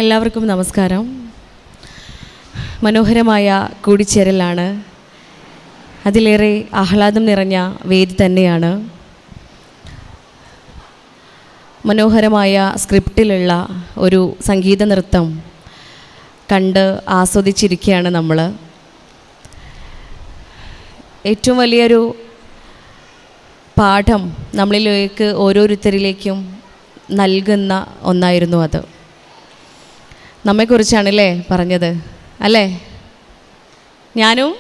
എല്ലാവർക്കും നമസ്കാരം. മനോഹരമായ കൂടിച്ചേരലാണ്. അതിലേറെ ആഹ്ലാദം നിറഞ്ഞ വേദി തന്നെയാണ്. മനോഹരമായ സ്ക്രിപ്റ്റിലുള്ള ഒരു സംഗീത നൃത്തം കണ്ട് ആസ്വദിച്ചിരിക്കുകയാണ് നമ്മൾ. ഏറ്റവും വലിയൊരു പാഠം നമ്മളിലേക്ക് ഓരോരുത്തരിലേക്കും നൽകുന്ന ഒന്നായിരുന്നു അത്. നമ്മെക്കുറിച്ചാണല്ലേ പറഞ്ഞത്, അല്ലേ? ഞാനും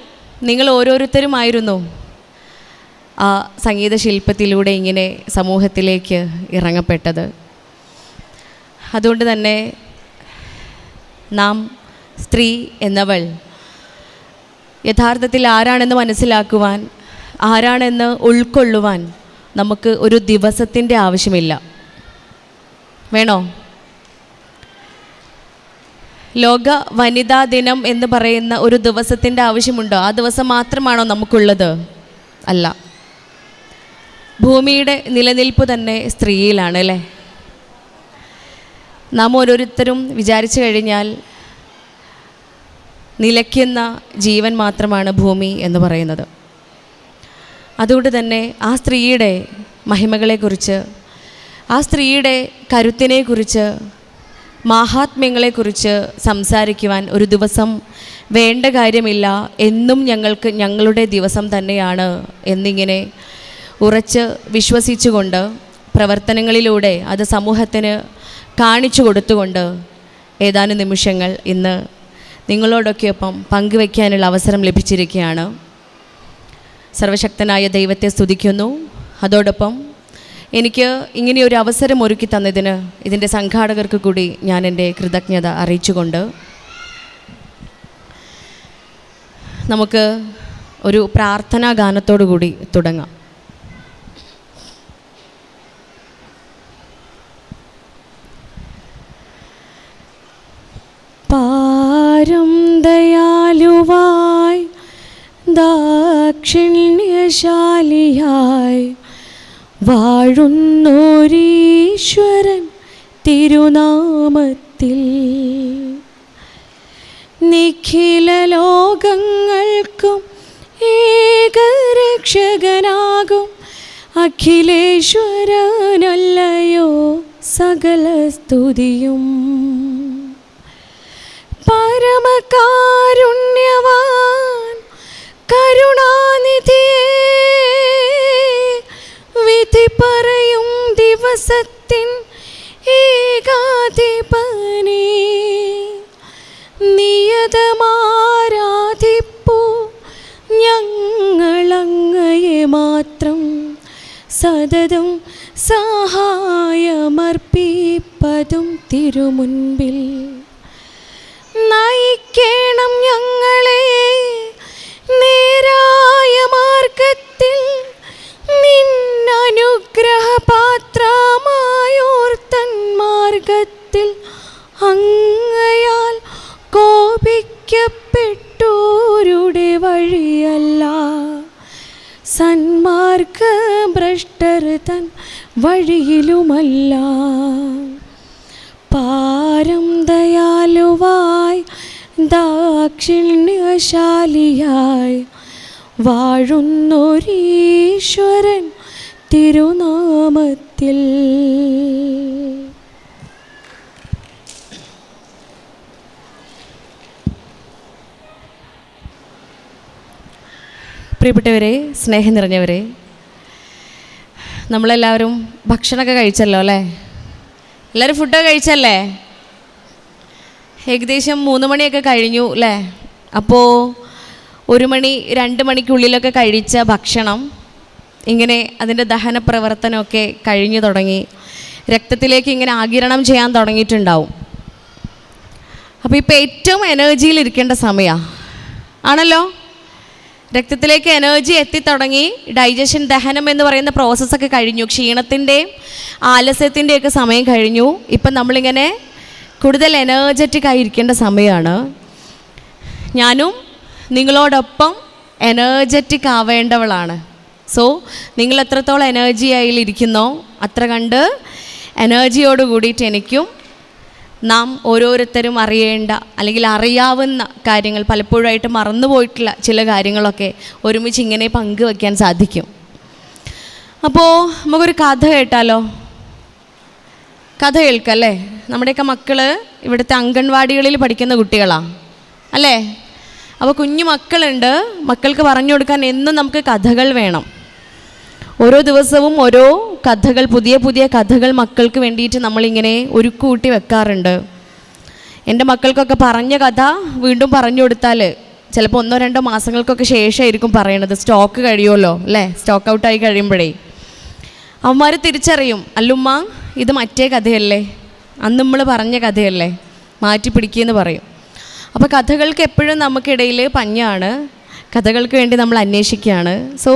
നിങ്ങൾ ഓരോരുത്തരുമായിരുന്നു ആ സംഗീത ശില്പത്തിലൂടെ ഇങ്ങനെ സമൂഹത്തിലേക്ക് ഇറങ്ങപ്പെട്ടത്. അതുകൊണ്ട് തന്നെ നാം സ്ത്രീ എന്നവൾ യഥാർത്ഥത്തിൽ ആരാണെന്ന് മനസ്സിലാക്കുവാൻ, ആരാണെന്ന് ഉൾക്കൊള്ളുവാൻ നമുക്ക് ഒരു ദിവസത്തിൻ്റെ ആവശ്യമില്ല. വേണോ? ലോക വനിതാ ദിനം എന്ന് പറയുന്ന ഒരു ദിവസത്തിൻ്റെ ആവശ്യമുണ്ടോ? ആ ദിവസം മാത്രമാണോ നമുക്കുള്ളത്? അല്ല. ഭൂമിയുടെ നിലനിൽപ്പ് തന്നെ സ്ത്രീയിലാണ്, അല്ലേ? നാം ഓരോരുത്തരും വിചാരിച്ചു കഴിഞ്ഞാൽ നിലയ്ക്കുന്ന ജീവൻ മാത്രമാണ് ഭൂമി എന്ന് പറയുന്നത്. അതുകൊണ്ട് തന്നെ ആ സ്ത്രീയുടെ മഹിമകളെക്കുറിച്ച്, ആ സ്ത്രീയുടെ കരുത്തിനെക്കുറിച്ച്, മാഹാത്മ്യങ്ങളെക്കുറിച്ച് സംസാരിക്കുവാൻ ഒരു ദിവസം വേണ്ട കാര്യമില്ല. എന്നും ഞങ്ങൾക്ക് ഞങ്ങളുടെ ദിവസം തന്നെയാണ് എന്നിങ്ങനെ ഉറച്ച് വിശ്വസിച്ചുകൊണ്ട് പ്രവർത്തനങ്ങളിലൂടെ അത് സമൂഹത്തിന് കാണിച്ചു കൊടുത്തുകൊണ്ട് ഏതാനും നിമിഷങ്ങൾ ഇന്ന് നിങ്ങളോടൊക്കെയൊപ്പം പങ്കുവയ്ക്കാനുള്ള അവസരം ലഭിച്ചിരിക്കുകയാണ്. സർവശക്തനായ ദൈവത്തെ സ്തുതിക്കുന്നു. അതോടൊപ്പം എനിക്ക് ഇങ്ങനെയൊരു അവസരം ഒരുക്കി തന്നതിന് ഇതിൻ്റെ സംഘാടകർക്ക് കൂടി ഞാൻ എൻ്റെ കൃതജ്ഞത അറിയിച്ചുകൊണ്ട് നമുക്ക് ഒരു പ്രാർത്ഥനാ ഗാനത്തോടു കൂടി തുടങ്ങാം. പാരം ദയാലുവായി ദാക്ഷിണ്യശാലിയായി വാഴുന്നോരീശ്വരൻ തിരുനാമത്തിൽ നിഖില ലോകങ്ങൾക്കും ഏകരക്ഷകനാകും അഖിലേശ്വരനല്ലയോ സകല സ്തുതിയും. പരമകാരുണ്യവാൻ കരുണാനിധിയേ, വിധി പറയും ദിവസത്തിൻ ഏകാധിപനേ, നിയതമാരാധിപ്പൂ ഞങ്ങളങ്ങയെ മാത്രം, സതതം സഹായമർപ്പിപ്പതും തിരുമുൻപിൽ. നയിക്കണം ഞങ്ങളെ നേരായ മാർഗത്തിൽ, നിന്നനുഗ്രഹപാത്രമായോർത്തൻ മാർഗത്തിൽ. അങ്ങയാൽ കോപിക്കപ്പെട്ടോരുടെ വഴിയല്ല, സന്മാർഗ ഭ്രഷ്ടർ തൻ വഴിയിലുമല്ല. പാരം ദയാലുവായി ദാക്ഷിണ്യശാലിയായി വാഴുന്നോരീശ്വരൻ തിരുനാമത്തിൽ. പ്രിയപ്പെട്ടവരെ, സ്നേഹം നിറഞ്ഞവരെ, നമ്മളെല്ലാവരും ഭക്ഷണമൊക്കെ കഴിച്ചല്ലോ, അല്ലേ? എല്ലാവരും ഫുഡൊക്കെ കഴിച്ചല്ലേ? ഏകദേശം 3 മണിയൊക്കെ കഴിഞ്ഞു, അല്ലേ? അപ്പോൾ 1 മണി 2 മണിക്കുള്ളിലൊക്കെ കഴിച്ച ഭക്ഷണം ഇങ്ങനെ അതിൻ്റെ ദഹന പ്രവർത്തനമൊക്കെ കഴിഞ്ഞു തുടങ്ങി, രക്തത്തിലേക്ക് ഇങ്ങനെ ആഗിരണം ചെയ്യാൻ തുടങ്ങിയിട്ടുണ്ടാവും. അപ്പോൾ ഇപ്പോൾ ഏറ്റവും എനർജിയിലിരിക്കേണ്ട സമയമാണ്, ആണല്ലോ? രക്തത്തിലേക്ക് എനർജി എത്തിത്തുടങ്ങി, ഡൈജഷൻ, ദഹനം എന്ന് പറയുന്ന പ്രോസസ്സൊക്കെ കഴിഞ്ഞു, ക്ഷീണത്തിൻ്റെയും ആലസ്യത്തിൻ്റെയൊക്കെ സമയം കഴിഞ്ഞു. ഇപ്പം നമ്മളിങ്ങനെ കൂടുതൽ എനർജറ്റിക് ആയിരിക്കേണ്ട സമയമാണ്. ഞാനും നിങ്ങളോടൊപ്പം എനർജറ്റിക് ആവേണ്ടവളാണ്. സോ നിങ്ങൾ എത്രത്തോളം എനർജി ആയിലിരിക്കുന്നോ അത്ര കണ്ട് എനർജിയോട് കൂടിയിട്ട് എനിക്കും നാം ഓരോരുത്തരും അറിയേണ്ട അല്ലെങ്കിൽ അറിയാവുന്ന കാര്യങ്ങൾ, പലപ്പോഴായിട്ട് മറന്നുപോയിട്ടുള്ള ചില കാര്യങ്ങളൊക്കെ ഒരുമിച്ച് ഇങ്ങനെ പങ്കുവയ്ക്കാൻ സാധിക്കും. അപ്പോൾ നമുക്കൊരു കഥ കേട്ടാലോ? കഥ കേൾക്കല്ലേ? നമ്മുടെയൊക്കെ മക്കൾ ഇവിടുത്തെ അംഗൻവാടികളിൽ പഠിക്കുന്ന കുട്ടികളാണ് അല്ലേ? അപ്പോൾ കുഞ്ഞു മക്കളുണ്ട്. മക്കൾക്ക് പറഞ്ഞു കൊടുക്കാൻ എന്നും നമുക്ക് കഥകൾ വേണം. ഓരോ ദിവസവും ഓരോ കഥകൾ, പുതിയ പുതിയ കഥകൾ മക്കൾക്ക് വേണ്ടിയിട്ട് നമ്മളിങ്ങനെ ഒരുക്കൂട്ടി വെക്കാറുണ്ട്. എൻ്റെ മക്കൾക്കൊക്കെ പറഞ്ഞ കഥ വീണ്ടും പറഞ്ഞു കൊടുത്താൽ ചിലപ്പോൾ 1-2 മാസങ്ങൾക്കൊക്കെ ശേഷമായിരിക്കും പറയണത്. സ്റ്റോക്ക് കഴിയുമല്ലോ അല്ലേ? സ്റ്റോക്ക് ഔട്ടായി കഴിയുമ്പോഴേ അവന്മാർ തിരിച്ചറിയും, അല്ലുമ്മ ഇത് മറ്റേ കഥയല്ലേ, അന്ന് നമ്മൾ പറഞ്ഞ കഥയല്ലേ, മാറ്റി പിടിക്കുകയെന്ന് പറയും. അപ്പോൾ കഥകൾക്ക് എപ്പോഴും നമുക്കിടയിൽ പഞ്ഞാണ്. കഥകൾക്ക് വേണ്ടി നമ്മൾ അന്വേഷിക്കുകയാണ്. സോ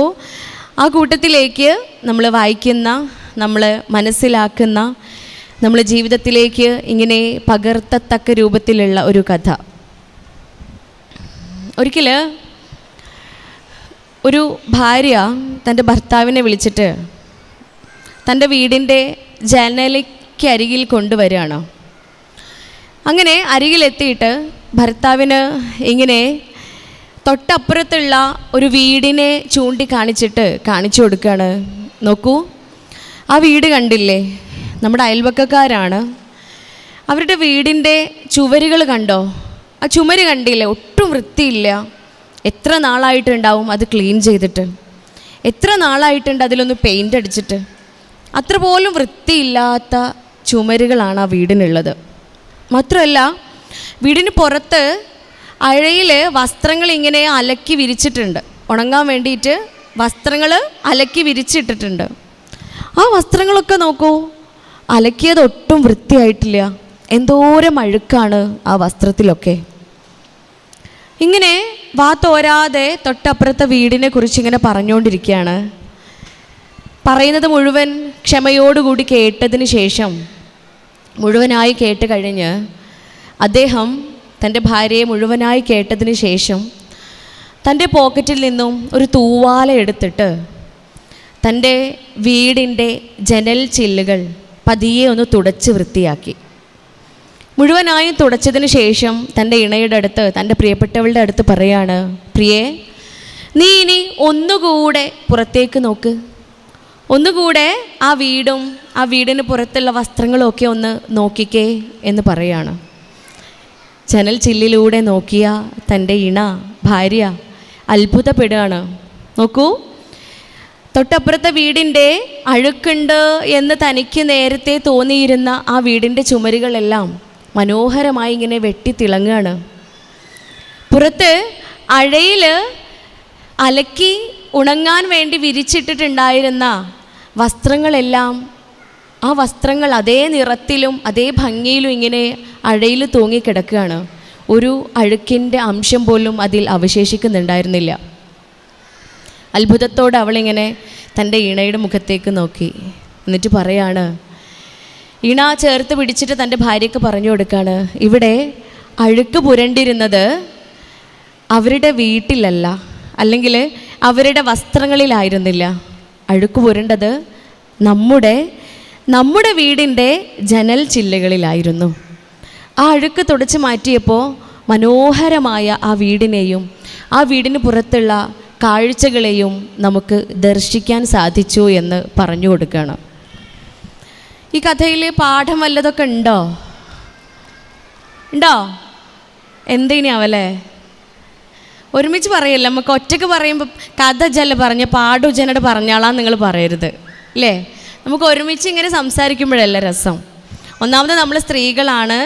ആ കൂട്ടത്തിലേക്ക് നമ്മൾ വായിക്കുന്ന, നമ്മൾ മനസ്സിലാക്കുന്ന, നമ്മൾ ജീവിതത്തിലേക്ക് ഇങ്ങനെ പകർത്തത്തക്ക രൂപത്തിലുള്ള ഒരു കഥ. ഒരിക്കൽ ഒരു ഭാര്യ തൻ്റെ ഭർത്താവിനെ വിളിച്ചിട്ട് തൻ്റെ വീടിൻ്റെ ജനലയ്ക്ക് അരികിൽ കൊണ്ടുവരികയാണ്. അങ്ങനെ അരികിലെത്തിയിട്ട് ഭർത്താവിന് ഇങ്ങനെ തൊട്ടപ്പുറത്തുള്ള ഒരു വീടിനെ ചൂണ്ടിക്കാണിച്ചിട്ട് കാണിച്ചു കൊടുക്കുകയാണ്. നോക്കൂ, ആ വീട് കണ്ടില്ലേ? നമ്മുടെ അയൽവക്കക്കാരാണ്. അവരുടെ വീടിൻ്റെ ചുവരുകൾ കണ്ടോ? ആ ചുമര് കണ്ടില്ലേ? ഒട്ടും വൃത്തിയില്ല. എത്ര നാളായിട്ടുണ്ടാവും അത് ക്ലീൻ ചെയ്തിട്ട്? എത്ര നാളായിട്ടുണ്ട് അതിലൊന്ന് പെയിൻ്റ് അടിച്ചിട്ട്? അത്ര പോലും വൃത്തിയില്ലാത്ത ചുമരുകളാണ് ആ വീടിനുള്ളത്. മാത്രമല്ല, വീടിന് പുറത്ത് അഴയിൽ വസ്ത്രങ്ങൾ ഇങ്ങനെ അലക്കി വിരിച്ചിട്ടുണ്ട്. ഉണങ്ങാൻ വേണ്ടിയിട്ട് വസ്ത്രങ്ങൾ അലക്കി വിരിച്ചിട്ടിട്ടുണ്ട്. ആ വസ്ത്രങ്ങളൊക്കെ നോക്കൂ, അലക്കിയത് ഒട്ടും വൃത്തിയായിട്ടില്ല. എന്തോരം അഴുക്കാണ് ആ വസ്ത്രത്തിലൊക്കെ. ഇങ്ങനെ തോരാതെ തൊട്ടപ്പുറത്തെ വീടിനെ കുറിച്ച് ഇങ്ങനെ പറഞ്ഞുകൊണ്ടിരിക്കുകയാണ്. പറയുന്നത് മുഴുവൻ ക്ഷമയോടുകൂടി കേട്ടതിന് ശേഷം, മുഴുവനായി കേട്ട് കഴിഞ്ഞ് അദ്ദേഹം തൻ്റെ ഭാര്യയെ മുഴുവനായി കേട്ടതിന് ശേഷം തൻ്റെ പോക്കറ്റിൽ നിന്നും ഒരു തൂവാല എടുത്തിട്ട് തൻ്റെ വീടിൻ്റെ ജനൽ ചില്ലുകൾ പതിയെ ഒന്ന് തുടച്ച് വൃത്തിയാക്കി. മുഴുവനായും തുടച്ചതിന് ശേഷം തൻ്റെ ഇണയുടെ അടുത്ത്, തൻ്റെ പ്രിയപ്പെട്ടവളുടെ അടുത്ത് പറയാണ്, പ്രിയേ, നീ ഇനി ഒന്നുകൂടെ പുറത്തേക്ക് നോക്ക്. ഒന്നുകൂടെ ആ വീടും ആ വീടിന് പുറത്തുള്ള വസ്ത്രങ്ങളും ഒക്കെ ഒന്ന് നോക്കിക്കേ എന്ന് പറയാണ്. ജനൽ ചില്ലിലൂടെ നോക്കിയ തൻ്റെ ഇണ, ഭാര്യ അത്ഭുതപ്പെടുകയാണ്. നോക്കൂ, തൊട്ടപ്പുറത്തെ വീടിൻ്റെ അഴുക്കുണ്ട് എന്ന് തനിക്ക് നേരത്തെ തോന്നിയിരുന്ന ആ വീടിൻ്റെ ചുമരുകളെല്ലാം മനോഹരമായി ഇങ്ങനെ വെട്ടിത്തിളങ്ങുകയാണ്. പുറത്ത് അഴയിൽ അലക്കി ഉണങ്ങാൻ വേണ്ടി വിരിച്ചിട്ടിട്ടുണ്ടായിരുന്ന വസ്ത്രങ്ങളെല്ലാം, ആ വസ്ത്രങ്ങൾ അതേ നിറത്തിലും അതേ ഭംഗിയിലും ഇങ്ങനെ അഴയിൽ തൂങ്ങിക്കിടക്കുകയാണ്. ഒരു അഴുക്കിൻ്റെ അംശം പോലും അതിൽ അവശേഷിക്കുന്നുണ്ടായിരുന്നില്ല. അത്ഭുതത്തോടെ അവളിങ്ങനെ തൻ്റെ ഇണയുടെ മുഖത്തേക്ക് നോക്കി. എന്നിട്ട് പറയാണ്, ഇണ ചേർത്ത് പിടിച്ചിട്ട് തൻ്റെ ഭാര്യയ്ക്ക് പറഞ്ഞു കൊടുക്കുകയാണ്, ഇവിടെ അഴുക്ക് പുരണ്ടിരുന്നത് അവരുടെ വീട്ടിലല്ല, അല്ലെങ്കിൽ അവരുടെ വസ്ത്രങ്ങളിലായിരുന്നില്ല. അഴുക്ക് പുരണ്ടത് നമ്മുടെ വീടിൻ്റെ ജനൽ ചില്ലുകളിലായിരുന്നു. ആ അഴുക്ക് തുടച്ച് മാറ്റിയപ്പോൾ മനോഹരമായ ആ വീടിനെയും ആ വീടിന് പുറത്തുള്ള കാഴ്ചകളെയും നമുക്ക് ദർശിക്കാൻ സാധിച്ചു എന്ന് പറഞ്ഞു കൊടുക്കണം. ഈ കഥയിൽ പാഠം വല്ലതൊക്കെ ഉണ്ടോ? എന്തിനാവല്ലേ? ഒരുമിച്ച് പറയല്ല, നമുക്ക് ഒറ്റയ്ക്ക് പറയുമ്പോൾ കഥ ജല പറഞ്ഞ പാടു ജനോട് പറഞ്ഞാളാന്ന് നിങ്ങൾ പറയരുത് അല്ലേ? നമുക്ക് ഒരുമിച്ച് ഇങ്ങനെ സംസാരിക്കുമ്പോഴല്ല രസം. ഒന്നാമത് നമ്മൾ സ്ത്രീകളാണ്,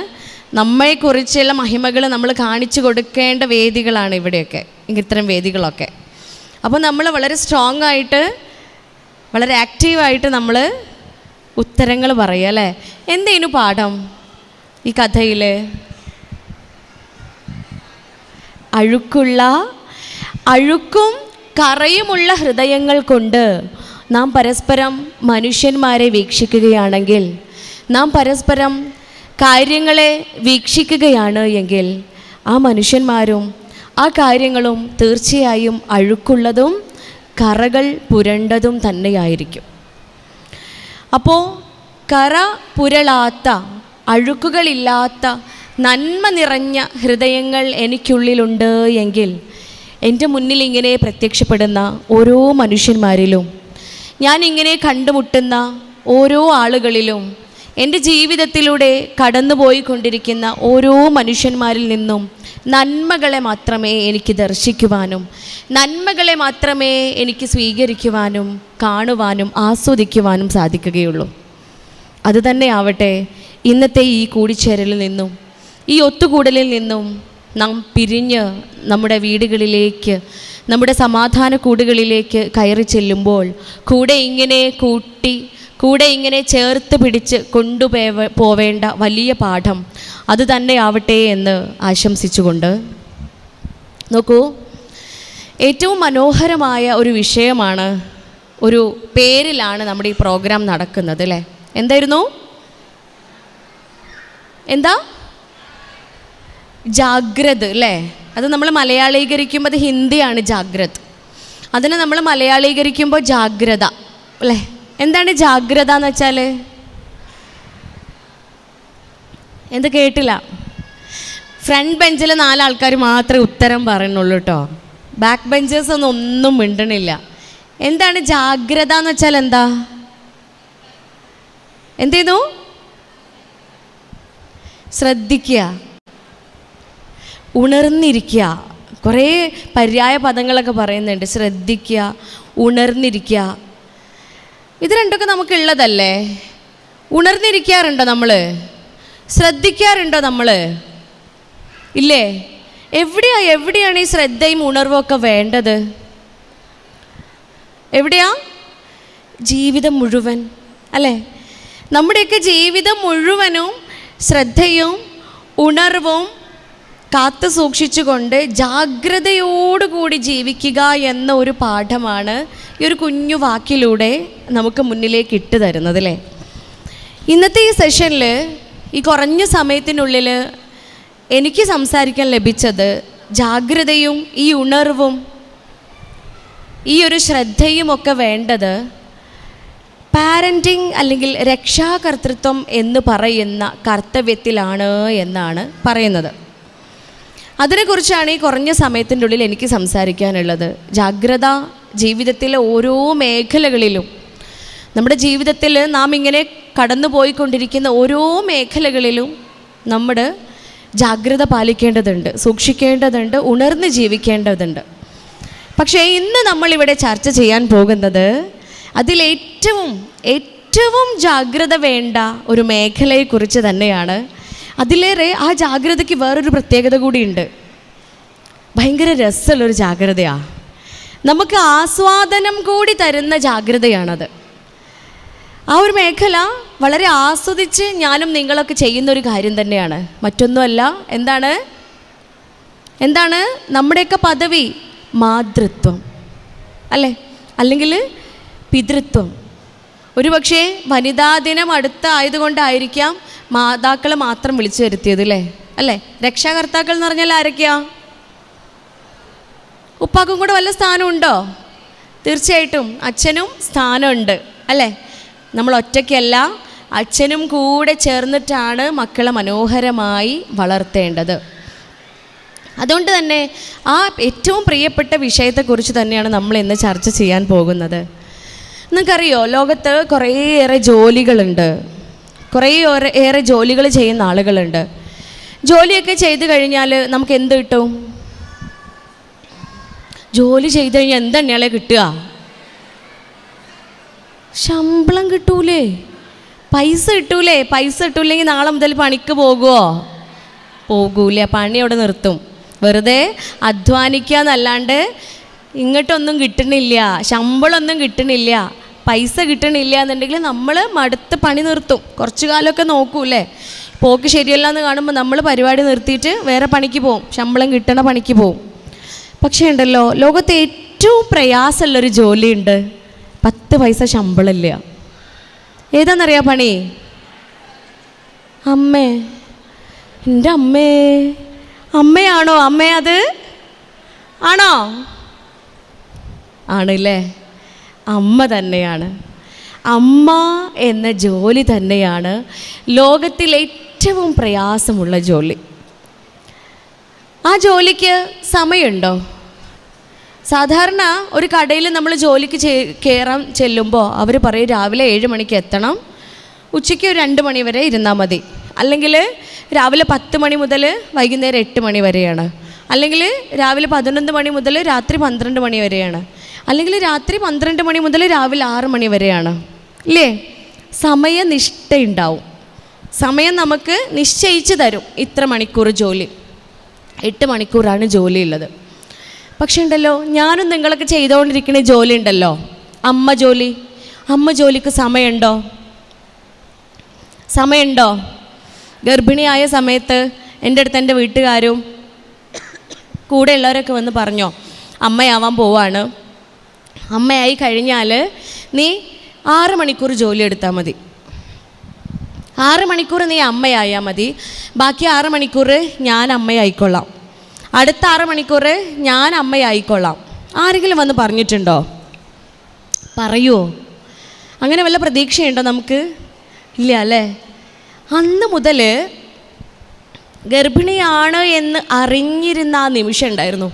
നമ്മളെക്കുറിച്ചുള്ള മഹിമകൾ നമ്മൾ കാണിച്ചു കൊടുക്കേണ്ട വേദികളാണ് ഇവിടെയൊക്കെ, ഇത്തരം വേദികളൊക്കെ. അപ്പോൾ നമ്മൾ വളരെ സ്ട്രോങ് ആയിട്ട്, വളരെ ആക്റ്റീവായിട്ട് നമ്മൾ ഉത്തരങ്ങൾ പറയുക അല്ലേ? എന്തേനു പാഠം ഈ കഥയിൽ? അഴുക്കും കറയുമുള്ള ഹൃദയങ്ങൾ കൊണ്ട് നാം പരസ്പരം മനുഷ്യന്മാരെ വീക്ഷിക്കുകയാണെങ്കിൽ, നാം പരസ്പരം കാര്യങ്ങളെ വീക്ഷിക്കുകയാണ് എങ്കിൽ, ആ മനുഷ്യന്മാരും ആ കാര്യങ്ങളും തീർച്ചയായും അഴുക്കുള്ളതും കറകൾ പുരണ്ടതും തന്നെയായിരിക്കും. അപ്പോൾ കറ പുരളാത്ത, അഴുക്കുകളില്ലാത്ത നന്മ നിറഞ്ഞ ഹൃദയങ്ങൾ എനിക്കുള്ളിലുണ്ട് എങ്കിൽ എൻ്റെ മുന്നിൽ ഇങ്ങനെ പ്രത്യക്ഷപ്പെടുന്ന ഓരോ മനുഷ്യന്മാരിലും, ഞാനിങ്ങനെ കണ്ടുമുട്ടുന്ന ഓരോ ആളുകളിലും, എൻ്റെ ജീവിതത്തിലൂടെ കടന്നുപോയിക്കൊണ്ടിരിക്കുന്ന ഓരോ മനുഷ്യന്മാരിൽ നിന്നും നന്മകളെ മാത്രമേ എനിക്ക് ദർശിക്കുവാനും, നന്മകളെ മാത്രമേ എനിക്ക് സ്വീകരിക്കുവാനും, കാണുവാനും, ആസ്വദിക്കുവാനും സാധിക്കുകയുള്ളൂ. അതുതന്നെ ആവട്ടെ ഇന്നത്തെ ഈ കൂടിച്ചേരലിൽ നിന്നും, ഈ ഒത്തുകൂടലിൽ നിന്നും നാം പിരിഞ്ഞ് നമ്മുടെ വീടുകളിലേക്ക്, നമ്മുടെ സമാധാന കൂടുകളിലേക്ക് കയറി ചെല്ലുമ്പോൾ കൂടെ ഇങ്ങനെ കൂട്ടി, കൂടെ ഇങ്ങനെ ചേർത്ത് പിടിച്ച് പോവേണ്ട വലിയ പാഠം അത് തന്നെ ആവട്ടെ എന്ന് ആശംസിച്ചുകൊണ്ട്, നോക്കൂ, ഏറ്റവും മനോഹരമായ ഒരു വിഷയമാണ്, ഒരു പേരിലാണ് നമ്മുടെ ഈ പ്രോഗ്രാം നടക്കുന്നത് അല്ലേ? എന്തായിരുന്നു? എന്താ? ജാഗ്രത് അല്ലേ? അത് നമ്മൾ മലയാളീകരിക്കുമ്പോൾ അത് ഹിന്ദിയാണ് ജാഗ്രത്. അതിനെ നമ്മൾ മലയാളീകരിക്കുമ്പോൾ ജാഗ്രത അല്ലേ? എന്താണ് ജാഗ്രത എന്ന് വെച്ചാൽ? എന്ത് കേട്ടില്ല? ഫ്രണ്ട് ബെഞ്ചിൽ 4 ആൾക്കാർ മാത്രമേ ഉത്തരം പറയുന്നുള്ളൂ കേട്ടോ. ബാക്ക് ബെഞ്ചേഴ്സ് ഒന്നും മിണ്ടണില്ല. എന്താണ് ജാഗ്രത എന്ന് വെച്ചാൽ? എന്താ? എന്ത് ചെയ്യുന്നു? ശ്രദ്ധിക്കുക, ഉണർന്നിരിക്കുക. കുറേ പര്യായ പദങ്ങളൊക്കെ പറയുന്നുണ്ട്. ശ്രദ്ധിക്കുക, ഉണർന്നിരിക്കുക. ഇത് രണ്ടൊക്കെ നമുക്കുള്ളതല്ലേ? ഉണർന്നിരിക്കാറുണ്ടോ നമ്മൾ? ശ്രദ്ധിക്കാറുണ്ടോ നമ്മൾ? ഇല്ലേ? എവിടെയാണ് ഈ ശ്രദ്ധയും ഉണർവും ഒക്കെ വേണ്ടത്? എവിടെയാ? ജീവിതം മുഴുവൻ അല്ലേ? നമ്മുടെയൊക്കെ ജീവിതം മുഴുവനും ശ്രദ്ധയും ഉണർവും കാത്തു സൂക്ഷിച്ചുകൊണ്ട് ജാഗ്രതയോടുകൂടി ജീവിക്കുക എന്ന ഒരു പാഠമാണ് ഈ ഒരു കുഞ്ഞു വാക്കിലൂടെ നമുക്ക് മുന്നിലേക്ക് ഇട്ട് തരുന്നത് അല്ലേ? ഇന്നത്തെ ഈ സെഷനിൽ, ഈ കുറഞ്ഞ സമയത്തിനുള്ളിൽ എനിക്ക് സംസാരിക്കാൻ ലഭിച്ചത് ജാഗ്രതയും ഈ ഉണർവും ഈ ഒരു ശ്രദ്ധയും ഒക്കെ വേണ്ടത് പാരൻറ്റിങ് അല്ലെങ്കിൽ രക്ഷാകർതൃത്വം എന്ന് പറയുന്ന കർത്തവ്യത്തിലാണ് എന്നാണ് പറയുന്നത്. അതിനെക്കുറിച്ചാണ് ഈ കുറഞ്ഞ സമയത്തിൻ്റെ ഉള്ളിൽ എനിക്ക് സംസാരിക്കാനുള്ളത്. ജാഗ്രത ജീവിതത്തിലെ ഓരോ മേഖലകളിലും, നമ്മുടെ ജീവിതത്തിൽ നാം ഇങ്ങനെ കടന്നു പോയിക്കൊണ്ടിരിക്കുന്ന ഓരോ മേഖലകളിലും നമ്മൾ ജാഗ്രത പാലിക്കേണ്ടതുണ്ട്, സൂക്ഷിക്കേണ്ടതുണ്ട്, ഉണർന്ന് ജീവിക്കേണ്ടതുണ്ട്. പക്ഷേ ഇന്ന് നമ്മളിവിടെ ചർച്ച ചെയ്യാൻ പോകുന്നത് ഏറ്റവും ജാഗ്രത വേണ്ട ഒരു മേഖലയെക്കുറിച്ച് തന്നെയാണ്. അതിലേറെ ആ ജാഗ്രതയ്ക്ക് വേറൊരു പ്രത്യേകത കൂടിയുണ്ട്. ഭയങ്കര രസമുള്ളൊരു ജാഗ്രതയാണ്. നമുക്ക് ആസ്വാദനം കൂടി തരുന്ന ജാഗ്രതയാണത്. ആ ഒരു മേഖല വളരെ ആസ്വദിച്ച് ഞാനും നിങ്ങളൊക്കെ ചെയ്യുന്നൊരു കാര്യം തന്നെയാണ്. മറ്റൊന്നുമല്ല. എന്താണ് നമ്മുടെയൊക്കെ പദവി? മാതൃത്വം അല്ലേ? അല്ലെങ്കിൽ പിതൃത്വം. ഒരുപക്ഷെ വനിതാ ദിനം അടുത്ത ആയതുകൊണ്ടായിരിക്കാം മാതാക്കൾ മാത്രം വിളിച്ചു വരുത്തിയത് അല്ലേ? രക്ഷാകർത്താക്കൾ എന്ന് പറഞ്ഞാൽ ആരൊക്കെയാ? ഉപ്പാക്കും കൂടെ വല്ല സ്ഥാനമുണ്ടോ? തീർച്ചയായിട്ടും അച്ഛനും സ്ഥാനമുണ്ട് അല്ലേ? നമ്മൾ ഒറ്റയ്ക്കല്ല, അച്ഛനും കൂടെ ചേർന്നിട്ടാണ് മക്കളെ മനോഹരമായി വളർത്തേണ്ടത്. അതുകൊണ്ട് തന്നെ ആ ഏറ്റവും പ്രിയപ്പെട്ട വിഷയത്തെക്കുറിച്ച് തന്നെയാണ് നമ്മൾ ഇന്ന് ചർച്ച ചെയ്യാൻ പോകുന്നത്. നിങ്ങൾക്കറിയോ, ലോകത്ത് കുറേയേറെ ജോലികളുണ്ട്, കുറേയേറെ ജോലികൾ ചെയ്യുന്ന ആളുകളുണ്ട്. ജോലിയൊക്കെ ചെയ്ത് കഴിഞ്ഞാൽ നമുക്ക് എന്ത് കിട്ടും? ജോലി ചെയ്ത് കഴിഞ്ഞാൽ എന്തെണ്ണയാളെ കിട്ടുക? ശമ്പളം കിട്ടൂലേ? പൈസ കിട്ടൂലേ? പൈസ കിട്ടൂല്ലെങ്കിൽ നാളെ മുതൽ പണിക്ക് പോകുമോ? പോകൂല. പണി അവിടെ നിർത്തും. വെറുതെ അധ്വാനിക്കുക എന്നല്ലാണ്ട് ഇങ്ങോട്ടൊന്നും കിട്ടണില്ല, ശമ്പളമൊന്നും കിട്ടണില്ല, പൈസ കിട്ടണില്ല എന്നുണ്ടെങ്കിൽ നമ്മൾ മടുത്ത് പണി നിർത്തും. കുറച്ചു കാലമൊക്കെ നോക്കൂലേ? പോക്ക് ശരിയല്ല എന്ന് കാണുമ്പോൾ നമ്മൾ പരിപാടി നിർത്തിയിട്ട് വേറെ പണിക്ക് പോവും, ശമ്പളം കിട്ടണ പണിക്ക് പോവും. പക്ഷേ ഉണ്ടല്ലോ, ലോകത്തെ ഏറ്റവും പ്രയാസമുള്ളൊരു ജോലിയുണ്ട്, 10 പൈസ ശമ്പളമില്ല. ഏതാണെന്നറിയാം പണി? അമ്മേ. എൻ്റെ അമ്മയാണോ? അത് ആണോ? ആണല്ലേ? അമ്മ തന്നെയാണ്. അമ്മ എന്ന ജോലി തന്നെയാണ് ലോകത്തിലെ ഏറ്റവും പ്രയാസമുള്ള ജോലി. ആ ജോലിക്ക് സമയമുണ്ടോ? സാധാരണ ഒരു കടയിൽ നമ്മൾ ജോലിക്ക് കയറാൻ ചെല്ലുമ്പോൾ അവർ പറയും രാവിലെ 7 മണിക്ക് എത്തണം, ഉച്ചയ്ക്ക് ഒരു 2 മണി വരെ ഇരുന്നാൽ മതി. അല്ലെങ്കിൽ രാവിലെ 10 മണി മുതൽ വൈകുന്നേരം 8 മണി വരെയാണ്. അല്ലെങ്കിൽ രാവിലെ 11 മണി മുതൽ രാത്രി 12 മണി വരെയാണ്. അല്ലെങ്കിൽ രാത്രി 12 മണി മുതൽ രാവിലെ 6 മണി വരെയാണ്. ഇല്ലേ? സമയനിഷ്ഠയുണ്ടാവും. സമയം നമുക്ക് നിശ്ചയിച്ച് തരും. ഇത്ര മണിക്കൂർ ജോലി, 8 മണിക്കൂറാണ് ജോലിയുള്ളത്. പക്ഷേ ഉണ്ടല്ലോ, ഞാനും നിങ്ങളൊക്കെ ചെയ്തുകൊണ്ടിരിക്കുന്ന ജോലി ഉണ്ടല്ലോ, അമ്മ ജോലി. അമ്മ ജോലിക്ക് സമയമുണ്ടോ? സമയമുണ്ടോ? ഗർഭിണിയായ സമയത്ത് എൻ്റെ അടുത്ത് എൻ്റെ വീട്ടുകാരും കൂടെ ഉള്ളവരൊക്കെ വന്ന് പറഞ്ഞോ, അമ്മയാവാൻ പോവാണ്, അമ്മയായി കഴിഞ്ഞാൽ നീ 6 മണിക്കൂർ ജോലി എടുത്താൽ മതി, 6 മണിക്കൂർ നീ അമ്മയായാൽ മതി, ബാക്കി 6 മണിക്കൂർ ഞാൻ അമ്മയായിക്കൊള്ളാം, അടുത്ത 6 മണിക്കൂർ ഞാൻ അമ്മയായിക്കൊള്ളാം. ആരെങ്കിലും വന്ന് പറഞ്ഞിട്ടുണ്ടോ? പറയുമോ? അങ്ങനെ വല്ല പ്രതീക്ഷയുണ്ടോ നമുക്ക്? ഇല്ല അല്ലേ? അന്ന് മുതൽ ഗർഭിണിയാണ് എന്ന് അറിഞ്ഞിരുന്ന ആ നിമിഷം ഉണ്ടായിരുന്നു.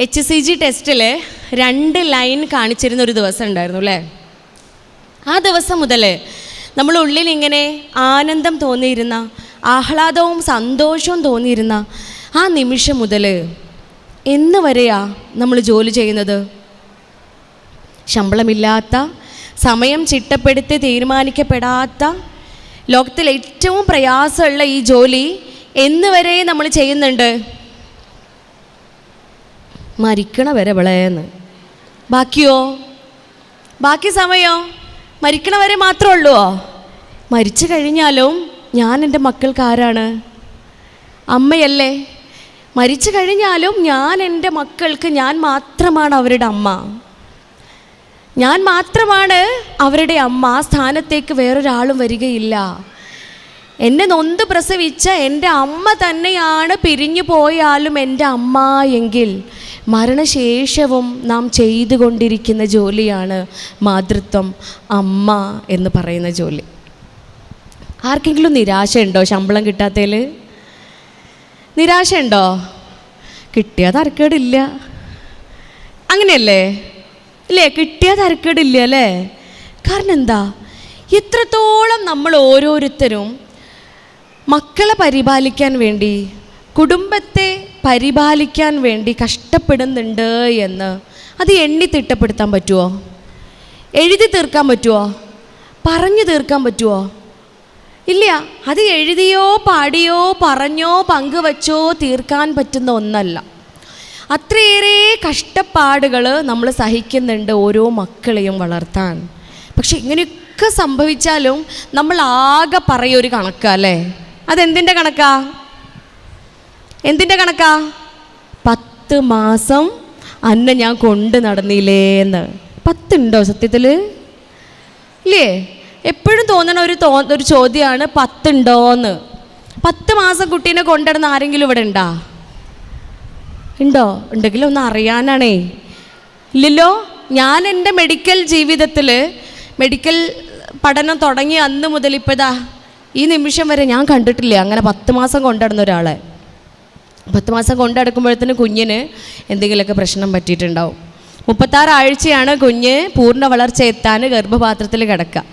HCG ടെസ്റ്റിൽ 2 ലൈൻ കാണിച്ചിരുന്ന ഒരു ദിവസം ഉണ്ടായിരുന്നു അല്ലേ? ആ ദിവസം മുതൽ നമ്മളുള്ളിൽ ഇങ്ങനെ ആനന്ദം തോന്നിയിരുന്ന, ആഹ്ലാദവും സന്തോഷവും തോന്നിയിരുന്ന ആ നിമിഷം മുതൽ എന്ന് വരെയാ നമ്മൾ ജോലി ചെയ്യുന്നത്? ശമ്പളമില്ലാത്ത, സമയം ചിട്ടപ്പെടുത്തി തീരുമാനിക്കപ്പെടാത്ത, ലോകത്തിൽ ഏറ്റവും പ്രയാസമുള്ള ഈ ജോലി എന്ന് വരെ നമ്മൾ ചെയ്യുന്നുണ്ട്? മരിക്കണ വരെ വിളയെന്ന്. ബാക്കിയോ? ബാക്കി സമയോ മരിക്കണ വരെ മാത്രമേ ഉള്ളൂ? മരിച്ചു കഴിഞ്ഞാലും ഞാൻ എൻ്റെ മക്കൾക്ക് ആരാണ്? അമ്മയല്ലേ? മരിച്ചു കഴിഞ്ഞാലും ഞാൻ എൻ്റെ മക്കൾക്ക് ഞാൻ മാത്രമാണ് അവരുടെ അമ്മ, ഞാൻ മാത്രമാണ് അവരുടെ അമ്മ. ആ സ്ഥാനത്തേക്ക് വേറൊരാളും വരികയില്ല. എന്നെ നൊന്ത് പ്രസവിച്ച എൻ്റെ അമ്മ തന്നെയാണ് പിരിഞ്ഞു പോയാലും എൻ്റെ അമ്മ എങ്കിൽ മരണശേഷവും നാം ചെയ്തുകൊണ്ടിരിക്കുന്ന ജോലിയാണ് മാതൃത്വം, അമ്മ എന്ന് പറയുന്ന ജോലി. ആർക്കെങ്കിലും നിരാശയുണ്ടോ ശമ്പളം കിട്ടാത്തതിൽ? നിരാശയുണ്ടോ? കിട്ടിയാൽ തരക്കേടില്ല, അങ്ങനെയല്ലേ? ഇല്ലേ? കിട്ടിയാൽ തരക്കേടില്ല അല്ലേ? കാരണം എന്താ? എത്രത്തോളം നമ്മൾ ഓരോരുത്തരും മക്കളെ പരിപാലിക്കാൻ വേണ്ടി, കുടുംബത്തെ പരിപാലിക്കാൻ വേണ്ടി കഷ്ടപ്പെടുന്നുണ്ട് എന്ന് അത് എണ്ണി തിട്ടപ്പെടുത്താൻ പറ്റുമോ? എഴുതി തീർക്കാൻ പറ്റുമോ? പറഞ്ഞു തീർക്കാൻ പറ്റുമോ? ഇല്ല. അത് എഴുതിയോ പാടിയോ പറഞ്ഞോ പങ്കുവച്ചോ തീർക്കാൻ പറ്റുന്ന ഒന്നല്ല. അത്രയേറെ കഷ്ടപ്പാടുകൾ നമ്മൾ സഹിക്കുന്നുണ്ട് ഓരോ മക്കളെയും വളർത്താൻ. പക്ഷെ ഇങ്ങനെയൊക്കെ സംഭവിച്ചാലും നമ്മൾ ആകെ പറയൊരു കണക്കാ അല്ലേ? അതെന്തിൻ്റെ കണക്കാ? എന്തിൻ്റെ കണക്കാ? 10 മാസം അന്നെ ഞാൻ കൊണ്ട് നടന്നില്ലേന്ന്. 10 ഉണ്ടോ സത്യത്തിൽ? ഇല്ലേ? എപ്പോഴും തോന്നണ ഒരു ചോദ്യമാണ് 10 ഉണ്ടോയെന്ന്. 10 മാസം കുട്ടീനെ കൊണ്ടുവരുന്ന ആരെങ്കിലും ഇവിടെ ഉണ്ടോ? ഉണ്ടെങ്കിലും ഒന്ന് അറിയാനാണേ. ഇല്ലല്ലോ. ഞാൻ എൻ്റെ മെഡിക്കൽ ജീവിതത്തിൽ, മെഡിക്കൽ പഠനം തുടങ്ങി അന്ന് മുതൽ ഇപ്പോഴാ ഈ നിമിഷം വരെ ഞാൻ കണ്ടിട്ടില്ല അങ്ങനെ 10 മാസം കൊണ്ടുനടന്ന ഒരാളെ. 10 മാസം കൊണ്ടുനടക്കുമ്പോഴത്തേന് കുഞ്ഞിന് എന്തെങ്കിലുമൊക്കെ പ്രശ്നം പറ്റിയിട്ടുണ്ടാവും. 36 ആഴ്ചയാണ് കുഞ്ഞ് പൂർണ്ണ വളർച്ച എത്താൻ ഗർഭപാത്രത്തിൽ കിടക്കുക.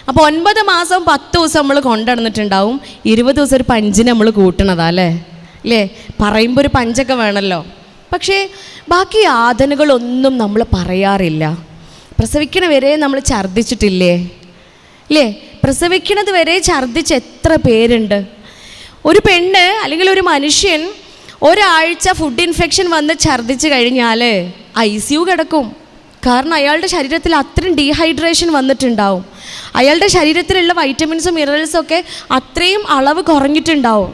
അപ്പോൾ 9 മാസം 10 ദിവസം നമ്മൾ കൊണ്ടുനടന്നിട്ടുണ്ടാവും. 20 ദിവസം ഒരു പഞ്ചിന് നമ്മൾ കൂട്ടണതാ അല്ലേ? പറയുമ്പോൾ ഒരു പഞ്ചൊക്കെ വേണമല്ലോ. പക്ഷേ ബാക്കി യാതനകളൊന്നും നമ്മൾ പറയാറില്ല. പ്രസവിക്കണ വരെ നമ്മൾ ഛർദ്ദിച്ചിട്ടില്ലേ? പ്രസവിക്കണത് വരെ ഛർദ്ദിച്ച് എത്ര പേരുണ്ട്? ഒരു പെണ്ണ് അല്ലെങ്കിൽ ഒരു മനുഷ്യൻ ഒരാഴ്ച ഫുഡ് ഇൻഫെക്ഷൻ വന്ന് ഛർദ്ദിച്ച് കഴിഞ്ഞാൽ ICU കിടക്കും. കാരണം അയാളുടെ ശരീരത്തിൽ അത്രയും ഡീഹൈഡ്രേഷൻ വന്നിട്ടുണ്ടാവും. അയാളുടെ ശരീരത്തിലുള്ള വൈറ്റമിൻസും മിനറൽസും ഒക്കെ അത്രയും അളവ് കുറഞ്ഞിട്ടുണ്ടാവും.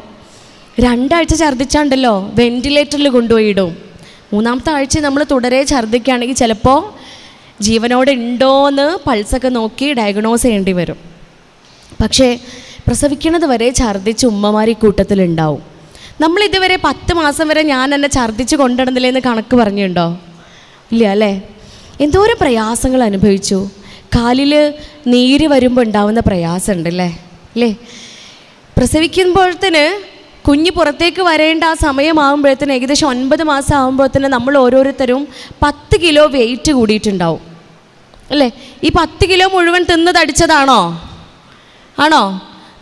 2 ആഴ്ച ഛർദ്ദിച്ചാണ്ടല്ലോ വെൻറ്റിലേറ്ററിൽ കൊണ്ടുപോയിടും. 3-ാമത്തെ ആഴ്ച നമ്മൾ തുടരെ ഛർദ്ദിക്കുകയാണെങ്കിൽ ചിലപ്പോൾ ജീവനോടെ ഉണ്ടോയെന്ന് പൾസൊക്കെ നോക്കി ഡയഗ്നോസ് ചെയ്യേണ്ടി വരും. പക്ഷേ പ്രസവിക്കണത് വരെ ഛർദ്ദിച്ച് ഉമ്മമാർ ഈ കൂട്ടത്തിലുണ്ടാവും. നമ്മളിതുവരെ 10 മാസം വരെ ഞാൻ എന്നെ ഛർദ്ദിച്ച് കൊണ്ടുനടന്നില്ലേ എന്ന് കണക്ക് പറഞ്ഞിട്ടുണ്ടോ? ഇല്ല അല്ലേ? എന്തോരം പ്രയാസങ്ങൾ അനുഭവിച്ചു. കാലിൽ നീര് വരുമ്പോൾ ഉണ്ടാവുന്ന പ്രയാസമുണ്ടല്ലേ അല്ലേ? പ്രസവിക്കുമ്പോഴത്തേന് കുഞ്ഞ് പുറത്തേക്ക് വരേണ്ട ആ സമയമാകുമ്പോഴത്തേന് ഏകദേശം 9 മാസം ആകുമ്പോഴത്തേന് നമ്മൾ ഓരോരുത്തരും 10 കിലോ വെയിറ്റ് കൂടിയിട്ടുണ്ടാവും അല്ലേ? ഈ 10 കിലോ മുഴുവൻ തിന്ന് തടിച്ചതാണോ? ആണോ?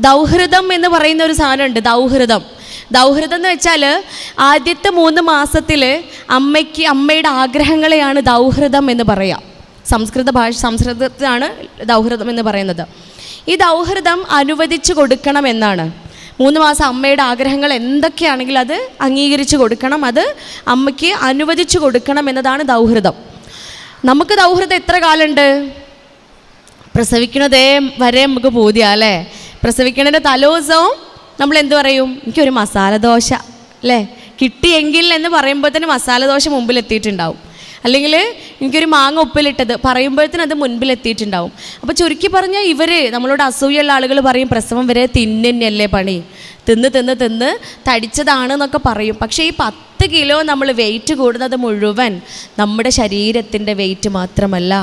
ദൗഹൃദം എന്ന് പറയുന്ന ഒരു സാധനമുണ്ട്. ദൗഹൃദം എന്ന് വെച്ചാൽ ആദ്യത്തെ 3 മാസത്തിൽ അമ്മയുടെ ആഗ്രഹങ്ങളെയാണ് ദൗഹൃദം എന്ന് പറയുക. സംസ്കൃതത്തിലാണ് ദൗഹൃദം എന്ന് പറയുന്നത്. ഈ ദൗഹൃദം അനുവദിച്ചു കൊടുക്കണമെന്നാണ്. 3 മാസം അമ്മയുടെ ആഗ്രഹങ്ങൾ എന്തൊക്കെയാണെങ്കിലും അത് അംഗീകരിച്ച് കൊടുക്കണം, അത് അമ്മയ്ക്ക് അനുവദിച്ചു കൊടുക്കണം എന്നതാണ് ദൗഹൃദം. നമുക്ക് ദൗഹൃദം എത്ര കാലമുണ്ട്? പ്രസവിക്കണതേ വരെ നമുക്ക് പൂതിയാ അല്ലേ? പ്രസവിക്കണതിൻ്റെ തലേദിവസവും നമ്മൾ എന്ത് പറയും? എനിക്കൊരു മസാല ദോശ അല്ലേ കിട്ടിയെങ്കിൽ എന്ന് പറയുമ്പോഴത്തേന് മസാല ദോശ മുമ്പിലെത്തിയിട്ടുണ്ടാവും. അല്ലെങ്കിൽ എനിക്കൊരു മാങ്ങ ഉപ്പിലിട്ടത് പറയുമ്പോഴത്തേന് അത് മുൻപിലെത്തിയിട്ടുണ്ടാവും. അപ്പോൾ ചുരുക്കി പറഞ്ഞാൽ നമ്മളോട് അസൂയുള്ള ആളുകൾ പറയും പ്രസവം വരെ തിന്നല്ലേ പണി, തിന്ന് തടിച്ചതാണെന്നൊക്കെ പറയും. പക്ഷേ ഈ 10 കിലോ നമ്മൾ വെയിറ്റ് കൂടുന്നത് മുഴുവൻ നമ്മുടെ ശരീരത്തിൻ്റെ വെയിറ്റ് മാത്രമല്ല,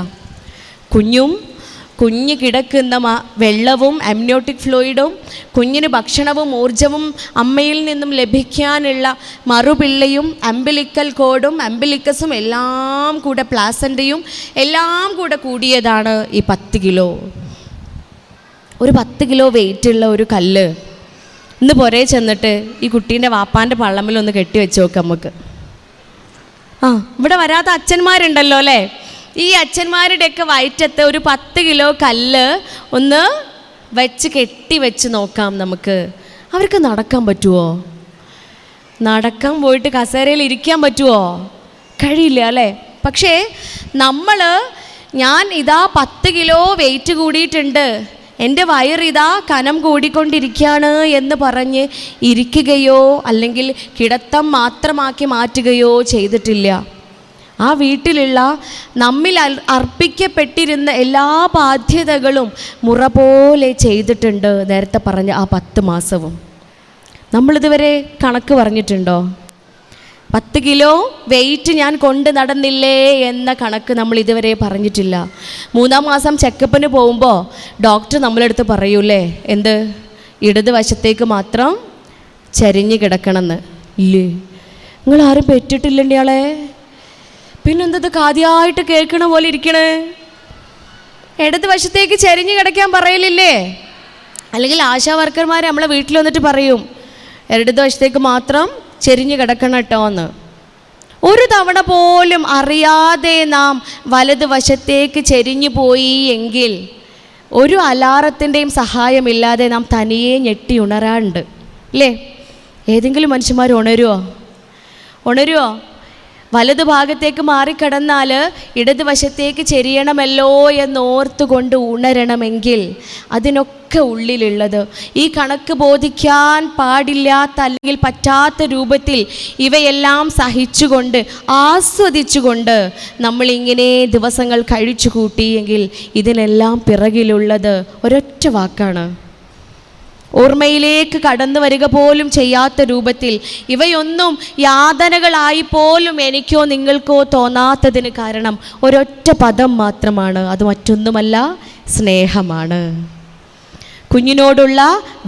കുഞ്ഞ് കിടക്കുന്ന വെള്ളവും അമ്നിയോട്ടിക് ഫ്ലൂയിഡും കുഞ്ഞിന് ഭക്ഷണവും ഊർജവും അമ്മയിൽ നിന്നും ലഭിക്കാനുള്ള മറുപിള്ളയും അംബിലിക്കൽ കോഡും അംബിലിക്കസും എല്ലാം കൂടെ പ്ലാസൻ്റയും എല്ലാം കൂടെ കൂടിയതാണ് ഈ 10 കിലോ. ഒരു 10 കിലോ വെയിറ്റുള്ള ഒരു കല്ല് ഇന്ന് പുറേ ചെന്നിട്ട് ഈ കുട്ടീൻ്റെ വാപ്പാൻ്റെ പള്ളമ്മിലൊന്ന് കെട്ടി വെച്ച് നോക്കാം നമുക്ക്. ഇവിടെ വരാത്ത അച്ഛന്മാരുണ്ടല്ലോ അല്ലേ? ഈ അച്ഛന്മാരുടെയൊക്കെ വയറ്റത്ത് ഒരു 10 കിലോ കല്ല് ഒന്ന് കെട്ടി വെച്ച് നോക്കാം നമുക്ക്. അവർക്ക് നടക്കാൻ പറ്റുമോ? നടക്കാൻ പോയിട്ട് കസേരയിൽ ഇരിക്കാൻ പറ്റുമോ? കഴിയില്ല അല്ലേ? പക്ഷേ ഞാൻ ഇതാ 10 കിലോ വെയിറ്റ് കൂടിയിട്ടുണ്ട്, എൻ്റെ വയറിതാ കനം കൂടിക്കൊണ്ടിരിക്കുകയാണ് എന്ന് പറഞ്ഞ് ഇരിക്കുകയോ അല്ലെങ്കിൽ കിടത്തം മാത്രമാക്കി മാറ്റുകയോ ചെയ്തിട്ടില്ല. ആ വീട്ടിലുള്ള നമ്മിൽ അർപ്പിക്കപ്പെട്ടിരുന്ന എല്ലാ ബാധ്യതകളും മുറ പോലെ ചെയ്തിട്ടുണ്ട്. നേരത്തെ പറഞ്ഞ ആ 10 മാസവും നമ്മളിതുവരെ കണക്ക് പറഞ്ഞിട്ടുണ്ടോ? 10 കിലോ വെയിറ്റ് ഞാൻ കൊണ്ട് നടന്നില്ലേ എന്ന കണക്ക് നമ്മൾ ഇതുവരെ പറഞ്ഞിട്ടില്ല. 3-ാം മാസം ചെക്കപ്പിന് പോകുമ്പോൾ ഡോക്ടർ നമ്മളെടുത്ത് പറയൂലേ, എന്ത് ഇടത് വശത്തേക്ക് മാത്രം ചരിഞ്ഞ് കിടക്കണമെന്ന്. ഇല്ലേ, നിങ്ങളാരും പെറ്റിട്ടില്ലണ്ടേ ആളെ? പിന്നെന്തത് ആദ്യമായിട്ട് കേൾക്കണ പോലെ ഇരിക്കണേ? ഇടത് വശത്തേക്ക് ചരിഞ്ഞ് കിടക്കാൻ പറയലില്ലേ? അല്ലെങ്കിൽ ആശാ വർക്കർമാർ നമ്മളെ വീട്ടിൽ വന്നിട്ട് പറയും ഇടത് വശത്തേക്ക് മാത്രം ചെരിഞ്ഞ് കിടക്കണം കേട്ടോ എന്ന്. ഒരു തവണ പോലും അറിയാതെ നാം വലത് വശത്തേക്ക് ചെരിഞ്ഞു പോയി എങ്കിൽ ഒരു അലാറത്തിൻ്റെയും സഹായമില്ലാതെ നാം തനിയെ ഞെട്ടി ഉണരാറുണ്ട് അല്ലേ? ഏതെങ്കിലും മനുഷ്യന്മാർ ഉണരുമോ? വലതു ഭാഗത്തേക്ക് മാറിക്കടന്നാൽ ഇടതുവശത്തേക്ക് ചെരിയണമല്ലോ എന്നോർത്തുകൊണ്ട് ഉണരണമെങ്കിൽ അതിനൊക്കെ ഉള്ളിലുള്ളത് ഈ കണക്ക് ബോധിക്കാൻ പാടില്ലാത്ത അല്ലെങ്കിൽ പറ്റാത്ത രൂപത്തിൽ ഇവയെല്ലാം സഹിച്ചുകൊണ്ട് ആസ്വദിച്ചുകൊണ്ട് നമ്മളിങ്ങനെ ദിവസങ്ങൾ കഴിച്ചു കൂട്ടിയെങ്കിൽ ഇതിനെല്ലാം പിറകിലുള്ളത് ഒരൊറ്റ വാക്കാണ്. ഓർമ്മയിലേക്ക് കടന്നു വരിക പോലും ചെയ്യാത്ത രൂപത്തിൽ ഇവയൊന്നും യാതനകളായി പോലും എനിക്കോ നിങ്ങൾക്കോ തോന്നാത്തതിന് കാരണം ഒരൊറ്റ പദം മാത്രമാണ്. അത് മറ്റൊന്നുമല്ല, സ്നേഹമാണ്. കുഞ്ഞിനോടുള്ള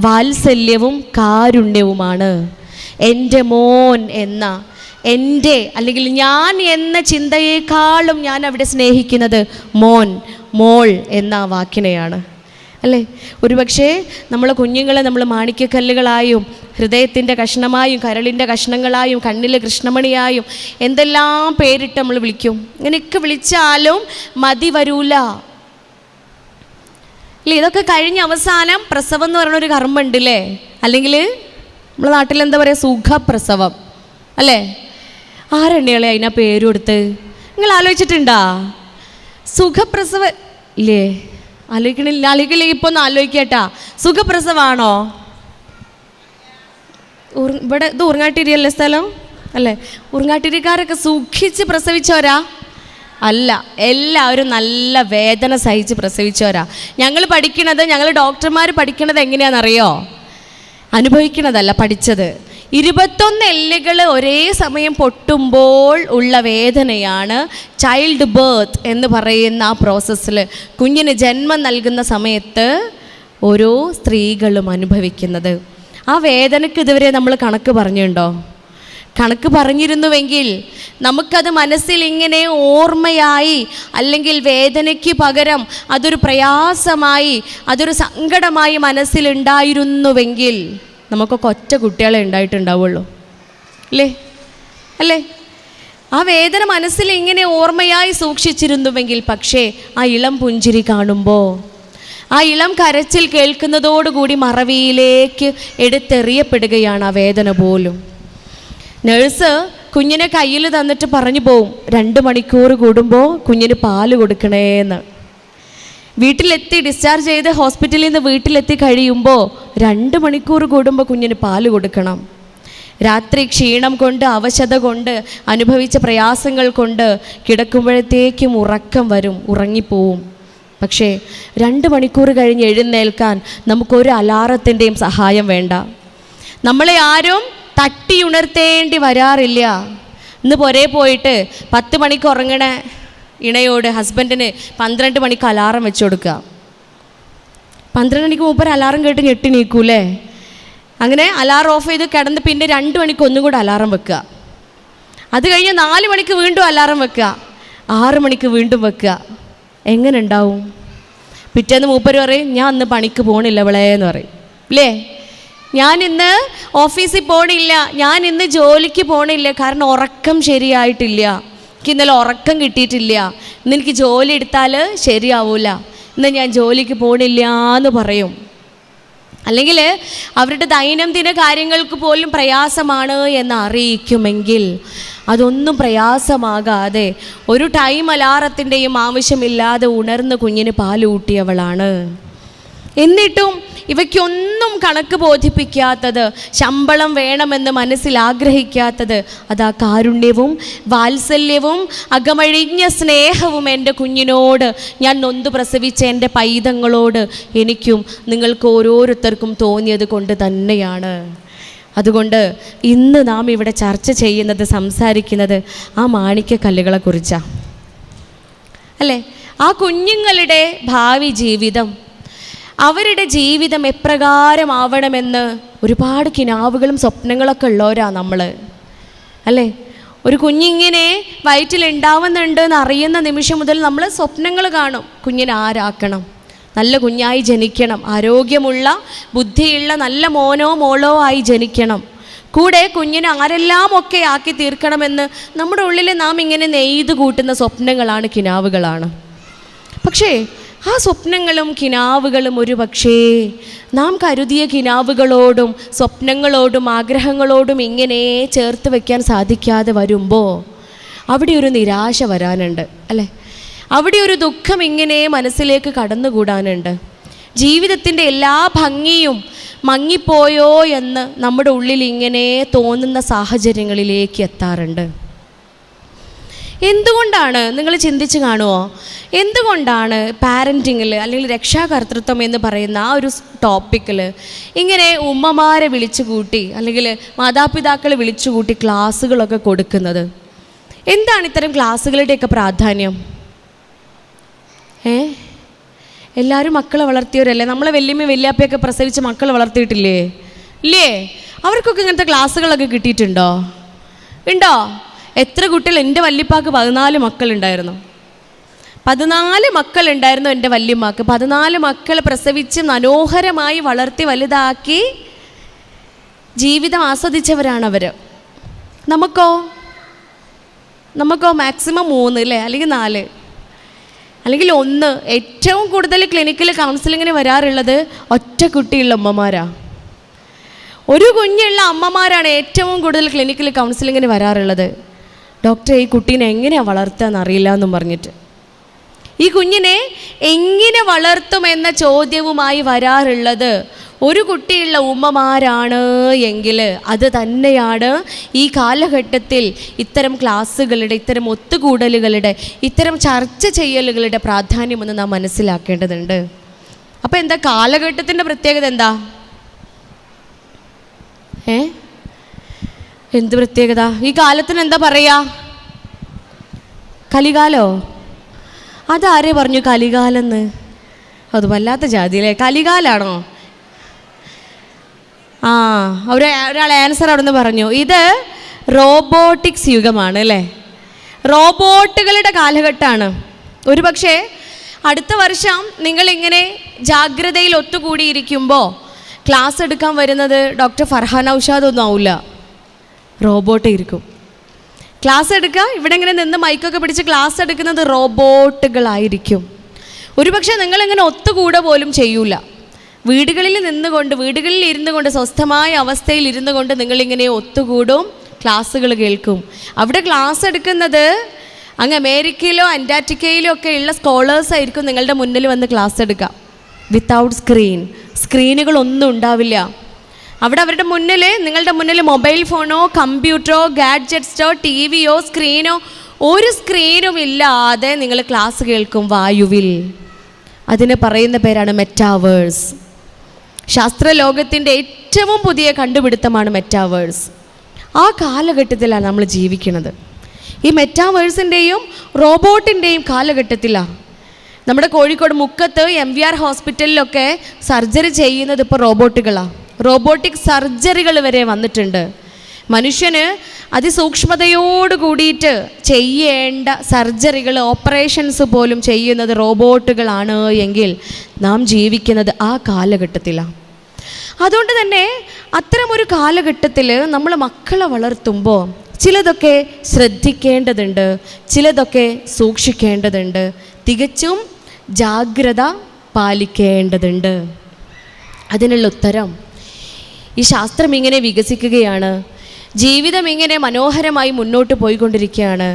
വാത്സല്യവും കാരുണ്യവുമാണ്. എൻ്റെ മോൻ എന്ന എൻ്റെ അല്ലെങ്കിൽ ഞാൻ എന്ന ചിന്തയേക്കാളും ഞാൻ അവിടെ സ്നേഹിക്കുന്നത് മോൻ മോൾ എന്ന വാക്കിനെയാണ് അല്ലേ? ഒരുപക്ഷെ നമ്മളെ കുഞ്ഞുങ്ങളെ നമ്മൾ മാണിക്യക്കല്ലുകളായും ഹൃദയത്തിൻ്റെ കഷ്ണമായും കരളിൻ്റെ കഷ്ണങ്ങളായും കണ്ണിലെ കൃഷ്ണമണിയായും എന്തെല്ലാം പേരിട്ട് നമ്മൾ വിളിക്കും. ഇങ്ങനെയൊക്കെ വിളിച്ചാലും മതി വരൂല അല്ലേ? ഇതൊക്കെ കഴിഞ്ഞ് അവസാനം പ്രസവം എന്ന് പറയുന്നൊരു കർമ്മമുണ്ട് അല്ലേ? അല്ലെങ്കിൽ നമ്മളെ നാട്ടിൽ എന്താ പറയുക, സുഖപ്രസവം അല്ലേ? ആരെണ്ണികളെ അതിനാ പേര് കൊടുത്ത് നിങ്ങൾ ആലോചിച്ചിട്ടുണ്ടാ? സുഖപ്രസവം ഇല്ലേ? ആലോചിക്കില്ല ഇപ്പോൾ ഒന്ന് ആലോചിക്കട്ടാ. സുഖപ്രസവമാണോ? ഇവിടെ ഇത് ഉറങ്ങാട്ടിരിയല്ലേ സ്ഥലം അല്ലേ? ഉറങ്ങാട്ടിരിക്കാരൊക്കെ സുഖിച്ച് പ്രസവിച്ചവരാ? അല്ല, എല്ലാവരും നല്ല വേദന സഹിച്ച് പ്രസവിച്ചവരാ. ഞങ്ങൾ ഡോക്ടർമാർ പഠിക്കണത് എങ്ങനെയാണെന്നറിയോ? അനുഭവിക്കണതല്ല പഠിച്ചത്. 21 എല്ലുകൾ ഒരേ സമയം പൊട്ടുമ്പോൾ ഉള്ള വേദനയാണ് ചൈൽഡ് ബേർത്ത് എന്ന് പറയുന്ന ആ പ്രോസസ്സിൽ, കുഞ്ഞിന് ജന്മം നൽകുന്ന സമയത്ത് ഓരോ സ്ത്രീകളും അനുഭവിക്കുന്നത്. ആ വേദനയ്ക്ക് ഇതുവരെ നമ്മൾ കണക്ക് പറഞ്ഞിട്ടുണ്ടോ? കണക്ക് പറഞ്ഞിരുന്നുവെങ്കിൽ നമുക്കത് മനസ്സിൽ ഇങ്ങനെ ഓർമ്മയായി, അല്ലെങ്കിൽ വേദനയ്ക്ക് പകരം അതൊരു പ്രയാസമായി, അതൊരു സങ്കടമായി മനസ്സിലുണ്ടായിരുന്നുവെങ്കിൽ നമുക്കൊക്കെ ഒറ്റ കുട്ടികളെ ഉണ്ടായിട്ടുണ്ടാവുള്ളൂ, അല്ലേ? ആ വേദന മനസ്സിൽ ഇങ്ങനെ ഓർമ്മയായി സൂക്ഷിച്ചിരുന്നുവെങ്കിൽ, പക്ഷേ ആ ഇളം പുഞ്ചിരി കാണുമ്പോൾ, ആ ഇളം കരച്ചിൽ കേൾക്കുന്നതോടുകൂടി മറവിയിലേക്ക് എടുത്തെറിയപ്പെടുകയാണ് ആ വേദന പോലും. നഴ്സ് കുഞ്ഞിനെ കയ്യിൽ തന്നിട്ട് പറഞ്ഞു പോവും, 2 മണിക്കൂർ കൂടുമ്പോൾ കുഞ്ഞിന് പാല് കൊടുക്കണേന്ന്. വീട്ടിലെത്തി ഡിസ്ചാർജ് ചെയ്ത് ഹോസ്പിറ്റലിൽ നിന്ന് വീട്ടിലെത്തി കഴിയുമ്പോൾ 2 മണിക്കൂർ കൂടുമ്പോൾ കുഞ്ഞിന് പാല് കൊടുക്കണം. രാത്രി ക്ഷീണം കൊണ്ട്, അവശത കൊണ്ട്, അനുഭവിച്ച പ്രയാസങ്ങൾ കൊണ്ട് കിടക്കുമ്പോഴത്തേക്കും ഉറക്കം വരും, ഉറങ്ങിപ്പോവും. പക്ഷേ 2 മണിക്കൂർ കഴിഞ്ഞ് എഴുന്നേൽക്കാൻ നമുക്കൊരു അലാറത്തിൻ്റെയും സഹായം വേണ്ട. നമ്മളെ ആരും തട്ടിയുണർത്തേണ്ടി വരാറില്ല. ഇന്ന് പുരേ പോയിട്ട് 10 മണിക്ക് ഉറങ്ങണ ഇണയോട്, ഹസ്ബൻഡിന് 12 മണിക്ക് അലാറം വെച്ച് കൊടുക്കുക. 12 മണിക്ക് മുമ്പ് അലാറം കേട്ട് ഞെട്ടി നീക്കൂലേ? അങ്ങനെ അലാറം ഓഫ് ചെയ്ത് കിടന്ന് പിന്നെ 2 മണിക്ക് ഒന്നും കൂടെ അലാറം വെക്കുക. അത് കഴിഞ്ഞ് 4 മണിക്ക് വീണ്ടും അലാറം വെക്കുക, 6 മണിക്ക് വീണ്ടും വെക്കുക. എങ്ങനെ ഉണ്ടാവും? പിറ്റേന്ന് മൂപ്പര് പറയും, ഞാൻ ഇന്ന് പണിക്ക് പോകണില്ല ഇവളേന്ന് പറയും, അല്ലേ? ഞാൻ ഇന്ന് ഓഫീസിൽ പോകണില്ല, ഞാൻ ഇന്ന് ജോലിക്ക് പോകണില്ല, കാരണം ഉറക്കം ശരിയായിട്ടില്ല, എനിക്ക് ഇന്നലെ ഉറക്കം കിട്ടിയിട്ടില്ല, ഇന്ന് എനിക്ക് ജോലി എടുത്താൽ ശരിയാവൂല, ഇന്ന് ഞാൻ ജോലിക്ക് പോകണില്ല എന്ന് പറയും. അല്ലെങ്കിൽ അവരുടെ ദൈനംദിന കാര്യങ്ങൾക്ക് പോലും പ്രയാസമാണ് എന്ന് അറിയിക്കുമെങ്കിൽ അതൊന്നും പ്രയാസമാകാതെ ഒരു ടൈം അലാറത്തിൻ്റെയും ആവശ്യമില്ലാതെ ഉണർന്ന് കുഞ്ഞിന് പാലൂട്ടിയവളാണ്. എന്നിട്ടും ഇവയ്ക്കൊന്നും കണക്ക് ബോധിപ്പിക്കാത്തത്, ശമ്പളം വേണമെന്ന് മനസ്സിൽ ആഗ്രഹിക്കാത്തത്, അതാ കാരുണ്യവും വാത്സല്യവും അകമഴിഞ്ഞ സ്നേഹവും എൻ്റെ കുഞ്ഞിനോട്, ഞാൻ നൊന്ത് പ്രസവിച്ച എൻ്റെ പൈതങ്ങളോട് എനിക്കും നിങ്ങൾക്ക് ഓരോരുത്തർക്കും തോന്നിയത് കൊണ്ട് തന്നെയാണ്. അതുകൊണ്ട് ഇന്ന് നാം ഇവിടെ ചർച്ച ചെയ്യുന്നത്, സംസാരിക്കുന്നത് ആ മാണിക്യക്കല്ലുകളെക്കുറിച്ചാണ്, അല്ലേ? ആ കുഞ്ഞുങ്ങളുടെ ഭാവി ജീവിതം, അവരുടെ ജീവിതം എപ്രകാരമാവണമെന്ന് ഒരുപാട് കിനാവുകളും സ്വപ്നങ്ങളൊക്കെ ഉള്ളവരാ നമ്മൾ, അല്ലേ? ഒരു കുഞ്ഞിങ്ങനെ വയറ്റിലുണ്ടാവുന്നുണ്ട് എന്ന് അറിയുന്ന നിമിഷം മുതൽ നമ്മൾ സ്വപ്നങ്ങൾ കാണും. കുഞ്ഞിനെ ആരാക്കണം, നല്ല കുഞ്ഞായി ജനിക്കണം, ആരോഗ്യമുള്ള ബുദ്ധിയുള്ള നല്ല മോനോ മോളോ ആയി ജനിക്കണം, കൂടെ കുഞ്ഞിനെ ആരെല്ലാം ഒക്കെ ആക്കി തീർക്കണമെന്ന് നമ്മുടെ ഉള്ളിൽ നാം ഇങ്ങനെ നെയ്ത് കൂട്ടുന്ന സ്വപ്നങ്ങളാണ്, കിനാവുകളാണ്. പക്ഷേ ആ സ്വപ്നങ്ങളും കിനാവുകളും ഒരു പക്ഷേ നാം കരുതിയ കിനാവുകളോടും സ്വപ്നങ്ങളോടും ആഗ്രഹങ്ങളോടും ഇങ്ങനെ ചേർത്ത് വയ്ക്കാൻ സാധിക്കാതെ വരുമ്പോൾ അവിടെ ഒരു നിരാശ വരാനുണ്ട്, അല്ലേ? അവിടെ ഒരു ദുഃഖം ഇങ്ങനെ മനസ്സിലേക്ക് കടന്നുകൂടാനുണ്ട്. ജീവിതത്തിൻ്റെ എല്ലാ ഭംഗിയും മങ്ങിപ്പോയോ എന്ന് നമ്മുടെ ഉള്ളിൽ ഇങ്ങനെ തോന്നുന്ന സാഹചര്യങ്ങളിലേക്ക് എത്താറുണ്ട്. എന്തുകൊണ്ടാണ്, നിങ്ങൾ ചിന്തിച്ച് കാണുമോ? എന്തുകൊണ്ടാണ് പാരൻറ്റിങ്ങിൽ അല്ലെങ്കിൽ രക്ഷാകർതൃത്വം എന്ന് പറയുന്ന ആ ഒരു ടോപ്പിക്കിൽ ഇങ്ങനെ ഉമ്മമാരെ വിളിച്ചു കൂട്ടി അല്ലെങ്കിൽ മാതാപിതാക്കളെ വിളിച്ചു കൂട്ടി ക്ലാസ്സുകളൊക്കെ കൊടുക്കുന്നത്? എന്താണ് ഇത്തരം ക്ലാസ്സുകളുടെയൊക്കെ പ്രാധാന്യം? എല്ലാവരും മക്കളെ വളർത്തിയവരല്ലേ? നമ്മളെ വല്യമ്മ വല്യാപ്പയൊക്കെ പ്രസവിച്ച് മക്കളെ വളർത്തിയിട്ടില്ലേ? ഇല്ലേ? അവർക്കൊക്കെ ഇങ്ങനത്തെ ക്ലാസ്സുകളൊക്കെ കിട്ടിയിട്ടുണ്ടോ? ഉണ്ടോ? എത്ര കുട്ടികൾ? എൻ്റെ വല്യപ്പാക്ക് 14 മക്കളുണ്ടായിരുന്നു. 14 മക്കളുണ്ടായിരുന്നു എൻ്റെ വല്യമ്മക്ക്. 14 മക്കളെ പ്രസവിച്ച് മനോഹരമായി വളർത്തി വലുതാക്കി ജീവിതം ആസ്വദിച്ചവരാണവർ. നമുക്കോ മാക്സിമം 3 അല്ലേ, അല്ലെങ്കിൽ 4, അല്ലെങ്കിൽ 1. ഏറ്റവും കൂടുതൽ ക്ലിനിക്കിൽ കൗൺസിലിങ്ങിന് വരാറുള്ളത് ഒറ്റ കുട്ടിയുള്ള അമ്മമാരാണ്. ഒരു കുഞ്ഞുള്ള അമ്മമാരാണ് ഏറ്റവും കൂടുതൽ ക്ലിനിക്കിൽ കൗൺസിലിങ്ങിന് വരാറുള്ളത്. ഡോക്ടറെ, ഈ കുട്ടീനെ എങ്ങനെയാണ് വളർത്തുക എന്നറിയില്ല എന്നും പറഞ്ഞിട്ട്, ഈ കുഞ്ഞിനെ എങ്ങനെ വളർത്തുമെന്ന ചോദ്യവുമായി വരാറുള്ളത് ഒരു കുട്ടിയുള്ള ഉമ്മമാരാണ് എങ്കിൽ അത് തന്നെയാണ് ഈ കാലഘട്ടത്തിൽ ഇത്തരം ക്ലാസ്സുകളുടെ, ഇത്തരം ഒത്തുകൂടലുകളുടെ, ഇത്തരം ചർച്ച ചെയ്യലുകളുടെ പ്രാധാന്യമെന്ന് നാം മനസ്സിലാക്കേണ്ടതുണ്ട്. അപ്പോൾ എന്താ കാലഘട്ടത്തിൻ്റെ പ്രത്യേകത? എന്താ? എന്ത് പ്രത്യേകത! ഈ കാലത്തിന് എന്താ പറയാ? കലികാലോ? അതാരേ പറഞ്ഞു കലികാലെന്ന്? അത് വല്ലാത്ത ജാതിയിലെ കലികാലാണോ? ഒരാൾ ആൻസർ അവിടെ നിന്ന് പറഞ്ഞു, ഇത് റോബോട്ടിക്സ് യുഗമാണ് അല്ലേ, റോബോട്ടുകളുടെ കാലഘട്ടമാണ്. ഒരു പക്ഷേ അടുത്ത വർഷം നിങ്ങളിങ്ങനെ ജാഗ്രതയിൽ ഒത്തുകൂടിയിരിക്കുമ്പോൾ ക്ലാസ് എടുക്കാൻ വരുന്നത് ഡോക്ടർ ഫർഹാൻ ഔഷാദ് ഒന്നും ആവില്ല, റോബോട്ട് ഇരിക്കും. ക്ലാസ് എടുക്കുക, ഇവിടെ ഇങ്ങനെ നിന്ന് മൈക്കൊക്കെ പിടിച്ച് ക്ലാസ് എടുക്കുന്നത് റോബോട്ടുകളായിരിക്കും. ഒരുപക്ഷെ നിങ്ങളിങ്ങനെ ഒത്തുകൂടെ പോലും ചെയ്യൂല. വീടുകളിൽ നിന്നുകൊണ്ട്, വീടുകളിൽ ഇരുന്നു കൊണ്ട്, സ്വസ്ഥമായ അവസ്ഥയിൽ ഇരുന്നു കൊണ്ട് നിങ്ങളിങ്ങനെ ഒത്തുകൂടും, ക്ലാസ്സുകൾ കേൾക്കും. അവിടെ ക്ലാസ് എടുക്കുന്നത് അങ്ങ് അമേരിക്കയിലോ അന്റാർട്ടിക്കയിലോ ഒക്കെ ഉള്ള സ്കോളേഴ്സ് ആയിരിക്കും നിങ്ങളുടെ മുന്നിൽ വന്ന് ക്ലാസ് എടുക്കുക. വിത്തൗട്ട് സ്ക്രീനുകളൊന്നും ഉണ്ടാവില്ല. അവിടെ അവരുടെ മുന്നിൽ, നിങ്ങളുടെ മുന്നിൽ മൊബൈൽ ഫോണോ കമ്പ്യൂട്ടറോ ഗാഡ്ജറ്റ്സോ ടി വിയോ സ്ക്രീനോ, ഒരു സ്ക്രീനും ഇല്ലാതെ നിങ്ങൾ ക്ലാസ് കേൾക്കും വായുവിൽ. അതിന് പറയുന്ന പേരാണ് മെറ്റാവേഴ്സ്. ശാസ്ത്രലോകത്തിൻ്റെ ഏറ്റവും പുതിയ കണ്ടുപിടുത്തമാണ് മെറ്റാവേഴ്സ്. ആ കാലഘട്ടത്തിലാണ് നമ്മൾ ജീവിക്കുന്നത്. ഈ മെറ്റാവേഴ്സിൻ്റെയും റോബോട്ടിൻ്റെയും കാലഘട്ടത്തിലാണ്. നമ്മുടെ കോഴിക്കോട് മുക്കത്ത് MVR ഹോസ്പിറ്റലിലൊക്കെ സർജറി ചെയ്യുന്നത് ഇപ്പോൾ റോബോട്ടുകളാണ്. റോബോട്ടിക് സർജറികൾ വരെ വന്നിട്ടുണ്ട്. മനുഷ്യന് അതിസൂക്ഷ്മതയോട് കൂടിയിട്ട് ചെയ്യേണ്ട സർജറികൾ, ഓപ്പറേഷൻസ് പോലും ചെയ്യുന്നത് റോബോട്ടുകളാണ് എങ്കിൽ നാം ജീവിക്കുന്നത് ആ കാലഘട്ടത്തിലാണ്. അതുകൊണ്ട് തന്നെ അത്തരമൊരു കാലഘട്ടത്തിൽ നമ്മൾ മക്കളെ വളർത്തുമ്പോൾ ചിലതൊക്കെ ശ്രദ്ധിക്കേണ്ടതുണ്ട്, ചിലതൊക്കെ സൂക്ഷിക്കേണ്ടതുണ്ട്, തികച്ചും ജാഗ്രത പാലിക്കേണ്ടതുണ്ട്. അതിനുള്ള ഉത്തരം ഈ ശാസ്ത്രം ഇങ്ങനെ വികസിക്കുകയാണ്, ജീവിതം ഇങ്ങനെ മനോഹരമായി മുന്നോട്ട് പോയിക്കൊണ്ടിരിക്കുകയാണ്,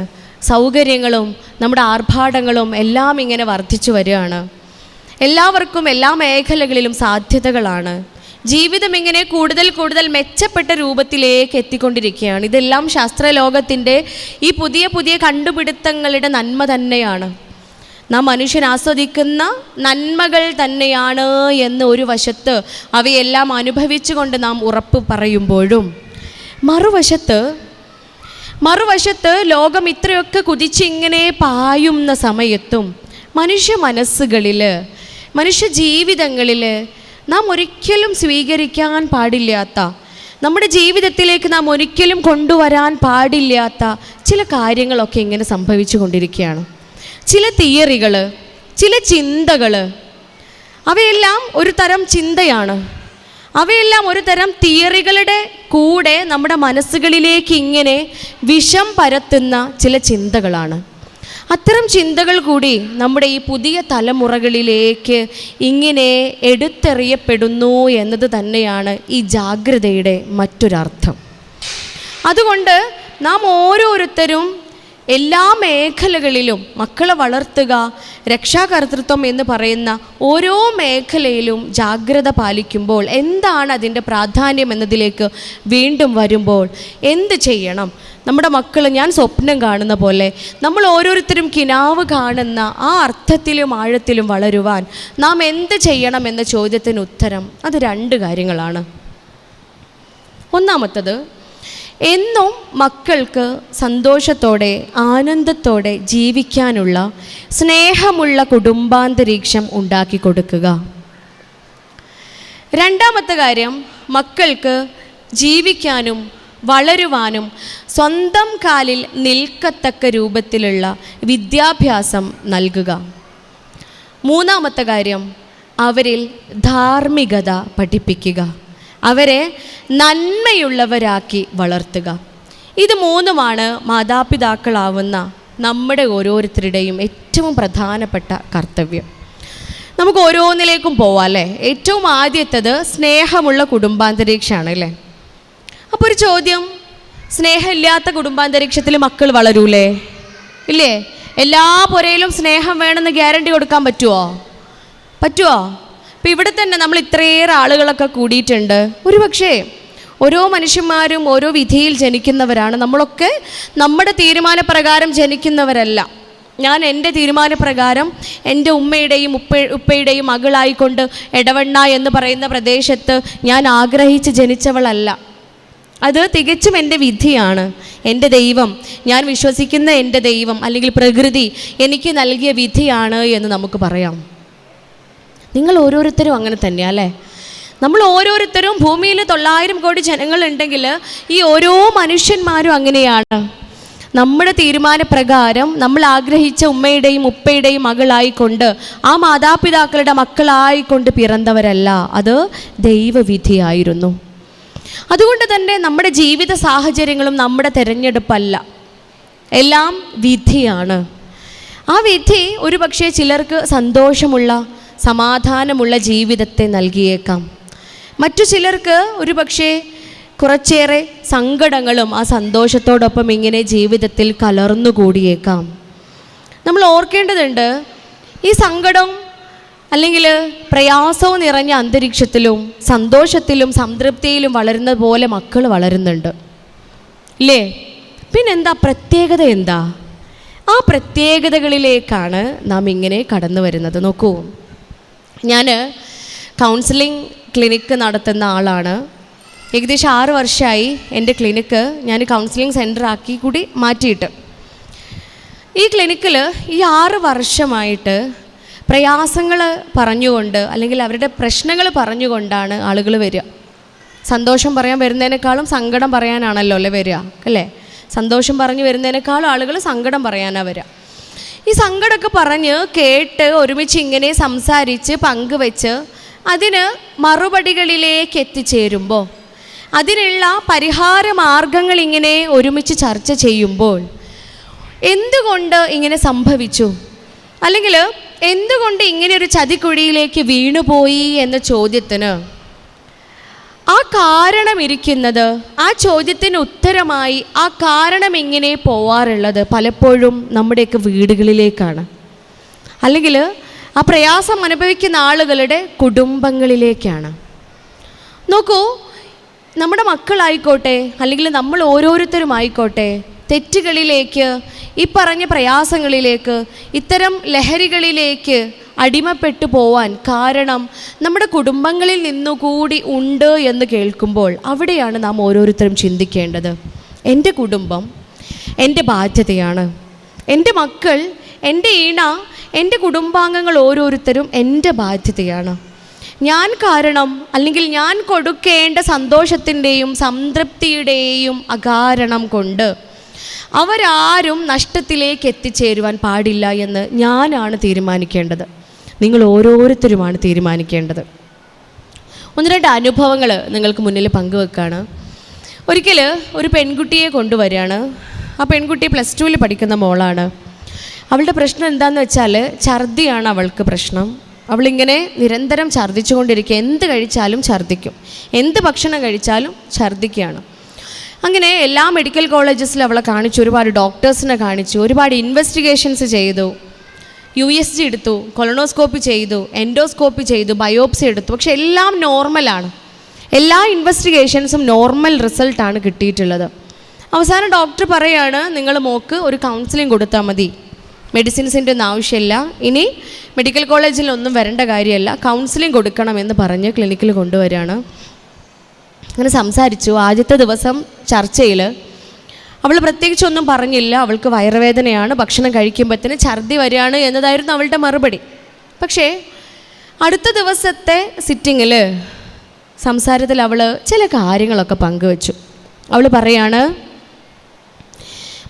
സൗകര്യങ്ങളും നമ്മുടെ ആർഭാടങ്ങളും എല്ലാം ഇങ്ങനെ വർദ്ധിച്ചു വരികയാണ്, എല്ലാവർക്കും എല്ലാ മേഖലകളിലും സാധ്യതകളാണ്, ജീവിതം ഇങ്ങനെ കൂടുതൽ കൂടുതൽ മെച്ചപ്പെട്ട രൂപത്തിലേക്ക് എത്തിക്കൊണ്ടിരിക്കുകയാണ്. ഇതെല്ലാം ശാസ്ത്രലോകത്തിൻ്റെ ഈ പുതിയ പുതിയ കണ്ടുപിടുത്തങ്ങളുടെ നന്മ തന്നെയാണ്. നാം മനുഷ്യൻ ആസ്വദിക്കുന്ന നന്മകൾ തന്നെയാണ് എന്ന് ഒരു വശത്ത് അവയെല്ലാം അനുഭവിച്ചുകൊണ്ട് നാം ഉറപ്പ് പറയുമ്പോഴും, മറുവശത്ത് ലോകം ഇത്രയൊക്കെ കുതിച്ചിങ്ങനെ പായുന്ന സമയത്തും മനുഷ്യ മനസ്സുകളിൽ, മനുഷ്യ ജീവിതങ്ങളിൽ നാം ഒരിക്കലും സ്വീകരിക്കാൻ പാടില്ലാത്ത, നമ്മുടെ ജീവിതത്തിലേക്ക് നാം ഒരിക്കലും കൊണ്ടുവരാൻ പാടില്ലാത്ത ചില കാര്യങ്ങളൊക്കെ ഇങ്ങനെ സംഭവിച്ചു കൊണ്ടിരിക്കുകയാണ്. ചില തിയറികൾ, ചില ചിന്തകൾ, അവയെല്ലാം ഒരു തരം ചിന്തയാണ്. അവയെല്ലാം ഒരു തരം തിയറികളുടെ കൂടെ നമ്മുടെ മനസ്സുകളിലേക്ക് ഇങ്ങനെ വിഷം പരത്തുന്ന ചില ചിന്തകളാണ്. അത്തരം ചിന്തകൾ കൂടി നമ്മുടെ ഈ പുതിയ തലമുറകളിലേക്ക് ഇങ്ങനെ എടുത്തെറിയപ്പെടുന്നു എന്നത് തന്നെയാണ് ഈ ജാഗ്രതയുടെ മറ്റൊരർത്ഥം. അതുകൊണ്ട് നാം ഓരോരുത്തരും എല്ലാ മേഖലകളിലും മക്കളെ വളർത്തുക, രക്ഷാകർതൃത്വം എന്ന് പറയുന്ന ഓരോ മേഖലയിലും ജാഗ്രത പാലിക്കുമ്പോൾ എന്താണ് അതിൻ്റെ പ്രാധാന്യം എന്നതിലേക്ക് വീണ്ടും വരുമ്പോൾ എന്ത് ചെയ്യണം? നമ്മുടെ മക്കൾ, ഞാൻ സ്വപ്നം കാണുന്ന പോലെ നമ്മൾ ഓരോരുത്തരും കിനാവ് കാണുന്ന ആ അർത്ഥത്തിലും ആഴത്തിലും വളരുവാൻ നാം എന്ത് ചെയ്യണം എന്ന ചോദ്യത്തിന് ഉത്തരം അത് രണ്ട് കാര്യങ്ങളാണ്. ഒന്നാമത്തത്, എന്നും മക്കൾക്ക് സന്തോഷത്തോടെ ആനന്ദത്തോടെ ജീവിക്കാനുള്ള സ്നേഹമുള്ള കുടുംബാന്തരീക്ഷം ഉണ്ടാക്കി കൊടുക്കുക. രണ്ടാമത്തെ കാര്യം, മക്കൾക്ക് ജീവിക്കാനും വളരുവാനും സ്വന്തം കാലിൽ നിൽക്കത്തക്ക രൂപത്തിലുള്ള വിദ്യാഭ്യാസം നൽകുക. മൂന്നാമത്തെ കാര്യം, അവരിൽ ധാർമ്മികത പഠിപ്പിക്കുക, അവരെ നന്മയുള്ളവരാക്കി വളർത്തുക. ഇത് മൂന്നുമാണ് മാതാപിതാക്കളാവുന്ന നമ്മുടെ ഓരോരുത്തരുടെയും ഏറ്റവും പ്രധാനപ്പെട്ട കർത്തവ്യം. നമുക്ക് ഓരോന്നിലേക്കും പോവാം അല്ലേ. ഏറ്റവും ആദ്യത്തേത് സ്നേഹമുള്ള കുടുംബാന്തരീക്ഷമാണ് അല്ലേ. അപ്പോൾ ഒരു ചോദ്യം, സ്നേഹമില്ലാത്ത കുടുംബാന്തരീക്ഷത്തിൽ മക്കൾ വളരൂലേ? ഇല്ലേ? എല്ലാ പുരയിലും സ്നേഹം വേണമെന്ന് ഗ്യാരണ്ടി കൊടുക്കാൻ പറ്റുമോ? ഇപ്പം ഇവിടെ തന്നെ നമ്മൾ ഇത്രയേറെ ആളുകളൊക്കെ കൂടിയിട്ടുണ്ട്. ഒരുപക്ഷേ ഓരോ മനുഷ്യന്മാരും ഓരോ വിധിയിൽ ജനിക്കുന്നവരാണ്. നമ്മളൊക്കെ നമ്മുടെ തീരുമാനപ്രകാരം ജനിക്കുന്നവരല്ല. ഞാൻ എൻ്റെ തീരുമാനപ്രകാരം എൻ്റെ ഉമ്മയുടെയും ഉപ്പയുടെയും മകളായിക്കൊണ്ട് എടവണ്ണ എന്ന് പറയുന്ന പ്രദേശത്ത് ഞാൻ ആഗ്രഹിച്ച് ജനിച്ചവളല്ല. അത് തികച്ചും എൻ്റെ വിധിയാണ്. എൻ്റെ ദൈവം, ഞാൻ വിശ്വസിക്കുന്ന എൻ്റെ ദൈവം അല്ലെങ്കിൽ പ്രകൃതി എനിക്ക് നൽകിയ വിധിയാണ് എന്ന് നമുക്ക് പറയാം. നിങ്ങൾ ഓരോരുത്തരും അങ്ങനെ തന്നെയാണ് അല്ലേ? നമ്മൾ ഓരോരുത്തരും ഭൂമിയിൽ 900 കോടി ജനങ്ങളുണ്ടെങ്കിൽ ഈ ഓരോ മനുഷ്യന്മാരും അങ്ങനെയാണ്. നമ്മുടെ തീരുമാനപ്രകാരം നമ്മൾ ആഗ്രഹിച്ച ഉമ്മയുടെയും ഉപ്പയുടെയും മകളായിക്കൊണ്ട്, ആ മാതാപിതാക്കളുടെ മക്കളായിക്കൊണ്ട് പിറന്നവരല്ല, അത് ദൈവവിധിയായിരുന്നു. അതുകൊണ്ട് തന്നെ നമ്മുടെ ജീവിത സാഹചര്യങ്ങളും നമ്മുടെ തിരഞ്ഞെടുപ്പല്ല, എല്ലാം വിധിയാണ്. ആ വിധി ഒരു പക്ഷേ ചിലർക്ക് സന്തോഷമുള്ള സമാധാനമുള്ള ജീവിതത്തെ നൽകിയേക്കാം. മറ്റു ചിലർക്ക് ഒരു പക്ഷേ കുറച്ചേറെ സങ്കടങ്ങളും ആ സന്തോഷത്തോടൊപ്പം ഇങ്ങനെ ജീവിതത്തിൽ കലർന്നുകൂടിയേക്കാം. നമ്മൾ ഓർക്കേണ്ടതുണ്ട്, ഈ സങ്കടം അല്ലെങ്കിൽ പ്രയാസവും നിറഞ്ഞ അന്തരീക്ഷത്തിലും സന്തോഷത്തിലും സംതൃപ്തിയിലും വളരുന്നത് പോലെ മക്കൾ വളരുന്നുണ്ട് ഇല്ലേ? പിന്നെന്താ പ്രത്യേകത? എന്താ ആ പ്രത്യേകതകളിലേക്കാണ് നാം ഇങ്ങനെ കടന്നു വരുന്നത്. നോക്കൂ, ഞാൻ കൗൺസിലിംഗ് ക്ലിനിക്ക് നടത്തുന്ന ആളാണ്. ഏകദേശം 6 വർഷമായി എൻ്റെ ക്ലിനിക്ക് ഞാൻ കൗൺസിലിംഗ് സെൻ്റർ ആക്കി കൂടി മാറ്റിയിട്ട്. ഈ ക്ലിനിക്കിൽ ഈ 6 വർഷമായിട്ട് പ്രയാസങ്ങൾ പറഞ്ഞുകൊണ്ട് അല്ലെങ്കിൽ അവരുടെ പ്രശ്നങ്ങൾ പറഞ്ഞുകൊണ്ടാണ് ആളുകൾ വരിക. സന്തോഷം പറയാൻ വരുന്നതിനേക്കാളും സങ്കടം പറയാനാണല്ലോ അല്ലേ വരിക അല്ലേ? സന്തോഷം പറഞ്ഞു വരുന്നതിനേക്കാളും ആളുകൾ സങ്കടം പറയാനാണ് വരിക. ഈ സങ്കടമൊക്കെ പറഞ്ഞ് കേട്ട് ഒരുമിച്ച് ഇങ്ങനെ സംസാരിച്ച് പങ്കുവെച്ച് അതിന് മറുപടികളിലേക്ക് എത്തിച്ചേരുമ്പോൾ, അതിനുള്ള പരിഹാര മാർഗങ്ങൾ ഇങ്ങനെ ഒരുമിച്ച് ചർച്ച ചെയ്യുമ്പോൾ, എന്തുകൊണ്ട് ഇങ്ങനെ സംഭവിച്ചു അല്ലെങ്കിൽ എന്തുകൊണ്ട് ഇങ്ങനെ ഒരു ചതിക്കുഴിയിലേക്ക് വീണുപോയി എന്ന ചോദ്യത്തിന് ആ കാരണം ഇരിക്കുന്നത്, ആ ചോദ്യത്തിന് ഉത്തരമായി ആ കാരണം എങ്ങനെ പോവാറുള്ളത് പലപ്പോഴും നമ്മുടെയൊക്കെ വീടുകളിലേക്കാണ്, അല്ലെങ്കിൽ ആ പ്രയാസം അനുഭവിക്കുന്ന ആളുകളുടെ കുടുംബങ്ങളിലേക്കാണ്. നോക്കൂ, നമ്മുടെ മക്കളായിക്കോട്ടെ അല്ലെങ്കിൽ നമ്മൾ ഓരോരുത്തരുമായിക്കോട്ടെ തെറ്റുകളിലേക്ക്, ഈ പറഞ്ഞ പ്രയാസങ്ങളിലേക്ക്, ഇത്തരം ലഹരികളിലേക്ക് അടിമപ്പെട്ടു പോവാൻ കാരണം നമ്മുടെ കുടുംബങ്ങളിൽ നിന്നുകൂടി ഉണ്ട് എന്ന് കേൾക്കുമ്പോൾ അവിടെയാണ് നാം ഓരോരുത്തരും ചിന്തിക്കേണ്ടത്. എൻ്റെ കുടുംബം എൻ്റെ ബാധ്യതയാണ്, എൻ്റെ മക്കൾ, എൻ്റെ ഈണ, എൻ്റെ കുടുംബാംഗങ്ങൾ ഓരോരുത്തരും എൻ്റെ ബാധ്യതയാണ്. ഞാൻ കാരണം അല്ലെങ്കിൽ ഞാൻ കൊടുക്കേണ്ട സന്തോഷത്തിൻ്റെയും സംതൃപ്തിയുടെയും അകാരണം കൊണ്ട് അവരാരും നഷ്ടത്തിലേക്ക് എത്തിച്ചേരുവാൻ പാടില്ല എന്ന് ഞാനാണ് തീരുമാനിക്കേണ്ടത്, നിങ്ങൾ ഓരോരുത്തരുമാണ് തീരുമാനിക്കേണ്ടത്. 1-2 അനുഭവങ്ങൾ നിങ്ങൾക്ക് മുന്നിൽ പങ്കുവെക്കുകയാണ്. ഒരിക്കൽ ഒരു പെൺകുട്ടിയെ കൊണ്ടുവരികയാണ്. ആ പെൺകുട്ടി +2 പഠിക്കുന്ന മോളാണ്. അവളുടെ പ്രശ്നം എന്താണെന്ന് വെച്ചാൽ ഛർദിയാണ് അവൾക്ക് പ്രശ്നം. അവളിങ്ങനെ നിരന്തരം ഛർദ്ദിച്ചു കൊണ്ടിരിക്കുക, എന്ത് കഴിച്ചാലും ഛർദ്ദിക്കും, എന്ത് ഭക്ഷണം കഴിച്ചാലും ഛർദ്ദിക്കുകയാണ്. അങ്ങനെ എല്ലാ മെഡിക്കൽ കോളേജസിലും അവളെ കാണിച്ചു, ഒരുപാട് ഡോക്ടേഴ്സിനെ കാണിച്ചു, ഒരുപാട് ഇൻവെസ്റ്റിഗേഷൻസ് ചെയ്തു, USG എടുത്തു, കൊളോണോസ്കോപ്പി ചെയ്തു, എൻഡോസ്കോപ്പി ചെയ്തു, ബയോപ്സി എടുത്തു. പക്ഷെ എല്ലാം നോർമലാണ്, എല്ലാ ഇൻവെസ്റ്റിഗേഷൻസും നോർമൽ റിസൾട്ടാണ് കിട്ടിയിട്ടുള്ളത്. അവസാനം ഡോക്ടർ പറയാണ്, നിങ്ങൾ മോക്ക് ഒരു കൗൺസിലിംഗ് കൊടുത്താൽ മതി, മെഡിസിൻസിൻ്റെ ഒന്നും ആവശ്യമില്ല, ഇനി മെഡിക്കൽ കോളേജിലൊന്നും വരേണ്ട കാര്യമല്ല, കൗൺസിലിംഗ് കൊടുക്കണമെന്ന് പറഞ്ഞ് ക്ലിനിക്കിൽ കൊണ്ടുവരികയാണ്. അങ്ങനെ സംസാരിച്ചു. ആദ്യത്തെ ദിവസം ചർച്ചയിൽ അവൾ പ്രത്യേകിച്ചൊന്നും പറഞ്ഞില്ല, അവൾക്ക് വയറുവേദനയാണ്, ഭക്ഷണം കഴിക്കുമ്പോഴത്തേന് ഛർദി വരികയാണ് എന്നതായിരുന്നു അവളുടെ മറുപടി. പക്ഷേ അടുത്ത ദിവസത്തെ സിറ്റിങ്ങിൽ സംസാരത്തിൽ അവൾ ചില കാര്യങ്ങളൊക്കെ പങ്കുവച്ചു. അവൾ പറയാണ്,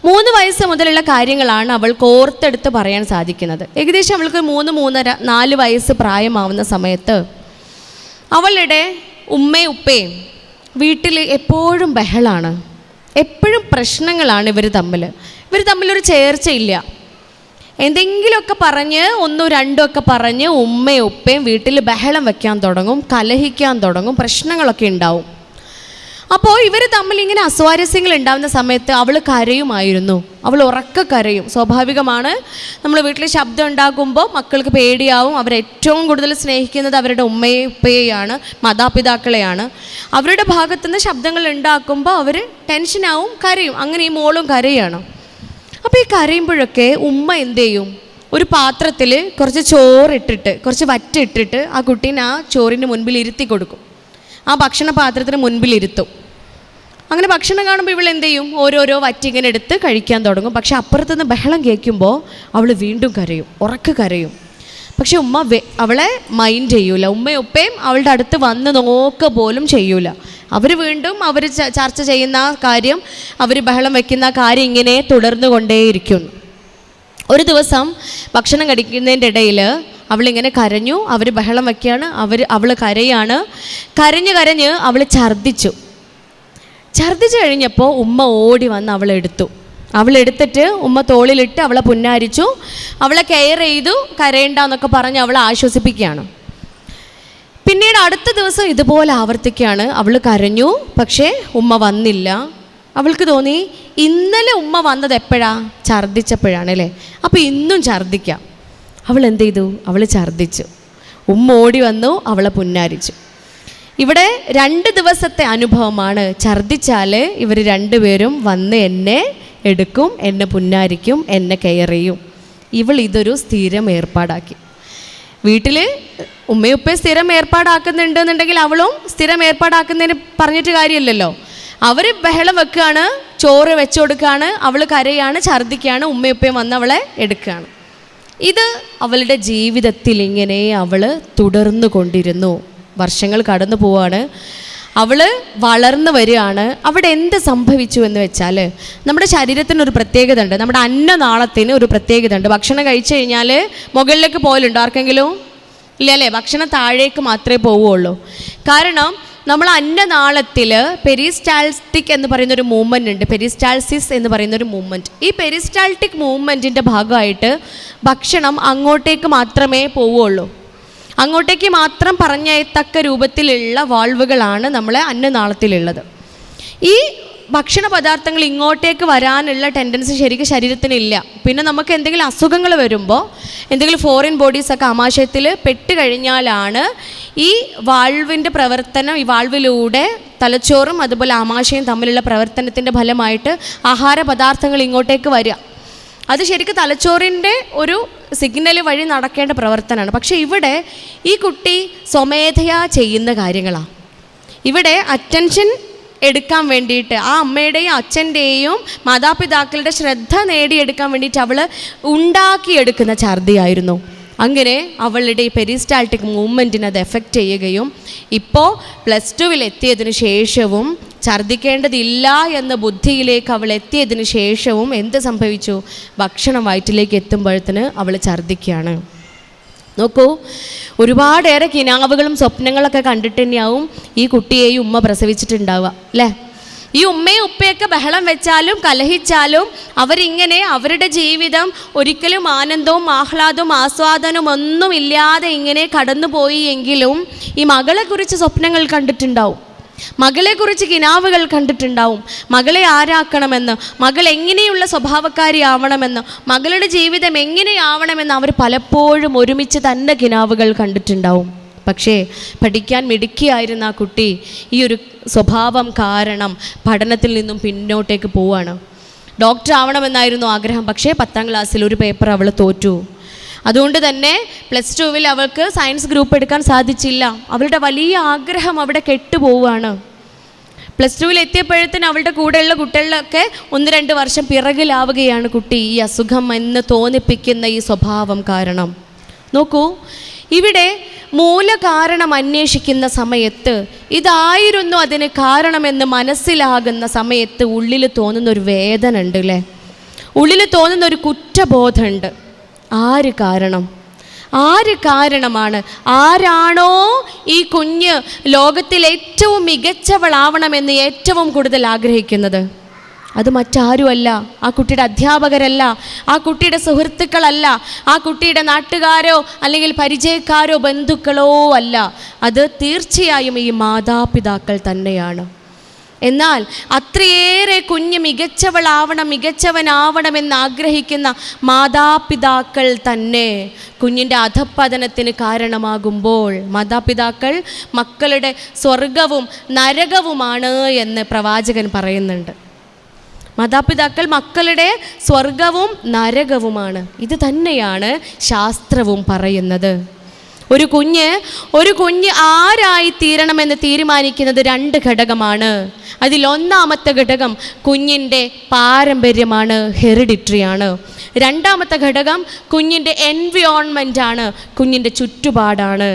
3 വയസ്സ് മുതലുള്ള കാര്യങ്ങളാണ് അവൾക്ക് ഓർത്തെടുത്ത് പറയാൻ സാധിക്കുന്നത്. ഏകദേശം അവൾക്ക് 3, 3.5, 4 വയസ്സ് പ്രായമാവുന്ന സമയത്ത് അവളുടെ ഉമ്മയും ഉപ്പയും വീട്ടിൽ എപ്പോഴും ബഹളാണ്, എപ്പോഴും പ്രശ്നങ്ങളാണ്. ഇവർ തമ്മിലൊരു ചേർച്ചയില്ല. എന്തെങ്കിലുമൊക്കെ പറഞ്ഞ് 1, 2 ഒക്കെ പറഞ്ഞ് ഉമ്മയും ഉപ്പയും വീട്ടിൽ ബഹളം വയ്ക്കാൻ തുടങ്ങും, കലഹിക്കാൻ തുടങ്ങും, പ്രശ്നങ്ങളൊക്കെ ഉണ്ടാവും. അപ്പോൾ ഇവർ തമ്മിൽ ഇങ്ങനെ അസ്വാരസ്യങ്ങൾ ഉണ്ടാകുന്ന സമയത്ത് അവൾ കരയുമായിരുന്നു, അവൾ ഉറക്കെ കരയും. സ്വാഭാവികമാണ്, നമ്മൾ വീട്ടിൽ ശബ്ദം ഉണ്ടാകുമ്പോൾ മക്കൾക്ക് പേടിയാവും. അവരേറ്റവും കൂടുതൽ സ്നേഹിക്കുന്നത് അവരുടെ ഉമ്മയെ ഉപ്പയെയാണ്, മാതാപിതാക്കളെയാണ്. അവരുടെ ഭാഗത്തുനിന്ന് ശബ്ദങ്ങൾ ഉണ്ടാക്കുമ്പോൾ അവർ ടെൻഷനാവും, കരയും. അങ്ങനെ ഈ മോളും കരയാണ്. അപ്പോൾ ഈ കരയുമ്പോഴൊക്കെ ഉമ്മ എന്ത് ചെയ്യും, ഒരു പാത്രത്തിൽ കുറച്ച് ചോറിട്ടിട്ട്, കുറച്ച് വറ്റിട്ടിട്ട് ആ കുട്ടീനെ ആ ചോറിൻ്റെ മുൻപിൽ ഇരുത്തി കൊടുക്കും, ആ ഭക്ഷണ പാത്രത്തിന് മുൻപിൽ ഇരുത്തും. അങ്ങനെ ഭക്ഷണം കാണുമ്പോൾ ഇവൾ എന്ത് ചെയ്യും, ഓരോരോ വറ്റിങ്ങനെ എടുത്ത് കഴിക്കാൻ തുടങ്ങും. പക്ഷെ അപ്പുറത്തുനിന്ന് ബഹളം കേൾക്കുമ്പോൾ അവൾ വീണ്ടും കരയും, ഉറക്കെ കരയും. പക്ഷെ ഉമ്മ അവളെ മൈൻഡ് ചെയ്യൂല. ഉമ്മയും ഉപ്പയും അവളുടെ അടുത്ത് വന്ന് നോക്കുക പോലും ചെയ്യൂല. അവർ വീണ്ടും അവർ ചർച്ച ചെയ്യുന്ന കാര്യം, അവർ ബഹളം വയ്ക്കുന്ന കാര്യം ഇങ്ങനെ തുടർന്നു കൊണ്ടേയിരിക്കുന്നു. ഒരു ദിവസം ഭക്ഷണം കഴിക്കുന്നതിൻ്റെ ഇടയിൽ അവളിങ്ങനെ കരഞ്ഞു. അവർ ബഹളം വയ്ക്കുകയാണ്, അവൾ കരയാണ്. കരഞ്ഞ് അവൾ ഛർദ്ദിച്ചു കഴിഞ്ഞപ്പോൾ ഉമ്മ ഓടി വന്ന് അവളെടുത്തിട്ട് ഉമ്മ തോളിലിട്ട് അവളെ പുന്നാരിച്ചു, അവളെ കെയർ ചെയ്തു, കരയണ്ടെന്നൊക്കെ പറഞ്ഞ് അവളെ ആശ്വസിപ്പിക്കുകയാണ്. പിന്നീട് അടുത്ത ദിവസം ഇതുപോലെ ആവർത്തിക്കുകയാണ്. അവൾ കരഞ്ഞു, പക്ഷേ ഉമ്മ വന്നില്ല. അവൾക്ക് തോന്നി ഇന്നലെ ഉമ്മ വന്നത് എപ്പോഴാ, ഛർദ്ദിച്ചപ്പോഴാണ് അല്ലേ, അപ്പോൾ ഇന്നും ഛർദ്ദിക്കാം. അവൾ എന്ത് ചെയ്തു, അവൾ ഛർദ്ദിച്ചു. ഉമ്മ ഓടി വന്നു, അവളെ പുന്നാരിച്ചു. ഇവിടെ 2 ദിവസത്തെ അനുഭവമാണ്. ഛർദ്ദിച്ചാൽ ഇവർ രണ്ടുപേരും വന്ന് എന്നെ എടുക്കും, എന്നെ പുന്നാരിക്കും, എന്നെ കെയർ ചെയ്യും. ഇവൾ ഇതൊരു സ്ഥിരം ഏർപ്പാടാക്കി. വീട്ടിൽ ഉമ്മയും ഉപ്പയും സ്ഥിരം ഏർപ്പാടാക്കുന്നുണ്ടെന്നുണ്ടെങ്കിൽ അവളും സ്ഥിരം ഏർപ്പാടാക്കുന്നതിന് പറഞ്ഞിട്ട് കാര്യമില്ലല്ലോ. അവർ ബഹളം വെക്കുകയാണ്, ചോറ് വെച്ചു കൊടുക്കുകയാണ്, അവൾ കരയാണ്, ഛർദ്ദിക്കുകയാണ്, ഉമ്മയും ഉപ്പയും വന്ന് അവളെ എടുക്കുകയാണ്. ഇത് അവളുടെ ജീവിതത്തിൽ ഇങ്ങനെ അവൾ തുടർന്നു കൊണ്ടിരുന്നു. വർഷങ്ങൾ കടന്നു പോവാണ്, അവൾ വളർന്നു വരികയാണ്. അവിടെ എന്ത് സംഭവിച്ചു എന്ന് വെച്ചാൽ, നമ്മുടെ ശരീരത്തിനൊരു പ്രത്യേകത ഉണ്ട്, നമ്മുടെ അന്നനാളത്തിന് ഒരു പ്രത്യേകത ഉണ്ട്. ഭക്ഷണം കഴിച്ചു കഴിഞ്ഞാൽ മുകളിലേക്ക് പോലുണ്ടോ ആർക്കെങ്കിലും? ഇല്ല അല്ലേ, ഭക്ഷണം താഴേക്ക് മാത്രമേ പോവുകയുള്ളൂ. കാരണം നമ്മൾ അന്നനാളത്തിൽ പെരിസ്റ്റാൾട്ടിക് എന്ന് പറയുന്നൊരു മൂവ്മെൻ്റ് ഉണ്ട്, പെരിസ്റ്റാൾസിസ് എന്ന് പറയുന്നൊരു മൂവ്മെൻറ്റ്. ഈ പെരിസ്റ്റാൾട്ടിക് മൂവ്മെൻറ്റിൻ്റെ ഭാഗമായിട്ട് ഭക്ഷണം അങ്ങോട്ടേക്ക് മാത്രമേ പോവുകയുള്ളൂ. അങ്ങോട്ടേക്ക് മാത്രം പറഞ്ഞയത്തക്ക രൂപത്തിലുള്ള വാൾവുകളാണ് നമ്മളെ അന്നനാളത്തിലുള്ളത്. ഈ ഭക്ഷണ പദാർത്ഥങ്ങൾ ഇങ്ങോട്ടേക്ക് വരാനുള്ള ടെൻഡൻസി ശരിക്കും ശരീരത്തിനില്ല. പിന്നെ നമുക്ക് എന്തെങ്കിലും അസുഖങ്ങൾ വരുമ്പോൾ, എന്തെങ്കിലും ഫോറിൻ ബോഡീസൊക്കെ ആമാശയത്തിൽ പെട്ട് കഴിഞ്ഞാലാണ് ഈ വാൾവിൻ്റെ പ്രവർത്തനം, ഈ വാൾവിലൂടെ തലച്ചോറും അതുപോലെ ആമാശയം തമ്മിലുള്ള പ്രവർത്തനത്തിൻ്റെ ഫലമായിട്ട് ആഹാര പദാർത്ഥങ്ങൾ ഇങ്ങോട്ടേക്ക് വരിക. അത് ശരിക്കും തലച്ചോറിൻ്റെ ഒരു സിഗ്നൽ വഴി നടക്കേണ്ട പ്രവർത്തനമാണ്. പക്ഷേ ഇവിടെ ഈ കുട്ടി സ്വമേധയാ ചെയ്യുന്ന കാര്യങ്ങളാണ്. ഇവിടെ അറ്റൻഷൻ എടുക്കാൻ വേണ്ടിയിട്ട്, ആ അമ്മയുടെയും അച്ഛൻ്റെയും മാതാപിതാക്കളുടെ ശ്രദ്ധ നേടിയെടുക്കാൻ വേണ്ടിയിട്ട് അവൾ ഉണ്ടാക്കിയെടുക്കുന്ന ഛർദിയായിരുന്നു. അങ്ങനെ അവളുടെ ഈ പെരിസ്റ്റാൾട്ടിക് മൂവ്മെൻറ്റിന് അത് എഫക്റ്റ് ചെയ്യുകയും ഇപ്പോൾ +2 എത്തിയതിന് ശേഷവും ഛർദ്ദിക്കേണ്ടതില്ല എന്ന ബുദ്ധിയിലേക്ക് അവൾ എത്തിയതിന് ശേഷവും എന്ത് സംഭവിച്ചു, ഭക്ഷണം വയറ്റിലേക്ക് എത്തുമ്പോഴത്തേന് അവൾ ഛർദ്ദിക്കുകയാണ്. നോക്കൂ, ഒരുപാടേറെ കിനാവുകളും സ്വപ്നങ്ങളൊക്കെ കണ്ടിട്ട് തന്നെയാവും ഈ കുട്ടിയെയും ഉമ്മ പ്രസവിച്ചിട്ടുണ്ടാവുക അല്ലേ. ഈ ഉമ്മയും ഉപ്പയൊക്കെ ബഹളം വെച്ചാലും കലഹിച്ചാലും അവരിങ്ങനെ അവരുടെ ജീവിതം ഒരിക്കലും ആനന്ദവും ആഹ്ലാദവും ആസ്വാദനവും ഒന്നും ഇല്ലാതെ ഇങ്ങനെ കടന്നുപോയി എങ്കിലും ഈ മകളെക്കുറിച്ച് സ്വപ്നങ്ങൾ കണ്ടിട്ടുണ്ടാവും, മകളെക്കുറിച്ച് കിനാവുകൾ കണ്ടിട്ടുണ്ടാവും. മകളെ ആരാക്കണമെന്ന്, മകൾ എങ്ങനെയുള്ള സ്വഭാവക്കാരി ആവണമെന്ന്, മകളുടെ ജീവിതം എങ്ങനെയാവണമെന്ന് അവർ പലപ്പോഴും ഒരുമിച്ച് തന്നെ കിനാവുകൾ കണ്ടിട്ടുണ്ടാവും. പക്ഷേ പഠിക്കാൻ മിടുക്കിയായിരുന്ന ആ കുട്ടി ഈ ഒരു സ്വഭാവം കാരണം പഠനത്തിൽ നിന്നും പിന്നോട്ടേക്ക് പോവുകയാണ്. ഡോക്ടർ ആവണമെന്നായിരുന്നു ആഗ്രഹം, പക്ഷേ 10ാം ക്ലാസ്സിൽ ഒരു പേപ്പർ അവൾ തോറ്റു. അതുകൊണ്ട് തന്നെ +2 അവൾക്ക് സയൻസ് ഗ്രൂപ്പ് എടുക്കാൻ സാധിച്ചില്ല. അവളുടെ വലിയ ആഗ്രഹം അവിടെ കെട്ടുപോവുകയാണ്. +2 എത്തിയപ്പോഴത്തേന് അവളുടെ കൂടെയുള്ള കുട്ടികളിലൊക്കെ 1-2 വർഷം പിറകിലാവുകയാണ് കുട്ടി, ഈ അസുഖം എന്ന് തോന്നിപ്പിക്കുന്ന ഈ സ്വഭാവം കാരണം. നോക്കൂ, ഇവിടെ മൂലകാരണം അന്വേഷിക്കുന്ന സമയത്ത്, ഇതായിരുന്നു അതിന് കാരണമെന്ന് മനസ്സിലാകുന്ന സമയത്ത് ഉള്ളിൽ തോന്നുന്നൊരു വേദന ഉണ്ട് അല്ലേ, ഉള്ളിൽ തോന്നുന്നൊരു കുറ്റബോധമുണ്ട്. ആര് കാരണമാണ്? ആരാണോ ഈ കുഞ്ഞ് ലോകത്തിൽ ഏറ്റവും മികച്ചവളാവണമെന്ന് ഏറ്റവും കൂടുതൽ ആഗ്രഹിക്കുന്നത്? അത് മറ്റാരുമല്ല, ആ കുട്ടിയുടെ അധ്യാപകരല്ല, ആ കുട്ടിയുടെ സുഹൃത്തുക്കളല്ല, ആ കുട്ടിയുടെ നാട്ടുകാരോ അല്ലെങ്കിൽ പരിചയക്കാരോ ബന്ധുക്കളോ അല്ല, അത് തീർച്ചയായും ഈ മാതാപിതാക്കൾ തന്നെയാണ്. എന്നാൽ അത്രയേറെ കുഞ്ഞ് മികച്ചവളാവണം, മികച്ചവനാവണമെന്ന് ആഗ്രഹിക്കുന്ന മാതാപിതാക്കൾ തന്നെ കുഞ്ഞിൻ്റെ അധപ്പതനത്തിന് കാരണമാകുമ്പോൾ, മാതാപിതാക്കൾ മക്കളുടെ സ്വർഗവും നരകവുമാണ് എന്ന് പ്രവാചകൻ പറയുന്നുണ്ട്. മാതാപിതാക്കൾ മക്കളുടെ സ്വർഗവും നരകവുമാണ്. ഇത് തന്നെയാണ് ശാസ്ത്രവും പറയുന്നത്. ഒരു കുഞ്ഞ് ആരായി തീരണമെന്ന് തീരുമാനിക്കുന്നത് 2 ഘടകമാണ്. അതിലൊന്നാമത്തെ ഘടകം കുഞ്ഞിൻ്റെ പാരമ്പര്യമാണ്, ഹെറിഡിറ്ററിയാണ്. രണ്ടാമത്തെ ഘടകം കുഞ്ഞിൻ്റെ എൻവയോൺമെൻ്റ് ആണ്, കുഞ്ഞിൻ്റെ ചുറ്റുപാടാണ്.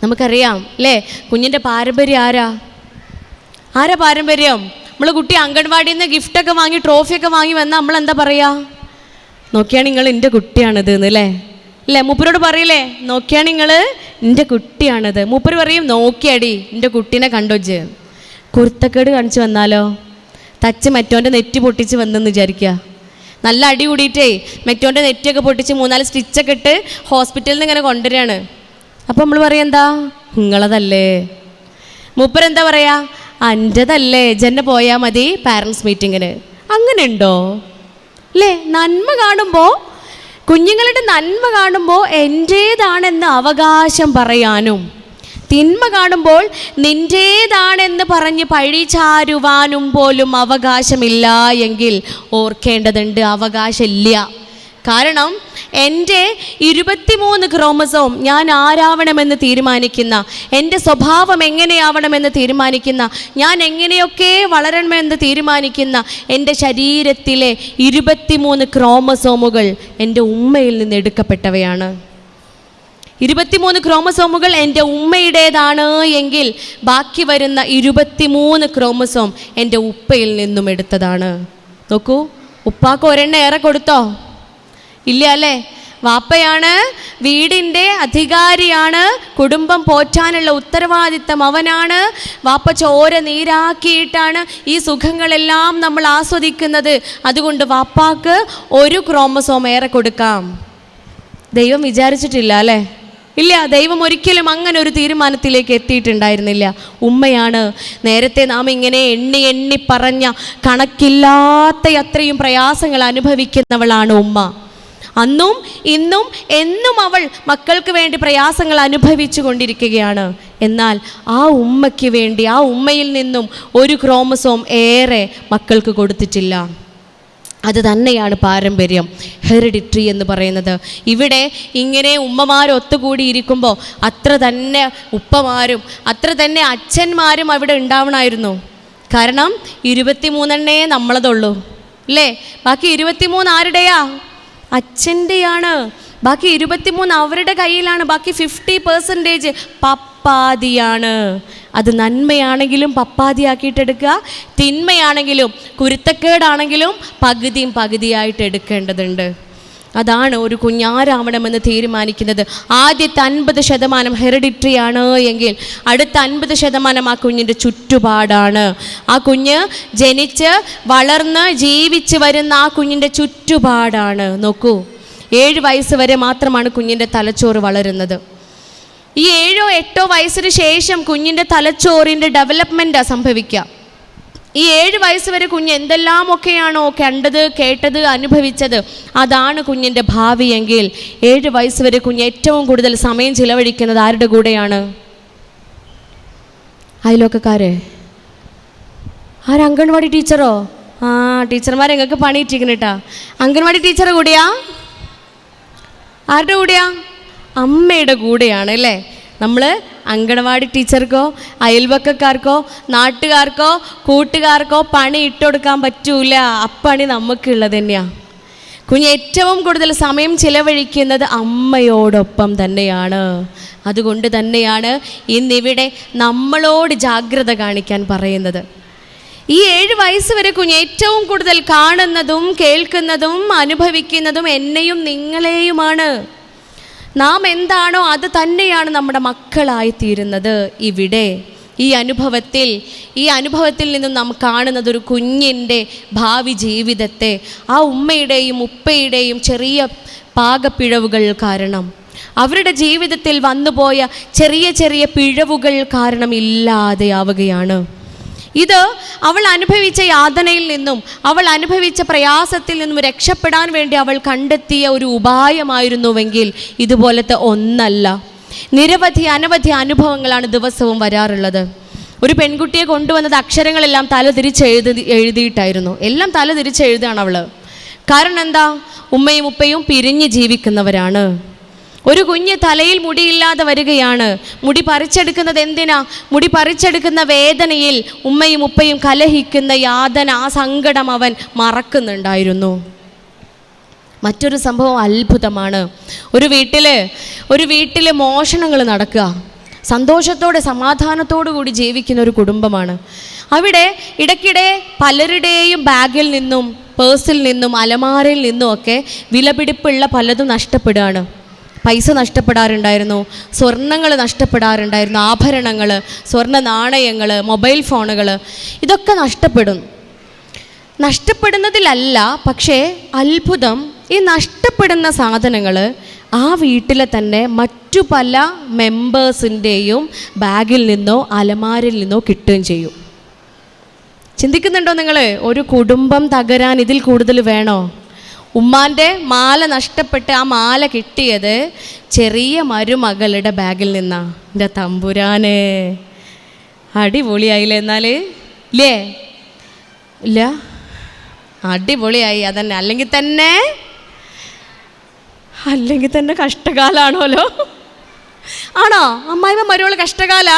നമുക്കറിയാം അല്ലേ, കുഞ്ഞിൻ്റെ പാരമ്പര്യം ആരാ പാരമ്പര്യം? നമ്മൾ കുട്ടി അംഗൻവാടിയിൽ നിന്ന് ഗിഫ്റ്റൊക്കെ വാങ്ങി ട്രോഫിയൊക്കെ വാങ്ങി വന്നാൽ നമ്മൾ എന്താ പറയുക? നോക്കിയാണ് നിങ്ങൾ എൻ്റെ കുട്ടിയാണിത് എന്നല്ലേ അല്ലേ? മൂപ്പരോട് പറയില്ലേ, നോക്കിയാണ് നിങ്ങൾ എൻ്റെ കുട്ടിയാണിത്. മൂപ്പര് പറയും, നോക്കിയാടി എൻ്റെ കുട്ടീനെ കണ്ടോച്ച്. കുരുത്തക്കേട് കാണിച്ച് വന്നാലോ, തച്ച് മറ്റോൻ്റെ നെറ്റ് പൊട്ടിച്ച് വന്നെന്ന് വിചാരിക്കുക. നല്ല അടി കൂടിയിട്ടേ മറ്റോൻ്റെ നെറ്റൊക്കെ പൊട്ടിച്ച് 3-4 സ്റ്റിച്ചൊക്കെ ഇട്ട് ഹോസ്പിറ്റലിൽ നിന്ന് ഇങ്ങനെ കൊണ്ടുവരികയാണ്. അപ്പോൾ നമ്മൾ പറയാം, എന്താ നിങ്ങളതല്ലേ? മൂപ്പരെന്താ പറയാ, അൻ്റെതല്ലേ, ജന്നെ പോയാൽ മതി പാരൻസ് മീറ്റിങ്ങിന്. അങ്ങനെ ഉണ്ടോ അല്ലേ? നന്മ കാണുമ്പോൾ, കുഞ്ഞുങ്ങളുടെ നന്മ കാണുമ്പോൾ എൻ്റേതാണെന്ന് അവകാശം പറയാനും, തിന്മ കാണുമ്പോൾ നിൻ്റേതാണെന്ന് പറഞ്ഞ് പഴിചാരുവാനും പോലും അവകാശമില്ല എങ്കിൽ ഓർക്കേണ്ടതുണ്ട്, അവകാശമില്ല. കാരണം എൻ്റെ 23 ക്രോമസോം ഞാൻ ആരാവണമെന്ന് തീരുമാനിക്കുന്ന, എൻ്റെ സ്വഭാവം എങ്ങനെയാവണമെന്ന് തീരുമാനിക്കുന്ന, ഞാൻ എങ്ങനെയൊക്കെ വളരണമെന്ന് തീരുമാനിക്കുന്ന എൻ്റെ ശരീരത്തിലെ 23 ക്രോമസോമുകൾ എൻ്റെ ഉമ്മയിൽ നിന്ന് എടുക്കപ്പെട്ടവയാണ്. 23 ക്രോമസോമുകൾ എൻ്റെ ഉമ്മയുടേതാണ് എങ്കിൽ ബാക്കി വരുന്ന 23 ക്രോമസോം എൻ്റെ ഉപ്പയിൽ നിന്നും എടുത്തതാണ്. നോക്കൂ, ഉപ്പാക്ക് ഒരെണ്ണം ഏറെ കൊടുത്തോ? ഇല്ല അല്ലേ? വാപ്പയാണ്, വീടിൻ്റെ അധികാരിയാണ്, കുടുംബം പോറ്റാനുള്ള ഉത്തരവാദിത്തം അവനാണ്. വാപ്പ ചോര നീരാക്കിയിട്ടാണ് ഈ സുഖങ്ങളെല്ലാം നമ്മൾ ആസ്വദിക്കുന്നത്. അതുകൊണ്ട് വാപ്പാക്ക് 1 ക്രോമസോം ഏറെ കൊടുക്കാം. ദൈവം വിചാരിച്ചിട്ടില്ല അല്ലേ? ഇല്ല, ദൈവം ഒരിക്കലും അങ്ങനെ ഒരു തീരുമാനത്തിലേക്ക് എത്തിയിട്ടുണ്ടായിരുന്നില്ല. ഉമ്മയാണ്. നേരത്തെ നാം ഇങ്ങനെ എണ്ണി പറഞ്ഞ കണക്കില്ലാത്ത അത്രയും പ്രയാസങ്ങൾ അനുഭവിക്കുന്നവളാണ് ഉമ്മ. അന്നും ഇന്നും എന്നും അവൾ മക്കൾക്ക് വേണ്ടി പ്രയാസങ്ങൾ അനുഭവിച്ചു കൊണ്ടിരിക്കുകയാണ്. എന്നാൽ ആ ഉമ്മയ്ക്ക് വേണ്ടി, ആ ഉമ്മയിൽ നിന്നും 1 ക്രോമസോം ഏറെ മക്കൾക്ക് കൊടുത്തിട്ടില്ല. അത് തന്നെയാണ് പാരമ്പര്യം, ഹെറിഡിറ്ററി എന്ന് പറയുന്നത്. ഇവിടെ ഇങ്ങനെ ഉമ്മമാരൊത്തുകൂടിയിരിക്കുമ്പോൾ അത്ര തന്നെ ഉപ്പമാരും അത്ര തന്നെ അച്ഛന്മാരും അവിടെ ഉണ്ടാവണമായിരുന്നു. കാരണം 23 നമ്മളതുള്ളൂ അല്ലേ? ബാക്കി 23 ആരുടെയാ? അച്ഛൻ്റെയാണ്. ബാക്കി 23 അവരുടെ കയ്യിലാണ്. ബാക്കി 50% പപ്പാതിയാണ്. അത് നന്മയാണെങ്കിലും പപ്പാതിയാക്കിയിട്ടെടുക്കുക, തിന്മയാണെങ്കിലും കുരുത്തക്കേടാണെങ്കിലും പകുതിയായിട്ട് എടുക്കേണ്ടതുണ്ട്. അതാണ് ഒരു കുഞ്ഞാരാവണമെന്ന് തീരുമാനിക്കുന്നത്. ആദ്യത്തെ 50% ഹെറിഡിറ്ററി ആണ് എങ്കിൽ അടുത്ത 50% ആ കുഞ്ഞിൻ്റെ ചുറ്റുപാടാണ്. ആ കുഞ്ഞ് ജനിച്ച് വളർന്ന് ജീവിച്ച് വരുന്ന ആ കുഞ്ഞിൻ്റെ ചുറ്റുപാടാണ്. നോക്കൂ, 7 വയസ്സ് വരെ മാത്രമാണ് കുഞ്ഞിൻ്റെ തലച്ചോറ് വളരുന്നത്. ഈ 7-8 വയസ്സിന് ശേഷം കുഞ്ഞിൻ്റെ തലച്ചോറിൻ്റെ ഡെവലപ്മെൻറ്റാണ് സംഭവിക്കുക. ഈ 7 വയസ്സ് വരെ കുഞ്ഞ് എന്തെല്ലാമൊക്കെയാണോ കണ്ടത്, കേട്ടത്, അനുഭവിച്ചത്, അതാണ് കുഞ്ഞിൻ്റെ ഭാവിയെങ്കിൽ 7 വയസ്സ് വരെ കുഞ്ഞ് ഏറ്റവും കൂടുതൽ സമയം ചിലവഴിക്കുന്നത് ആരുടെ കൂടെയാണ്? അയൽവക്കക്കാരെ? അംഗൻവാടി ടീച്ചറോ? ടീച്ചർമാരെ നിങ്ങൾക്ക് പണിയിട്ടിരിക്കുന്നു കേട്ടാ. അംഗൻവാടി ടീച്ചറെ കൂടെയാ? ആരുടെ കൂടെയാ? അമ്മയുടെ കൂടെയാണ് അല്ലേ? നമ്മൾ അങ്കണവാടി ടീച്ചർക്കോ അയൽവക്കക്കാർക്കോ നാട്ടുകാർക്കോ കൂട്ടുകാർക്കോ പണി ഇട്ടുകൊടുക്കാൻ പറ്റൂല. അപ്പണി നമുക്കുള്ളത് തന്നെയാണ്. കുഞ്ഞ് ഏറ്റവും കൂടുതൽ സമയം ചിലവഴിക്കുന്നത് അമ്മയോടൊപ്പം തന്നെയാണ്. അതുകൊണ്ട് തന്നെയാണ് ഇന്നിവിടെ നമ്മളോട് ജാഗ്രത കാണിക്കാൻ പറയുന്നത്. ഈ 7 വയസ്സ് വരെ കുഞ്ഞ് ഏറ്റവും കൂടുതൽ കാണുന്നതും കേൾക്കുന്നതും അനുഭവിക്കുന്നതും എന്നെയും നിങ്ങളെയുമാണ്. നാം എന്താണോ അത് തന്നെയാണ് നമ്മുടെ മക്കളായി തീരുന്നത്. ഇവിടെ ഈ അനുഭവത്തിൽ നിന്നും നാം കാണുന്നത് ഒരു കുഞ്ഞിൻ്റെ ഭാവി ജീവിതത്തെ ആ ഉമ്മയുടെയും ഉപ്പയുടെയും ചെറിയ പാകപ്പിഴവുകൾ കാരണം, അവരുടെ ജീവിതത്തിൽ വന്നുപോയ ചെറിയ ചെറിയ പിഴവുകൾ കാരണം ഇല്ലാതെയാവുകയാണ്. ഇത് അവൾ അനുഭവിച്ച യാതനയിൽ നിന്നും അവൾ അനുഭവിച്ച പ്രയാസത്തിൽ നിന്നും രക്ഷപ്പെടാൻ വേണ്ടി അവൾ കണ്ടെത്തിയ ഒരു ഉപായമായിരുന്നുവെങ്കിൽ ഇതുപോലത്തെ ഒന്നല്ല. അനവധി അനുഭവങ്ങളാണ് ദിവസവും വരാറുള്ളത്. ഒരു പെൺകുട്ടിയെ കൊണ്ടുവന്നത് അക്ഷരങ്ങളെല്ലാം എഴുതിയിട്ടായിരുന്നു. എല്ലാം തലതിരിച്ചെഴുതുകയാണ് അവൾ. കാരണം എന്താ? ഉമ്മയും ഉപ്പയും പിരിഞ്ഞ് ജീവിക്കുന്നവരാണ്. ഒരു കുഞ്ഞ് തലയിൽ മുടിയില്ലാതെ വരികയാണ്. മുടി പറിച്ചെടുക്കുന്നത് എന്തിനാ? മുടി പറിച്ചെടുക്കുന്ന വേദനയിൽ ഉമ്മയും ഉപ്പയും കലഹിക്കുന്ന യാതന, ആ സങ്കടം അവൻ മറക്കുന്നുണ്ടായിരുന്നു. മറ്റൊരു സംഭവം അത്ഭുതമാണ്. ഒരു വീട്ടിൽ മോഷണങ്ങൾ നടക്കുക. സന്തോഷത്തോടെ സമാധാനത്തോടു കൂടി ജീവിക്കുന്ന ഒരു കുടുംബമാണ്. അവിടെ ഇടയ്ക്കിടെ പലരുടെയും ബാഗിൽ നിന്നും പേഴ്സിൽ നിന്നും അലമാരയിൽ നിന്നും ഒക്കെ വിലപിടിപ്പുള്ള പലതും നഷ്ടപ്പെടുകയാണ്. പൈസ നഷ്ടപ്പെടാറുണ്ടായിരുന്നു, സ്വർണ്ണങ്ങൾ നഷ്ടപ്പെടാറുണ്ടായിരുന്നു, ആഭരണങ്ങൾ, സ്വർണ്ണ നാണയങ്ങൾ, മൊബൈൽ ഫോണുകൾ, ഇതൊക്കെ നഷ്ടപ്പെടുന്നതിലല്ല. പക്ഷേ അത്ഭുതം, ഈ നഷ്ടപ്പെടുന്ന സാധനങ്ങൾ ആ വീട്ടിലെ തന്നെ മറ്റു പല മെമ്പേഴ്സിൻ്റെയും ബാഗിൽ നിന്നോ അലമാരിൽ നിന്നോ കിട്ടുകയും ചെയ്യും. ചിന്തിക്കുന്നുണ്ടോ നിങ്ങൾ? ഒരു കുടുംബം തകരാൻ ഇതിൽ കൂടുതൽ വേണോ? ഉമ്മാൻ്റെ മാല നഷ്ടപ്പെട്ട് ആ മാല കിട്ടിയത് ചെറിയ മരുമകളുടെ ബാഗിൽ നിന്നാ. എൻ്റെ തമ്പുരാനെ, അടിപൊളിയായില്ലേ? എന്നാൽ ഇല്ലേ? ഇല്ല, അടിപൊളിയായി. അതന്നെ. അല്ലെങ്കിൽ തന്നെ കഷ്ടകാലാണല്ലോ. ആണോ? അമ്മായിമ്മ മരുമകൾ കഷ്ടകാല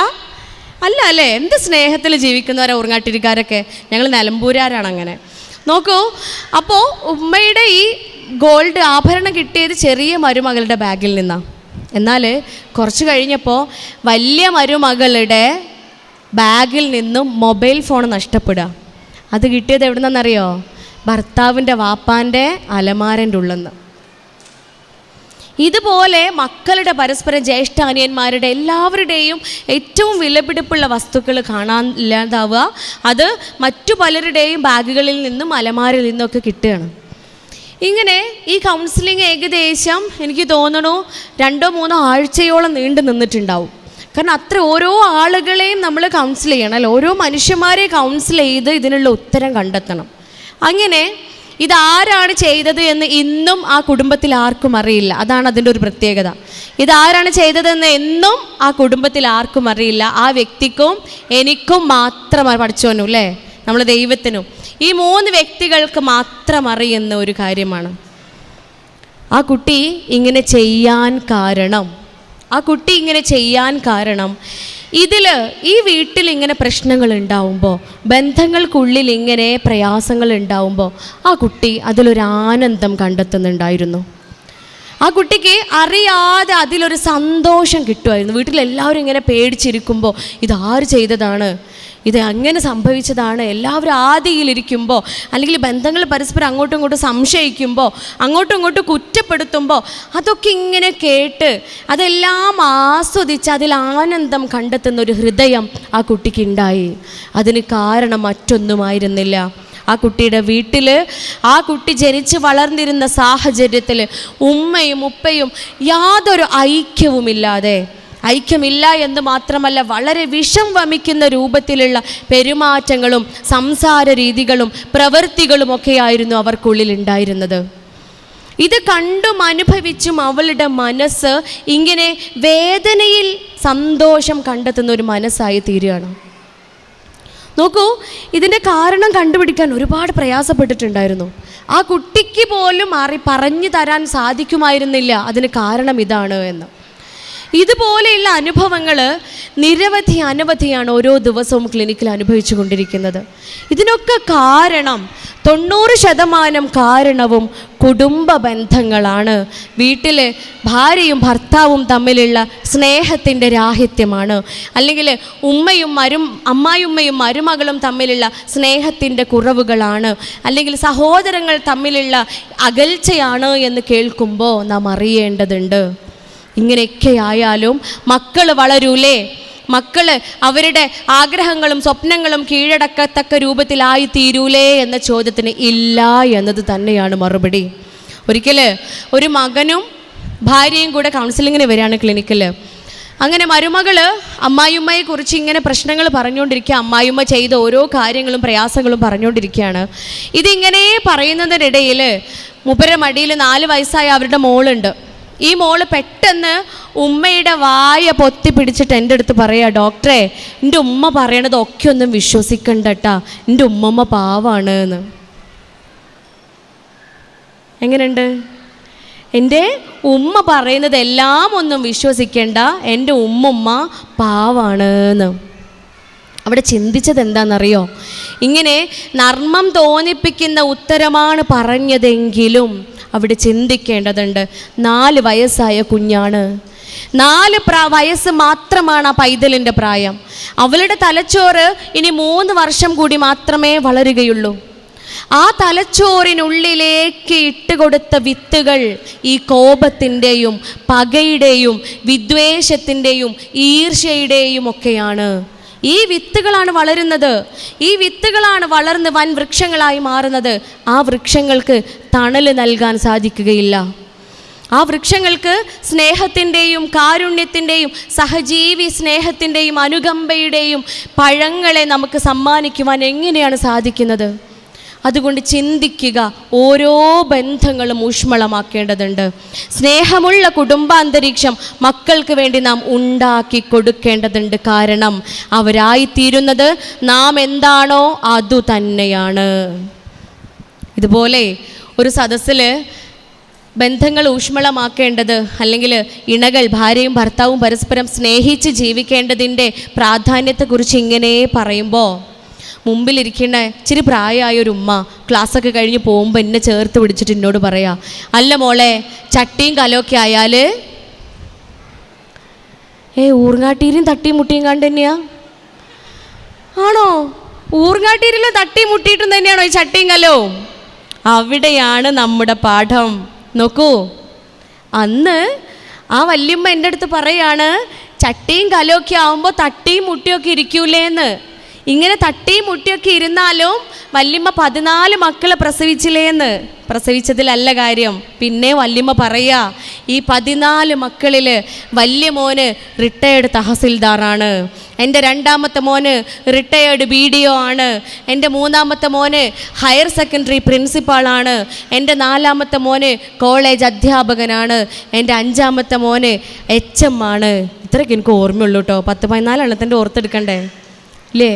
അല്ല അല്ലേ? എന്ത് സ്നേഹത്തിൽ ജീവിക്കുന്നവരാ ഉറങ്ങാട്ടിരിക്കാരൊക്കെ. ഞങ്ങൾ നിലമ്പൂരാരാണ്. അങ്ങനെ നോക്കൂ. അപ്പോൾ ഉമ്മയുടെ ഈ ഗോൾഡ് ആഭരണം കിട്ടിയത് ചെറിയ മരുമകളുടെ ബാഗിൽ നിന്നാണ്. എന്നാൽ കുറച്ച് കഴിഞ്ഞപ്പോൾ വലിയ മരുമകളുടെ ബാഗിൽ നിന്നും മൊബൈൽ ഫോൺ നഷ്ടപ്പെടുക. അത് കിട്ടിയത് എവിടെ നിന്നറിയോ? ഭർത്താവിൻ്റെ വാപ്പാൻ്റെ അലമാരൻ്റെ ഉള്ളിൽ. ഇതുപോലെ മക്കളുടെ പരസ്പരം ജ്യേഷ്ഠ അനിയന്മാരുടെ എല്ലാവരുടെയും ഏറ്റവും വിലപിടിപ്പുള്ള വസ്തുക്കൾ കാണാൻ ഇല്ലാതാവുക. അത് മറ്റു പലരുടെയും ബാഗുകളിൽ നിന്നും അലമാരിൽ നിന്നൊക്കെ കിട്ടുകയാണ്. ഇങ്ങനെ ഈ കൗൺസിലിംഗ് ഏകദേശം എനിക്ക് തോന്നണു 2-3 ആഴ്ചയോളം നീണ്ടു നിന്നിട്ടുണ്ടാവും. കാരണം അത്ര ഓരോ ആളുകളെയും നമ്മൾ കൗൺസിൽ ചെയ്യണം അല്ലേ? ഓരോ മനുഷ്യന്മാരെ കൗൺസിൽ ചെയ്ത് ഇതിനുള്ള ഉത്തരം കണ്ടെത്തണം. അങ്ങനെ ഇതാരാണ് ചെയ്തത് എന്ന് ഇന്നും ആ കുടുംബത്തിൽ ആർക്കും അറിയില്ല. അതാണ് അതിൻ്റെ ഒരു പ്രത്യേകത. ഇതാരാണ് ചെയ്തതെന്ന് എന്നും ആ കുടുംബത്തിൽ ആർക്കും അറിയില്ല. ആ വ്യക്തിക്കും എനിക്കും മാത്രം, പഠിച്ചോനും അല്ലേ, നമ്മൾ ദൈവത്തിനും, ഈ 3 വ്യക്തികൾക്ക് മാത്രം അറിയുന്ന ഒരു കാര്യമാണ്. ആ കുട്ടി ഇങ്ങനെ ചെയ്യാൻ കാരണം ഈ വീട്ടിൽ ഇങ്ങനെ പ്രശ്നങ്ങൾ ഉണ്ടാവുമ്പോൾ, ബന്ധങ്ങൾക്കുള്ളിൽ ഇങ്ങനെ പ്രയാസങ്ങൾ ഉണ്ടാവുമ്പോൾ ആ കുട്ടി അതിലൊരു ആനന്ദം കണ്ടെത്തുന്നുണ്ടായിരുന്നു. ആ കുട്ടിക്ക് അറിയാതെ അതിലൊരു സന്തോഷം കിട്ടുമായിരുന്നു. വീട്ടിലെല്ലാവരും ഇങ്ങനെ പേടിച്ചിരിക്കുമ്പോൾ ഇതാര് ചെയ്തതാണ്, ഇത് അങ്ങനെ സംഭവിച്ചതാണ്, എല്ലാവരും ആദിയിലിരിക്കുമ്പോൾ, അല്ലെങ്കിൽ ബന്ധങ്ങൾ പരസ്പരം അങ്ങോട്ടും ഇങ്ങോട്ടും സംശയിക്കുമ്പോൾ, അങ്ങോട്ടും ഇങ്ങോട്ടും കുറ്റപ്പെടുത്തുമ്പോൾ, അതൊക്കെ ഇങ്ങനെ കേട്ട് അതെല്ലാം ആസ്വദിച്ച് അതിൽ ആനന്ദം കണ്ടെത്തുന്ന ഒരു ഹൃദയം ആ കുട്ടിക്ക് ഉണ്ടായി. അതിന് കാരണം മറ്റൊന്നുമായിരുന്നില്ല. ആ കുട്ടിയുടെ വീട്ടിൽ, ആ കുട്ടി ജനിച്ച് വളർന്നിരുന്ന സാഹചര്യത്തിൽ ഉമ്മയും ഉപ്പയും യാതൊരു ഐക്യമില്ല എന്ന് മാത്രമല്ല, വളരെ വിഷം വമിക്കുന്ന രൂപത്തിലുള്ള പെരുമാറ്റങ്ങളും സംസാര രീതികളും പ്രവൃത്തികളും ഒക്കെയായിരുന്നു അവർക്കുള്ളിൽ ഉണ്ടായിരുന്നത്. ഇത് കണ്ടും അനുഭവിച്ചും അവളുടെ മനസ്സ് ഇങ്ങനെ വേദനയിൽ സന്തോഷം കണ്ടെത്തുന്ന ഒരു മനസ്സായി തീരുകയാണ്. നോക്കൂ, ഇതിൻ്റെ കാരണം കണ്ടുപിടിക്കാൻ ഒരുപാട് പ്രയാസപ്പെട്ടിട്ടുണ്ടായിരുന്നു. ആ കുട്ടിക്ക് പോലും പറഞ്ഞു തരാൻ സാധിക്കുമായിരുന്നില്ല അതിന് കാരണം ഇതാണ് എന്ന്. ഇതുപോലെയുള്ള അനുഭവങ്ങൾ അനവധിയാണ് ഓരോ ദിവസവും ക്ലിനിക്കിൽ അനുഭവിച്ചു കൊണ്ടിരിക്കുന്നത്. ഇതിനൊക്കെ കാരണം 90% കാരണവും കുടുംബ ബന്ധങ്ങളാണ്. വീട്ടിലെ ഭാര്യയും ഭർത്താവും തമ്മിലുള്ള സ്നേഹത്തിൻ്റെ രാഹിത്യമാണ്. അല്ലെങ്കിൽ അമ്മായിയുമ്മയും മരുമകളും തമ്മിലുള്ള സ്നേഹത്തിൻ്റെ കുറവുകളാണ്. അല്ലെങ്കിൽ സഹോദരങ്ങൾ തമ്മിലുള്ള അകൽച്ചയാണ് എന്ന് കേൾക്കുമ്പോൾ നാം അറിയേണ്ടതുണ്ട്. ഇങ്ങനെയൊക്കെ ആയാലും മക്കൾ വളരൂലേ? മക്കൾ അവരുടെ ആഗ്രഹങ്ങളും സ്വപ്നങ്ങളും കീഴടക്കത്തക്ക രൂപത്തിലായി തീരൂലേ എന്ന ചോദ്യത്തിന് ഇല്ല എന്നത് തന്നെയാണ് മറുപടി. ഒരിക്കൽ ഒരു മകനും ഭാര്യയും കൂടെ കൗൺസിലിങ്ങിന് വരികയാണ് ക്ലിനിക്കിൽ. അങ്ങനെ മരുമകൾ അമ്മായിയമ്മയെക്കുറിച്ച് ഇങ്ങനെ പ്രശ്നങ്ങൾ പറഞ്ഞുകൊണ്ടിരിക്കുക. അമ്മായിയമ്മ ചെയ്ത ഓരോ കാര്യങ്ങളും പ്രയാസങ്ങളും പറഞ്ഞുകൊണ്ടിരിക്കുകയാണ്. ഇതിങ്ങനെ പറയുന്നതിനിടയിൽ മൂപ്പരുടെ മടിയിൽ 4 വയസ്സായ അവരുടെ മോളുണ്ട്. ഈ മോള് പെട്ടെന്ന് ഉമ്മയുടെ വായ പൊത്തി പിടിച്ചിട്ട് എൻ്റെ അടുത്ത് പറയാ, ഡോക്ടറെ, എൻ്റെ ഉമ്മ പറയണത് ഒക്കെ ഒന്നും വിശ്വസിക്കണ്ടട്ടാ, എൻ്റെ ഉമ്മമ്മ പാവാണ് എന്ന്. എങ്ങനെയുണ്ട്? എൻ്റെ ഉമ്മ പറയുന്നത് എല്ലാം ഒന്നും വിശ്വസിക്കേണ്ട, എൻ്റെ ഉമ്മുമ്മ പാവാണ് എന്ന്. അവിടെ ചിന്തിച്ചത് എന്താണെന്നറിയോ? ഇങ്ങനെ നർമ്മം തോന്നിപ്പിക്കുന്ന ഉത്തരമാണ് പറഞ്ഞതെങ്കിലും അവിടെ ചിന്തിക്കേണ്ടതുണ്ട്. 4 വയസ്സായ കുഞ്ഞാണ്. 4 വയസ്സ് മാത്രമാണ് ആ പൈതലിൻ്റെ പ്രായം. അവളുടെ തലച്ചോറ് ഇനി 3 വർഷം കൂടി മാത്രമേ വളരുകയുള്ളൂ. ആ തലച്ചോറിനുള്ളിലേക്ക് ഇട്ടുകൊടുത്ത വിത്തുകൾ ഈ കോപത്തിൻ്റെയും പകയുടെയും വിദ്വേഷത്തിൻ്റെയും ഈർഷ്യയുടെയും ഒക്കെയാണ്. ഈ വിത്തുകളാണ് വളരുന്നത്. ഈ വിത്തുകളാണ് വളർന്ന് വൻ വൃക്ഷങ്ങളായി മാറുന്നത്. ആ വൃക്ഷങ്ങൾക്ക് തണൽ നൽകാൻ സാധിക്കുകയില്ല. ആ വൃക്ഷങ്ങൾക്ക് സ്നേഹത്തിൻ്റെയും കാരുണ്യത്തിൻ്റെയും സഹജീവി സ്നേഹത്തിൻ്റെയും അനുകമ്പയുടെയും പഴങ്ങളെ നമുക്ക് സമ്മാനിക്കുവാൻ എങ്ങനെയാണ് സാധിക്കുന്നത്? അതുകൊണ്ട് ചിന്തിക്കുക, ഓരോ ബന്ധങ്ങളും ഊഷ്മളമാക്കേണ്ടതുണ്ട്. സ്നേഹമുള്ള കുടുംബാന്തരീക്ഷം മക്കൾക്ക് വേണ്ടി നാം ഉണ്ടാക്കി കൊടുക്കേണ്ടതുണ്ട്. കാരണം അവരായിത്തീരുന്നത് നാം എന്താണോ അതു തന്നെയാണ്. ഇതുപോലെ ഒരു സദസ്സിൽ ബന്ധങ്ങൾ ഊഷ്മളമാക്കേണ്ടത്, അല്ലെങ്കിൽ ഇണകൾ ഭാര്യയും ഭർത്താവും പരസ്പരം സ്നേഹിച്ച് ജീവിക്കേണ്ടതിൻ്റെ പ്രാധാന്യത്തെക്കുറിച്ച് ഇങ്ങനെ പറയുമ്പോൾ, മുമ്പിലിരിക്കുന്ന ഇച്ചിരി പ്രായമായൊരു ഉമ്മ ക്ലാസ്സൊക്കെ കഴിഞ്ഞ് പോകുമ്പോൾ എന്നെ ചേർത്ത് പിടിച്ചിട്ട് എന്നോട് പറയാം, അല്ല മോളെ, ചട്ടിയും കലമൊക്കെ ആയാൽ ഊർങ്ങാട്ടീരും തട്ടിയും മുട്ടിയും കണ്ട് തന്നെയാ? ആണോ? ഊർങ്ങാട്ടീരിലും തട്ടിയും മുട്ടിയിട്ടും തന്നെയാണോ ഈ ചട്ടിയും കലവും? അവിടെയാണ് നമ്മുടെ പാഠം. നോക്കൂ, അന്ന് ആ വല്യമ്മ എൻ്റെ അടുത്ത് പറയാണ്, ചട്ടിയും കലമൊക്കെ ആവുമ്പോൾ തട്ടിയും മുട്ടിയൊക്കെ ഇരിക്കൂലേന്ന്. ഇങ്ങനെ തട്ടിയും മുട്ടിയൊക്കെ ഇരുന്നാലും വല്യമ്മ 14 മക്കളെ പ്രസവിച്ചില്ലേന്ന്. പ്രസവിച്ചതിലല്ല കാര്യം. പിന്നെ വല്യമ്മ പറയാ, ഈ 14 മക്കളിൽ വലിയ മോന് റിട്ടയേർഡ് തഹസിൽദാറാണ്, എൻ്റെ 2ാമത്തെ മോന് റിട്ടയേർഡ് BDO ആണ്, എൻ്റെ 3ാമത്തെ മോന് ഹയർ സെക്കൻഡറി പ്രിൻസിപ്പാളാണ്, എൻ്റെ 4ാമത്തെ മോന് കോളേജ് അധ്യാപകനാണ്, എൻ്റെ 5ാമത്തെ മോന് HM ആണ്. ഇത്രയൊക്കെ എനിക്ക് ഓർമ്മയുള്ളൂ കേട്ടോ. 10-14 എണ്ണത്തിൻ്റെ ഓർത്തെടുക്കണ്ടേ ഇല്ലേ?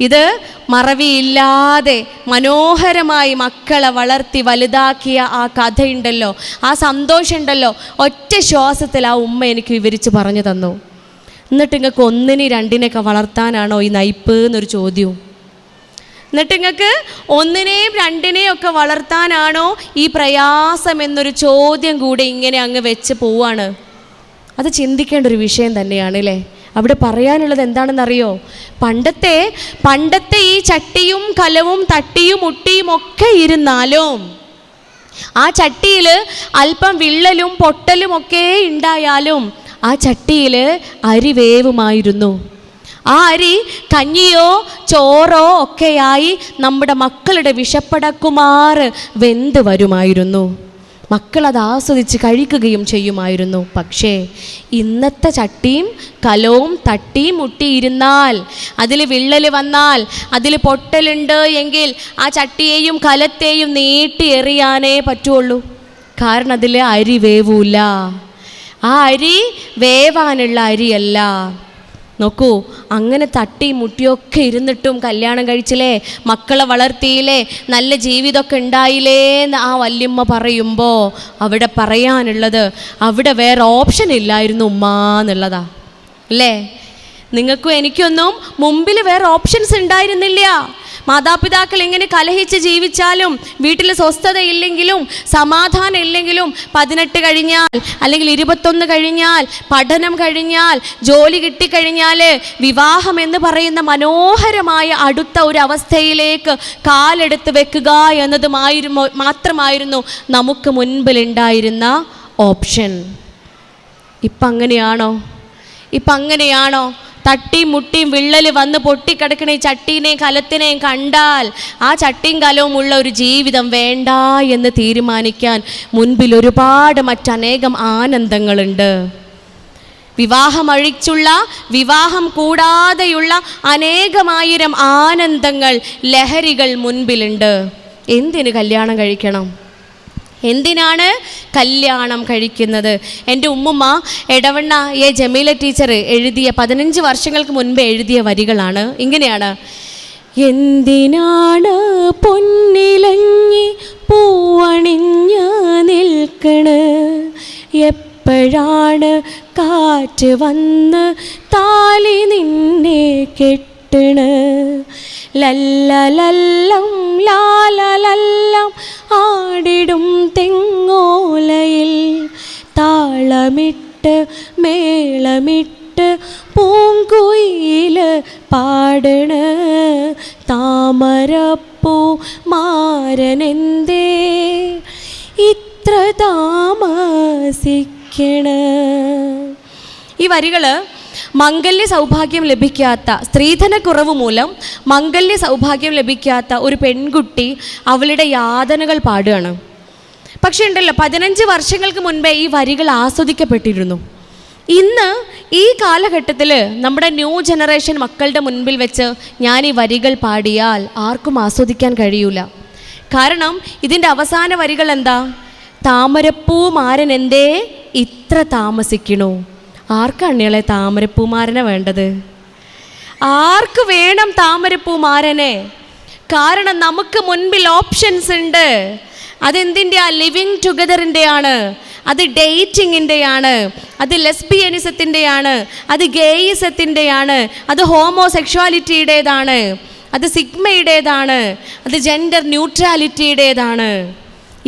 ഇത് മറവിയില്ലാതെ മനോഹരമായി മക്കളെ വളർത്തി വലുതാക്കിയ ആ കഥയുണ്ടല്ലോ, ആ സന്തോഷമുണ്ടല്ലോ, ഒറ്റ ശ്വാസത്തിൽ ആ ഉമ്മ എനിക്ക് വിവരിച്ച് പറഞ്ഞു തന്നു. എന്നിട്ട് നിങ്ങൾക്ക് 1, 2 വളർത്താനാണോ ഈ നയിപ്പ് എന്നൊരു ചോദ്യവും. എന്നിട്ട് നിങ്ങൾക്ക് 1, 2 ഒക്കെ വളർത്താനാണോ ഈ പ്രയാസം എന്നൊരു ചോദ്യം കൂടെ ഇങ്ങനെ അങ്ങ് വെച്ച് പോവാണ്. അത് ചിന്തിക്കേണ്ട ഒരു വിഷയം തന്നെയാണ് അല്ലേ? അവിടെ പറയാനുള്ളത് എന്താണെന്നറിയോ? പണ്ടത്തെ ഈ ചട്ടിയും കലവും തട്ടിയും മുട്ടിയും ഒക്കെ ഇരുന്നാലും ആ ചട്ടിയിൽ അല്പം വിള്ളലും പൊട്ടലും ഒക്കെ ഉണ്ടായാലും ആ ചട്ടിയിൽ അരി വേവുമായിരുന്നു. ആ അരി കഞ്ഞിയോ ചോറോ ഒക്കെയായി നമ്മുടെ മക്കളുടെ വിശപ്പടക്കുമാറ് വെന്ത് വരുമായിരുന്നു. മക്കളത് ആസ്വദിച്ച് കഴിക്കുകയും ചെയ്യുമായിരുന്നു. പക്ഷേ ഇന്നത്തെ ചട്ടിയും കലവും തട്ടിയും മുട്ടിയിരുന്നാൽ, അതിൽ വിള്ളൽ വന്നാൽ, അതിൽ പൊട്ടലുണ്ട് എങ്കിൽ ആ ചട്ടിയെയും കലത്തെയും നീട്ടി എറിയാനേ പറ്റുള്ളൂ. കാരണം അതിൽ അരി വേവൂല. ആ അരി വേവാനുള്ള അരിയല്ല. നോക്കൂ, അങ്ങനെ തട്ടി മുട്ടിയൊക്കെ ഇരുന്നിട്ടും കല്യാണം കഴിച്ചില്ലേ, മക്കളെ വളർത്തിയില്ലേ, നല്ല ജീവിതമൊക്കെ ഉണ്ടായില്ലേ എന്ന് ആ വല്യമ്മ പറയുമ്പോൾ അവിടെ പറയാനുള്ളത്, അവിടെ വേറെ ഓപ്ഷൻ ഇല്ലായിരുന്നു ഉമ്മ എന്നുള്ളതാ അല്ലേ? നിങ്ങൾക്കും എനിക്കൊന്നും മുമ്പിൽ വേറെ ഓപ്ഷൻസ് ഉണ്ടായിരുന്നില്ല. മാതാപിതാക്കൾ ഇങ്ങനെ കലഹിച്ച് ജീവിച്ചാലും, വീട്ടിൽ സ്വസ്ഥതയില്ലെങ്കിലും സമാധാനം ഇല്ലെങ്കിലും, 18 കഴിഞ്ഞാൽ അല്ലെങ്കിൽ 21 കഴിഞ്ഞാൽ, പഠനം കഴിഞ്ഞാൽ, ജോലി കിട്ടിക്കഴിഞ്ഞാൽ വിവാഹം എന്ന് പറയുന്ന മനോഹരമായ അടുത്ത ഒരു അവസ്ഥയിലേക്ക് കാലെടുത്ത് വെക്കുക മാത്രമായിരുന്നു നമുക്ക് മുൻപിലുണ്ടായിരുന്ന ഓപ്ഷൻ. ഇപ്പം അങ്ങനെയാണോ? തട്ടിയും മുട്ടിയും വിള്ളൽ വന്ന് പൊട്ടിക്കിടക്കണ ഈ ചട്ടീനെയും കലത്തിനെയും കണ്ടാൽ ആ ചട്ടിയും കലവും ഉള്ള ഒരു ജീവിതം വേണ്ട എന്ന് തീരുമാനിക്കാൻ മുൻപിൽ ഒരുപാട് മറ്റനേകം ആനന്ദങ്ങളുണ്ട്. വിവാഹം കൂടാതെയുള്ള അനേകമായിരം ആനന്ദങ്ങൾ, ലഹരികൾ മുൻപിലുണ്ട്. എന്തിന് കല്യാണം കഴിക്കണം? എന്തിനാണ് കല്യാണം കഴിക്കുന്നത്? എൻ്റെ ഉമ്മുമ്മ എടവണ്ണ ജമീല ടീച്ചർ എഴുതിയ 15 വർഷങ്ങൾക്ക് മുൻപ് എഴുതിയ വരികളാണ്. ഇങ്ങനെയാണ്: എന്തിനാണ് പൊന്നിലഞ്ഞി പൂവണിഞ്ഞ് നിൽക്കണ്, എപ്പോഴാണ് കാറ്റ് വന്ന് താലി നിന്നെ കെട്ടണ്? ലല്ലലല്ലം ലാലലല്ലം ആടിടും തെങ്ങോലയിൽ താളമിട്ട് മേളമിട്ട് പൂങ്കുയില് പാടണ്. താമരപ്പൂ മാരനെന്തേ ഇത്ര താമസിക്കണ്? ഈ വരികൾ മംഗല്യ സൗഭാഗ്യം ലഭിക്കാത്ത, സ്ത്രീധനക്കുറവ് മൂലം മംഗല്യ സൗഭാഗ്യം ലഭിക്കാത്ത ഒരു പെൺകുട്ടി അവളുടെ യാതനകൾ പാടുകയാണ്. പക്ഷേ ഉണ്ടല്ലോ, 15 വർഷങ്ങൾക്ക് മുൻപേ ഈ വരികൾ ആസ്വദിക്കപ്പെട്ടിരുന്നു. ഇന്ന് ഈ കാലഘട്ടത്തിൽ നമ്മുടെ ന്യൂ ജനറേഷൻ മക്കളുടെ മുൻപിൽ വെച്ച് ഞാൻ ഈ വരികൾ പാടിയാൽ ആർക്കും ആസ്വദിക്കാൻ കഴിയൂല. കാരണം ഇതിൻ്റെ അവസാന വരികൾ എന്താ? താമരപ്പൂമാരൻ എന്തേ ഇത്ര താമസിക്കണു? ആർക്കാണികളെ താമരപ്പൂമാരനെ വേണ്ടത്? ആർക്ക് വേണം താമരപ്പൂമാരനെ? കാരണം നമുക്ക് മുൻപിൽ ഓപ്ഷൻസ് ഉണ്ട്. അതെന്തിൻ്റെയാ? ലിവിങ് ടുഗദറിൻ്റെയാണ്, അത് ഡേറ്റിങ്ങിൻ്റെയാണ്, അത് ലെസ്ബിയനിസത്തിൻ്റെയാണ്, അത് ഗേയിസത്തിൻ്റെയാണ്, അത് ഹോമോസെക്ഷുവാലിറ്റിയുടേതാണ്, അത് സിഗ്മയുടേതാണ്, അത് ജെൻഡർ ന്യൂട്രാലിറ്റിയുടേതാണ്.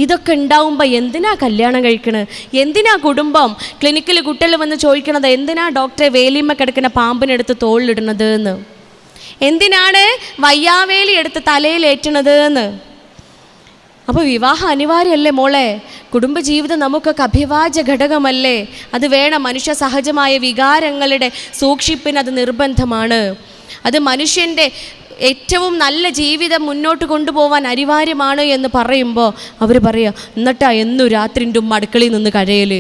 ഇതൊക്കെ ഉണ്ടാവുമ്പോൾ എന്തിനാ കല്യാണം കഴിക്കണത്? എന്തിനാ കുടുംബം? ക്ലിനിക്കിൽ കുട്ടികൾ വന്ന് ചോദിക്കണത് എന്തിനാ ഡോക്ടറെ വേലിയമ്മ കിടക്കുന്ന പാമ്പിനെടുത്ത് തോളിലിടണത് എന്ന്, എന്തിനാണ് വയ്യാവേലി എടുത്ത് തലയിലേറ്റണത് എന്ന്. അപ്പോൾ വിവാഹം അനിവാര്യമല്ലേ മോളെ? കുടുംബജീവിതം നമുക്കൊക്കെ അഭിവാജ്യ ഘടകമല്ലേ? അത് വേണം. മനുഷ്യ സഹജമായ വികാരങ്ങളുടെ സൂക്ഷിപ്പിന് അത് നിർബന്ധമാണ്. അത് മനുഷ്യൻ്റെ ഏറ്റവും നല്ല ജീവിതം മുന്നോട്ട് കൊണ്ടുപോകാൻ അനിവാര്യമാണ് എന്ന് പറയുമ്പോൾ അവർ പറയുക, എന്നിട്ടാ എന്നും രാത്രിൻ്റെ ഉമ്മ അടുക്കളയിൽ നിന്ന് കരയൽ,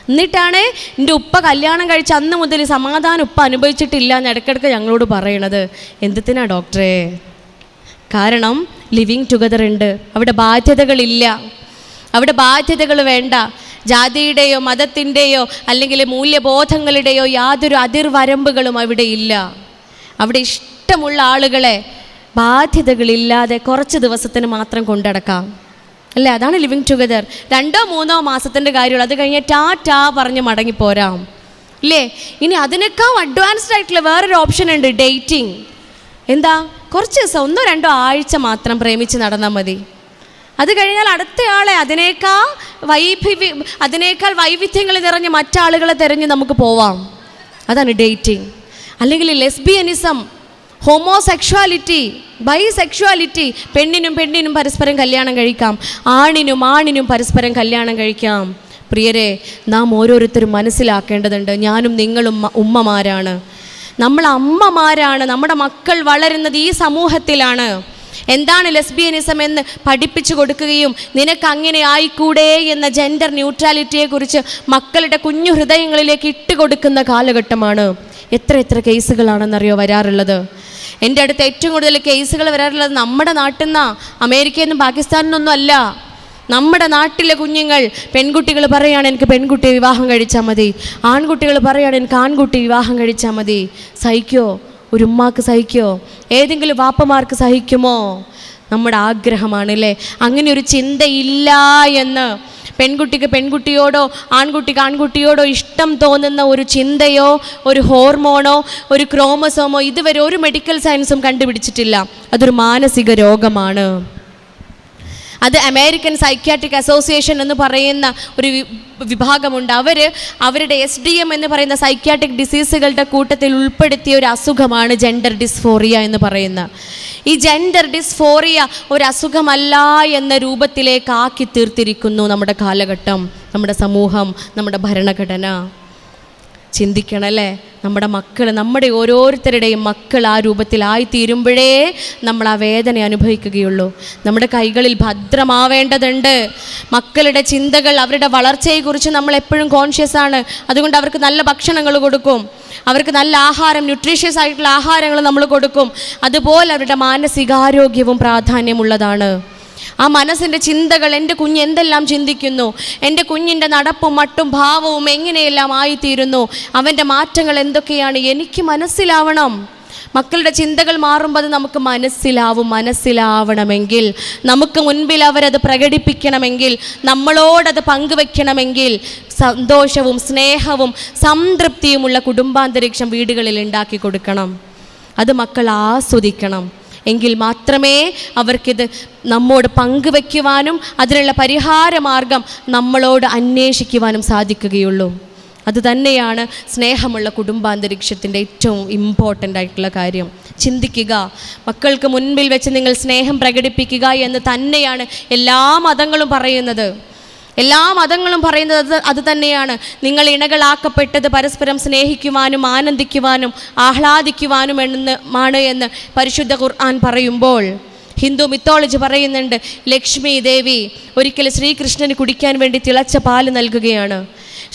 എന്നിട്ടാണ് എൻ്റെ ഉപ്പ കല്യാണം കഴിച്ച അന്ന് മുതൽ സമാധാനം ഉപ്പ അനുഭവിച്ചിട്ടില്ല എന്ന് ഇടയ്ക്കിടയ്ക്ക് ഞങ്ങളോട് പറയണത്. എന്തിനാ ഡോക്ടറെ? കാരണം ലിവിങ് ടുഗദർ ഉണ്ട്, അവിടെ ബാധ്യതകളില്ല, അവിടെ ബാധ്യതകൾ വേണ്ട. ജാതിയുടെയോ മതത്തിൻ്റെയോ അല്ലെങ്കിൽ മൂല്യബോധങ്ങളുടെയോ യാതൊരു അതിർവരമ്പുകളും അവിടെ ഇല്ല. അവിടെ ഇഷ്ടമുള്ള ആളുകളെ ബാധ്യതകളില്ലാതെ കുറച്ച് ദിവസത്തിന് മാത്രം കൊണ്ടടക്കാം, അല്ലേ? അതാണ് ലിവിങ് ടുഗദർ. 2-3 മാസത്തിൻ്റെ കാര്യമുള്ളൂ. അത് കഴിഞ്ഞ് ടാറ്റാ പറഞ്ഞ് മടങ്ങിപ്പോരാം, ഇല്ലേ? ഇനി അതിനേക്കാൾ അഡ്വാൻസ്ഡ് ആയിട്ടുള്ള വേറൊരു ഓപ്ഷൻ ഉണ്ട്, ഡേറ്റിംഗ്. എന്താ? കുറച്ച് ദിവസം 1-2 ആഴ്ച മാത്രം പ്രേമിച്ച് നടന്നാൽ മതി. അത് കഴിഞ്ഞാൽ അടുത്തയാളെ അതിനേക്കാൾ വൈവിധ്യങ്ങൾ നിറഞ്ഞ മറ്റാളുകളെ തിരഞ്ഞ് നമുക്ക് പോവാം. അതാണ് ഡേറ്റിംഗ്. അല്ലെങ്കിൽ ലെസ്ബിയനിസം, ഹോമോസെക്ഷുവാലിറ്റി, ബൈസെക്ഷുവാലിറ്റി, പെണ്ണിനും പരസ്പരം കല്യാണം കഴിക്കാം, ആണിനും പരസ്പരം കല്യാണം കഴിക്കാം. പ്രിയരെ, നാം ഓരോരുത്തരും മനസ്സിലാക്കേണ്ടതുണ്ട്, ഞാനും നിങ്ങളും ഉമ്മമാരാണ്, നമ്മൾ അമ്മമാരാണ്. നമ്മുടെ മക്കൾ വളരുന്നത് ഈ സമൂഹത്തിലാണ്. എന്താണ് ലെസ്ബിയനിസം എന്ന് പഠിപ്പിച്ചു കൊടുക്കുകയും നിനക്ക് അങ്ങനെ ആയിക്കൂടെ എന്ന ജെൻഡർ ന്യൂട്രാലിറ്റിയെക്കുറിച്ച് മക്കളുടെ കുഞ്ഞു ഹൃദയങ്ങളിലേക്ക് ഇട്ടുകൊടുക്കുന്ന കാലഘട്ടമാണ്. എത്ര കേസുകളാണെന്നറിയോ വരാറുള്ളത്? എൻ്റെ അടുത്ത് ഏറ്റവും കൂടുതൽ കേസുകൾ വരാറുള്ളത് നമ്മുടെ നാട്ടിൽ നിന്നാണ്, അമേരിക്കയിൽ നിന്നും പാകിസ്ഥാനിൽ നിന്നൊന്നും അല്ല. നമ്മുടെ നാട്ടിലെ കുഞ്ഞുങ്ങൾ, പെൺകുട്ടികൾ പറയാണ് എനിക്ക് പെൺകുട്ടിയെ വിവാഹം കഴിച്ചാൽ മതി, ആൺകുട്ടികൾ പറയാണ് എനിക്ക് ആൺകുട്ടി വിവാഹം കഴിച്ചാൽ മതി. സഹിക്കോ? ഒരു ഉമ്മാക്ക് സഹിക്കോ? ഏതെങ്കിലും വാപ്പമാർക്ക് സഹിക്കുമോ? നമ്മുടെ ആഗ്രഹമാണല്ലേ. അങ്ങനെ ഒരു ചിന്തയില്ല എന്ന് പെൺകുട്ടിക്ക് പെൺകുട്ടിയോടോ ആൺകുട്ടിക്ക് ആൺകുട്ടിയോടോ ഇഷ്ടം തോന്നുന്ന ഒരു ചിന്തയോ ഒരു ഹോർമോണോ ഒരു ക്രോമസോമോ ഇതുവരെ ഒരു മെഡിക്കൽ സയൻസും കണ്ടുപിടിച്ചിട്ടില്ല. അതൊരു മാനസിക രോഗമാണ്. അത് അമേരിക്കൻ സൈക്യാട്രിക് അസോസിയേഷൻ എന്ന് പറയുന്ന ഒരു വിഭാഗമുണ്ട്. അവരുടെ SDM എന്ന് പറയുന്ന സൈക്യാട്രിക് ഡിസീസുകളുടെ കൂട്ടത്തിൽ ഉൾപ്പെടുത്തിയ ഒരു അസുഖമാണ് ജെൻഡർ ഡിസ്ഫോറിയ എന്ന് പറയുന്ന. ഈ ജെൻഡർ ഡിസ്ഫോറിയ ഒരു അസുഖമല്ല എന്ന രൂപത്തിലേക്ക് ആക്കി തീർത്തിരിക്കുന്നു നമ്മുടെ കാലഘട്ടം, നമ്മുടെ സമൂഹം, നമ്മുടെ ഭരണഘടന. ചിന്തിക്കണല്ലേ, നമ്മുടെ മക്കൾ, നമ്മുടെ ഓരോരുത്തരുടെയും മക്കൾ ആ രൂപത്തിലായിത്തീരുമ്പോഴേ നമ്മൾ ആ വേദന അനുഭവിക്കുകയുള്ളൂ. നമ്മുടെ കൈകളിൽ ഭദ്രമാവേണ്ടതുണ്ട്. മക്കളുടെ ചിന്തകൾ, അവരുടെ വളർച്ചയെക്കുറിച്ച് നമ്മൾ എപ്പോഴും കോൺഷ്യസ് ആണ്. അതുകൊണ്ട് അവർക്ക് നല്ല ഭക്ഷണങ്ങൾ കൊടുക്കും, അവർക്ക് നല്ല ആഹാരം, ന്യൂട്രീഷ്യസ് ആയിട്ടുള്ള ആഹാരങ്ങൾ നമ്മൾ കൊടുക്കും. അതുപോലെ അവരുടെ മാനസികാരോഗ്യവും പ്രാധാന്യമുള്ളതാണ്. ആ മനസ്സിൻ്റെ ചിന്തകൾ, എൻ്റെ കുഞ്ഞ് എന്തെല്ലാം ചിന്തിക്കുന്നു, എൻ്റെ കുഞ്ഞിൻ്റെ നടപ്പും മട്ടും ഭാവവും എങ്ങനെയെല്ലാം ആയിത്തീരുന്നു, അവൻ്റെ മാറ്റങ്ങൾ എന്തൊക്കെയാണ് എനിക്ക് മനസ്സിലാവണം. മക്കളുടെ ചിന്തകൾ മാറുമ്പോൾ അത് നമുക്ക് മനസ്സിലാവണമെങ്കിൽ, നമുക്ക് മുൻപിൽ അവരത് പ്രകടിപ്പിക്കണമെങ്കിൽ, നമ്മളോടത് പങ്കുവെക്കണമെങ്കിൽ സന്തോഷവും സ്നേഹവും സംതൃപ്തിയുമുള്ള കുടുംബാന്തരീക്ഷം വീടുകളിൽ ഉണ്ടാക്കി കൊടുക്കണം. അത് മക്കൾ ആസ്വദിക്കണം. എങ്കിൽ മാത്രമേ അവർക്കിത് നമ്മോട് പങ്കുവെക്കുവാനും അതിനുള്ള പരിഹാരമാർഗം നമ്മളോട് അന്വേഷിക്കുവാനും സാധിക്കുകയുള്ളൂ. അതുതന്നെയാണ് സ്നേഹമുള്ള കുടുംബാന്തരീക്ഷത്തിൻ്റെ ഏറ്റവും ഇമ്പോർട്ടൻ്റ് ആയിട്ടുള്ള കാര്യം. ചിന്തിക്കുക, മക്കൾക്ക് മുൻപിൽ വെച്ച് നിങ്ങൾ സ്നേഹം പ്രകടിപ്പിക്കുക എന്ന് തന്നെയാണ് എല്ലാ മതങ്ങളും പറയുന്നത്. അത് തന്നെയാണ്. നിങ്ങൾ ഇണകളാക്കപ്പെട്ടത് പരസ്പരം സ്നേഹിക്കുവാനും ആനന്ദിക്കുവാനും ആഹ്ലാദിക്കുവാനും എന്ന് പരിശുദ്ധ ഖുർആൻ പറയുമ്പോൾ, ഹിന്ദു മിത്തോളജി പറയുന്നുണ്ട്, ലക്ഷ്മി ദേവി ഒരിക്കൽ ശ്രീകൃഷ്ണന് കുടിക്കാൻ വേണ്ടി തിളച്ച പാല് നൽകുകയാണ്.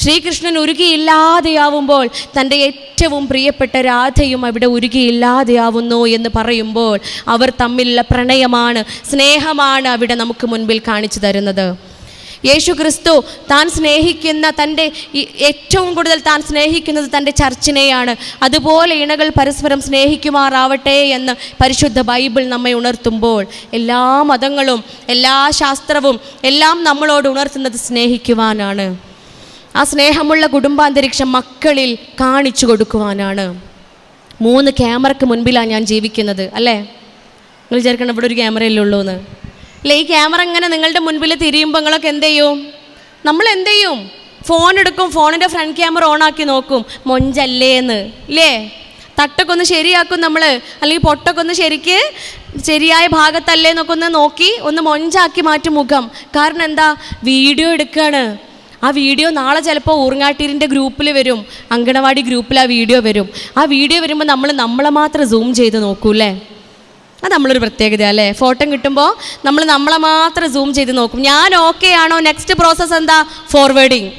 ശ്രീകൃഷ്ണൻ ഉരുകിയില്ലാതെയാവുമ്പോൾ തൻ്റെ ഏറ്റവും പ്രിയപ്പെട്ട രാധയും അവിടെ ഉരുകിയില്ലാതെയാവുന്നു എന്ന് പറയുമ്പോൾ, അവർ തമ്മിലുള്ള പ്രണയമാണ്, സ്നേഹമാണ് അവിടെ നമുക്ക് മുൻപിൽ കാണിച്ചു തരുന്നത്. യേശു ക്രിസ്തു താൻ സ്നേഹിക്കുന്ന ഏറ്റവും കൂടുതൽ താൻ സ്നേഹിക്കുന്നത് തൻ്റെ ചർച്ചിനെയാണ്. അതുപോലെ ഇണകൾ പരസ്പരം സ്നേഹിക്കുമാറാവട്ടെ എന്ന് പരിശുദ്ധ ബൈബിൾ നമ്മെ ഉണർത്തുമ്പോൾ, എല്ലാ മതങ്ങളും എല്ലാ ശാസ്ത്രവും എല്ലാം നമ്മളോട് ഉണർത്തുന്നത് സ്നേഹിക്കുവാനാണ്. ആ സ്നേഹമുള്ള കുടുംബാന്തരീക്ഷം മക്കളിൽ കാണിച്ചു കൊടുക്കുവാനാണ്. 3 ക്യാമറയ്ക്ക് മുൻപിലാണ് ഞാൻ ജീവിക്കുന്നത്, അല്ലേ? നിങ്ങൾ വിചാരിക്കണം ഇവിടെ ഒരു ക്യാമറയല്ലേ ഉള്ളൂ എന്ന്. അല്ലേ? ഈ ക്യാമറ ഇങ്ങനെ നിങ്ങളുടെ മുൻപിൽ തിരിയുമ്പോൾ നിങ്ങളൊക്കെ എന്ത് ചെയ്യും? നമ്മൾ എന്ത് ചെയ്യും? ഫോൺ എടുക്കും, ഫോണിൻ്റെ ഫ്രണ്ട് ക്യാമറ ഓണാക്കി നോക്കും, മൊഞ്ചല്ലേ എന്ന്, ഇല്ലേ? തട്ടൊക്കെ ഒന്ന് ശരിയാക്കും നമ്മൾ, അല്ലെങ്കിൽ പൊട്ടൊക്കെ ഒന്ന് ശരിയായ ഭാഗത്തല്ലേ എന്നൊക്കെ ഒന്ന് നോക്കി ഒന്ന് മൊഞ്ചാക്കി മാറ്റും മുഖം. കാരണം എന്താ? വീഡിയോ എടുക്കുകയാണ്. ആ വീഡിയോ നാളെ ചിലപ്പോൾ ഊർങ്ങാട്ടീരിൻ്റെ ഗ്രൂപ്പിൽ വരും, അങ്കണവാടി ഗ്രൂപ്പിൽ ആ വീഡിയോ വരും. ആ വീഡിയോ വരുമ്പോൾ നമ്മളെ മാത്രം സൂം ചെയ്ത് നോക്കൂല്ലേ? അത് നമ്മളൊരു പ്രത്യേകത അല്ലേ? ഫോട്ടോ കിട്ടുമ്പോൾ നമ്മളെ മാത്രം സൂം ചെയ്ത് നോക്കും. ഞാൻ ഓക്കെ ആണോ? നെക്സ്റ്റ് പ്രോസസ്സ് എന്താ? ഫോർവേഡിങ്.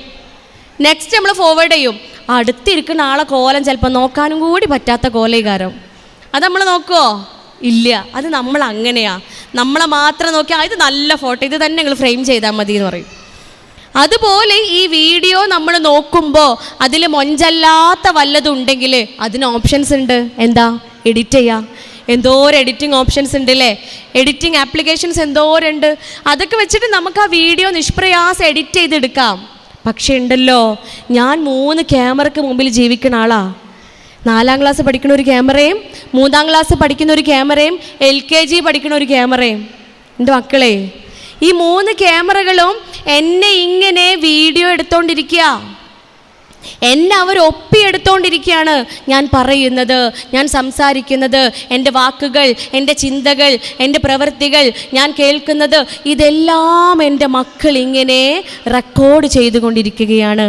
നെക്സ്റ്റ് നമ്മൾ ഫോർവേഡ് ചെയ്യും. അടുത്തിരിക്കുന്ന ആളെ കോലം ചിലപ്പോൾ നോക്കാനും കൂടി പറ്റാത്ത കോലീകാരം. അത് നമ്മൾ നോക്കുമോ? ഇല്ല. അത് നമ്മൾ അങ്ങനെയാണ്. നമ്മളെ മാത്രം നോക്കിയാൽ ഇത് നല്ല ഫോട്ടോ, ഇത് തന്നെ നിങ്ങൾ ഫ്രെയിം ചെയ്താൽ മതി എന്ന് പറയും. അതുപോലെ ഈ വീഡിയോ നമ്മൾ നോക്കുമ്പോൾ അതിൽ മൊഞ്ചല്ലാത്ത വല്ലതും ഉണ്ടെങ്കിൽ അതിന് ഓപ്ഷൻസ് ഉണ്ട്. എന്താ? എഡിറ്റ് ചെയ്യാം. എന്തോരം എഡിറ്റിംഗ് ഓപ്ഷൻസ് ഉണ്ട് അല്ലേ? എഡിറ്റിംഗ് ആപ്ലിക്കേഷൻസ് എന്തോരുണ്ട്. അതൊക്കെ വെച്ചിട്ട് നമുക്ക് ആ വീഡിയോ നിഷ്പ്രയാസം എഡിറ്റ് ചെയ്തെടുക്കാം. പക്ഷേ ഉണ്ടല്ലോ, ഞാൻ 3 ക്യാമറയ്ക്ക് മുമ്പിൽ ജീവിക്കുന്ന ആളാണ്. 4ാം ക്ലാസ് പഠിക്കുന്ന ഒരു ക്യാമറയും 3ാം ക്ലാസ് പഠിക്കുന്ന ഒരു ക്യാമറയും LKG പഠിക്കുന്ന ഒരു ക്യാമറയും. എൻ്റെ മക്കളെ, ഈ 3 ക്യാമറകളും എന്നെ ഇങ്ങനെ വീഡിയോ എടുത്തോണ്ടിരിക്കുക. എന്നെ അവർ ഒപ്പിയെടുത്തോണ്ടിരിക്കുകയാണ്. ഞാൻ പറയുന്നത്, ഞാൻ സംസാരിക്കുന്നത്, എൻ്റെ വാക്കുകൾ, എൻ്റെ ചിന്തകൾ, എൻ്റെ പ്രവൃത്തികൾ, ഞാൻ കേൾക്കുന്നത്, ഇതെല്ലാം എൻ്റെ മക്കൾ ഇങ്ങനെ റെക്കോർഡ് ചെയ്തുകൊണ്ടിരിക്കുകയാണ്.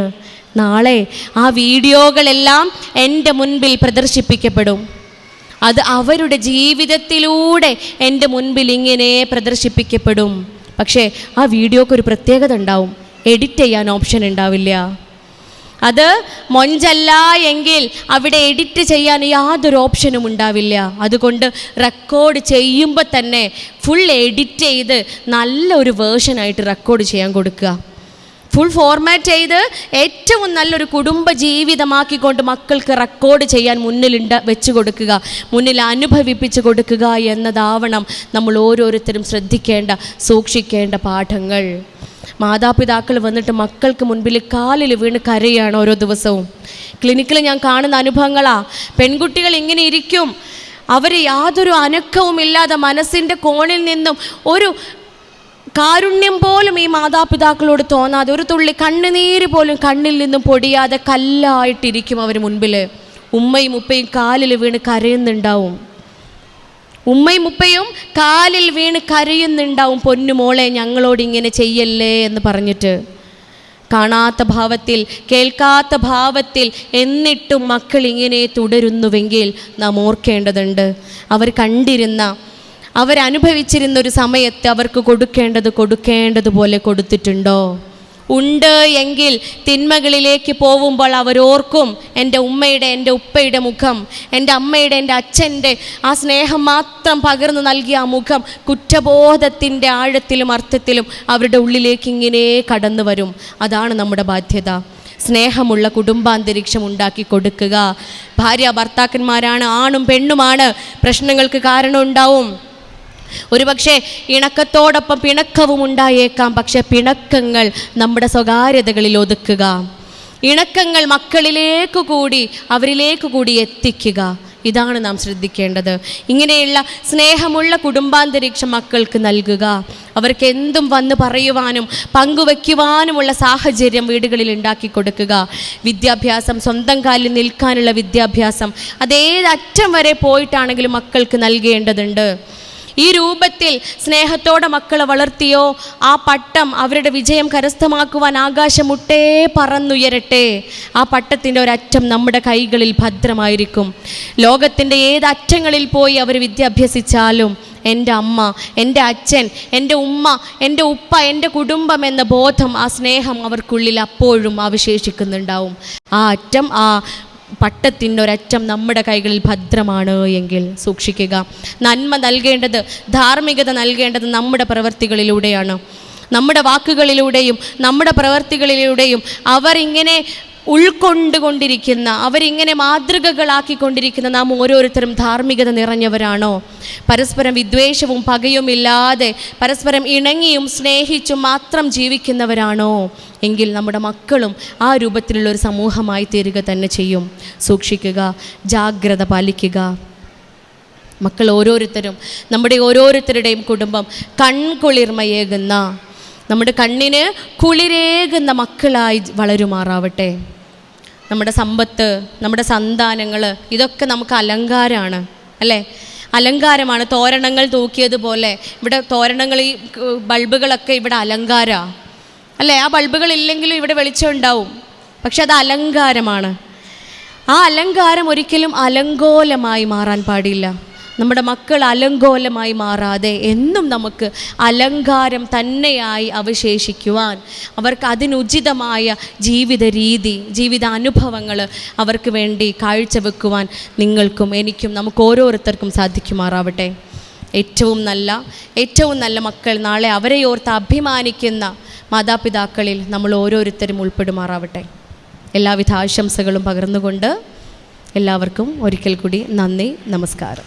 നാളെ ആ വീഡിയോകളെല്ലാം എൻ്റെ മുൻപിൽ പ്രദർശിപ്പിക്കപ്പെടും. അത് അവരുടെ ജീവിതത്തിലൂടെ എൻ്റെ മുൻപിൽ ഇങ്ങനെ പ്രദർശിപ്പിക്കപ്പെടും. പക്ഷേ ആ വീഡിയോക്കൊരു പ്രത്യേകത ഉണ്ടാവും, എഡിറ്റ് ചെയ്യാൻ ഓപ്ഷൻ ഉണ്ടാവില്ല. അത് മൊഞ്ചല്ല എങ്കിൽ അവിടെ എഡിറ്റ് ചെയ്യാൻ യാതൊരു ഓപ്ഷനും ഉണ്ടാവില്ല. അതുകൊണ്ട് റെക്കോർഡ് ചെയ്യുമ്പോൾ തന്നെ ഫുൾ എഡിറ്റ് ചെയ്ത് നല്ലൊരു വേർഷനായിട്ട് റെക്കോർഡ് ചെയ്യാൻ കൊടുക്കുക. ഫുൾ ഫോർമാറ്റ് ചെയ്ത് ഏറ്റവും നല്ലൊരു കുടുംബ ജീവിതമാക്കിക്കൊണ്ട് മക്കൾക്ക് റെക്കോർഡ് ചെയ്യാൻ മുന്നിൽ വെച്ച് കൊടുക്കുക, മുന്നിൽ അനുഭവിപ്പിച്ച് കൊടുക്കുക എന്നതാവണം നമ്മൾ ഓരോരുത്തരും ശ്രദ്ധിക്കേണ്ട, സൂക്ഷിക്കേണ്ട പാഠങ്ങൾ. മാതാപിതാക്കൾ വന്നിട്ട് മക്കൾക്ക് മുൻപിൽ കാലിൽ വീണ് കരയാണ് ഓരോ ദിവസവും. ക്ലിനിക്കിൽ ഞാൻ കാണുന്ന അനുഭവങ്ങളാണ്. പെൺകുട്ടികൾ ഇങ്ങനെ ഇരിക്കും, അവർ യാതൊരു അനക്കവും ഇല്ലാതെ മനസ്സിൻ്റെ കോണിൽ നിന്നും ഒരു കാരുണ്യം പോലും ഈ മാതാപിതാക്കളോട് തോന്നാതെ, ഒരു തുള്ളി കണ്ണുനീര് പോലും കണ്ണിൽ നിന്നും പൊടിയാതെ കല്ലായിട്ടിരിക്കും അവർ മുൻപിൽ. ഉമ്മയും ഉപ്പയും കാലിൽ വീണ് കരയുന്നുണ്ടാവും. ഉമ്മയും ഉപ്പയും കാലിൽ വീണ് കരയുന്നുണ്ടാവും, പൊന്നുമോളെ ഞങ്ങളോട് ഇങ്ങനെ ചെയ്യല്ലേ എന്ന് പറഞ്ഞിട്ട്. കാണാത്ത ഭാവത്തിൽ, കേൾക്കാത്ത ഭാവത്തിൽ എന്നിട്ടും മക്കൾ ഇങ്ങനെ തുടരുന്നുവെങ്കിൽ നാം ഓർക്കേണ്ടതുണ്ട്, അവർ കണ്ടിരുന്ന, അവരനുഭവിച്ചിരുന്ന ഒരു സമയത്ത് അവർക്ക് കൊടുക്കേണ്ടതുപോലെ കൊടുത്തിട്ടുണ്ടോ? ഉണ്ട് എങ്കിൽ തിന്മകളിലേക്ക് പോവുമ്പോൾ അവരോർക്കും, എൻ്റെ ഉമ്മയുടെ, എൻ്റെ ഉപ്പയുടെ മുഖം, എൻ്റെ അമ്മയുടെ, എൻ്റെ അച്ഛൻ്റെ ആ സ്നേഹം മാത്രം പകർന്നു നൽകിയ ആ മുഖം കുറ്റബോധത്തിൻ്റെ ആഴത്തിലും അർത്ഥത്തിലും അവരുടെ ഉള്ളിലേക്ക് ഇങ്ങനെ കടന്നു വരും. അതാണ് നമ്മുടെ ബാധ്യത. സ്നേഹമുള്ള കുടുംബാന്തരീക്ഷം ഉണ്ടാക്കി കൊടുക്കുക. ഭാര്യ ഭർത്താക്കന്മാരാണ്, ആണും പെണ്ണുമാണ്, പ്രശ്നങ്ങൾക്ക് കാരണം ഉണ്ടാവും. ഒരുപക്ഷെ ഇണക്കത്തോടൊപ്പം പിണക്കവും ഉണ്ടായേക്കാം. പക്ഷെ പിണക്കങ്ങൾ നമ്മുടെ സ്വകാര്യതകളിൽ ഒതുക്കുക, ഇണക്കങ്ങൾ മക്കളിലേക്ക് കൂടി അവരിലേക്ക് കൂടി എത്തിക്കുക. ഇതാണ് നാം ശ്രദ്ധിക്കേണ്ടത്. ഇങ്ങനെയുള്ള സ്നേഹമുള്ള കുടുംബാന്തരീക്ഷം മക്കൾക്ക് നൽകുക. അവർക്ക് എന്തും വന്ന് പറയുവാനും പങ്കുവയ്ക്കുവാനുമുള്ള സാഹചര്യം വീടുകളിൽ ഉണ്ടാക്കി കൊടുക്കുക. വിദ്യാഭ്യാസം, സ്വന്തം കാലിൽ നിൽക്കാനുള്ള വിദ്യാഭ്യാസം അതേതറ്റം വരെ പോയിട്ടാണെങ്കിലും മക്കൾക്ക് നൽകേണ്ടതുണ്ട്. ഈ രൂപത്തിൽ സ്നേഹത്തോടെ മക്കളെ വളർത്തിയോ ആ പട്ടം അവരുടെ വിജയം കരസ്ഥമാക്കുവാൻ ആകാശമുട്ടേ പറന്നുയരട്ടെ. ആ പട്ടത്തിൻ്റെ ഒരറ്റം നമ്മുടെ കൈകളിൽ ഭദ്രമായിരിക്കും. ലോകത്തിൻ്റെ ഏതറ്റങ്ങളിൽ പോയി അവർ വിദ്യാഭ്യസിച്ചാലും എൻ്റെ അമ്മ, എൻ്റെ അച്ഛൻ, എൻ്റെ ഉമ്മ, എൻ്റെ ഉപ്പ, എൻ്റെ കുടുംബം എന്ന ബോധം, ആ സ്നേഹം അവർക്കുള്ളിൽ അപ്പോഴും അവശേഷിക്കുന്നുണ്ടാവും. ആ അറ്റം, ആ പട്ടത്തിൻ്റെ ഒരറ്റം നമ്മുടെ കൈകളിൽ ഭദ്രമാണ് എങ്കിൽ സൂക്ഷിക്കുക. നന്മ നൽകേണ്ടത്, ധാർമ്മികത നൽകേണ്ടത് നമ്മുടെ പ്രവൃത്തികളിലൂടെയാണ്. നമ്മുടെ വാക്കുകളിലൂടെയും നമ്മുടെ പ്രവൃത്തികളിലൂടെയും അവരിങ്ങനെ ഉൾക്കൊണ്ടുകൊണ്ടിരിക്കുന്ന, അവരിങ്ങനെ മാതൃകകളാക്കിക്കൊണ്ടിരിക്കുന്ന നാം ഓരോരുത്തരും ധാർമ്മികത നിറഞ്ഞവരാണോ? പരസ്പരം വിദ്വേഷവും പകയുമില്ലാതെ പരസ്പരം ഇണങ്ങിയും സ്നേഹിച്ചും മാത്രം ജീവിക്കുന്നവരാണോ? എങ്കിൽ നമ്മുടെ മക്കളും ആ രൂപത്തിലുള്ളൊരു സമൂഹമായി തീരുക തന്നെ ചെയ്യും. സൂക്ഷിക്കുക, ജാഗ്രത പാലിക്കുക. മക്കൾ ഓരോരുത്തരും, നമ്മുടെ ഓരോരുത്തരുടെയും കുടുംബം കൺകുളിർമയേകുന്ന, നമ്മുടെ കണ്ണിന് കുളിരേകുന്ന മക്കളായി വളരുമാറാവട്ടെ. നമ്മുടെ സമ്പത്ത്, നമ്മുടെ സന്താനങ്ങൾ, ഇതൊക്കെ നമുക്ക് അലങ്കാരമാണ്, അല്ലേ? അലങ്കാരമാണ്. തോരണങ്ങൾ തൂക്കിയതുപോലെ ഇവിടെ തോരണങ്ങൾ, ഈ ബൾബുകളൊക്കെ ഇവിടെ അലങ്കാരമാണ്, അല്ലേ? ആ ബൾബുകളില്ലെങ്കിലും ഇവിടെ വെളിച്ചം ഉണ്ടാവും, പക്ഷെ അത് അലങ്കാരമാണ്. ആ അലങ്കാരം ഒരിക്കലും അലങ്കോലമായി മാറാൻ പാടില്ല. നമ്മുടെ മക്കൾ അലങ്കോലമായി മാറാതെ എന്നും നമുക്ക് അലങ്കാരം തന്നെയായി അവശേഷിക്കുവാൻ, അവർക്ക് അതിനുചിതമായ ജീവിത രീതി, ജീവിതാനുഭവങ്ങൾ അവർക്ക് വേണ്ടി കാഴ്ചവെക്കുവാൻ നിങ്ങൾക്കും എനിക്കും നമുക്ക് ഓരോരുത്തർക്കും സാധിക്കുമാറാവട്ടെ. ഏറ്റവും നല്ല മക്കൾ, നാളെ അവരെ ഓർത്ത് അഭിമാനിക്കുന്ന മാതാപിതാക്കളിൽ നമ്മൾ ഓരോരുത്തരും ഉൾപ്പെടുമാറാവട്ടെ. എല്ലാവിധ ആശംസകളും പകർന്നുകൊണ്ട് എല്ലാവർക്കും ഒരിക്കൽ കൂടി നന്ദി, നമസ്കാരം.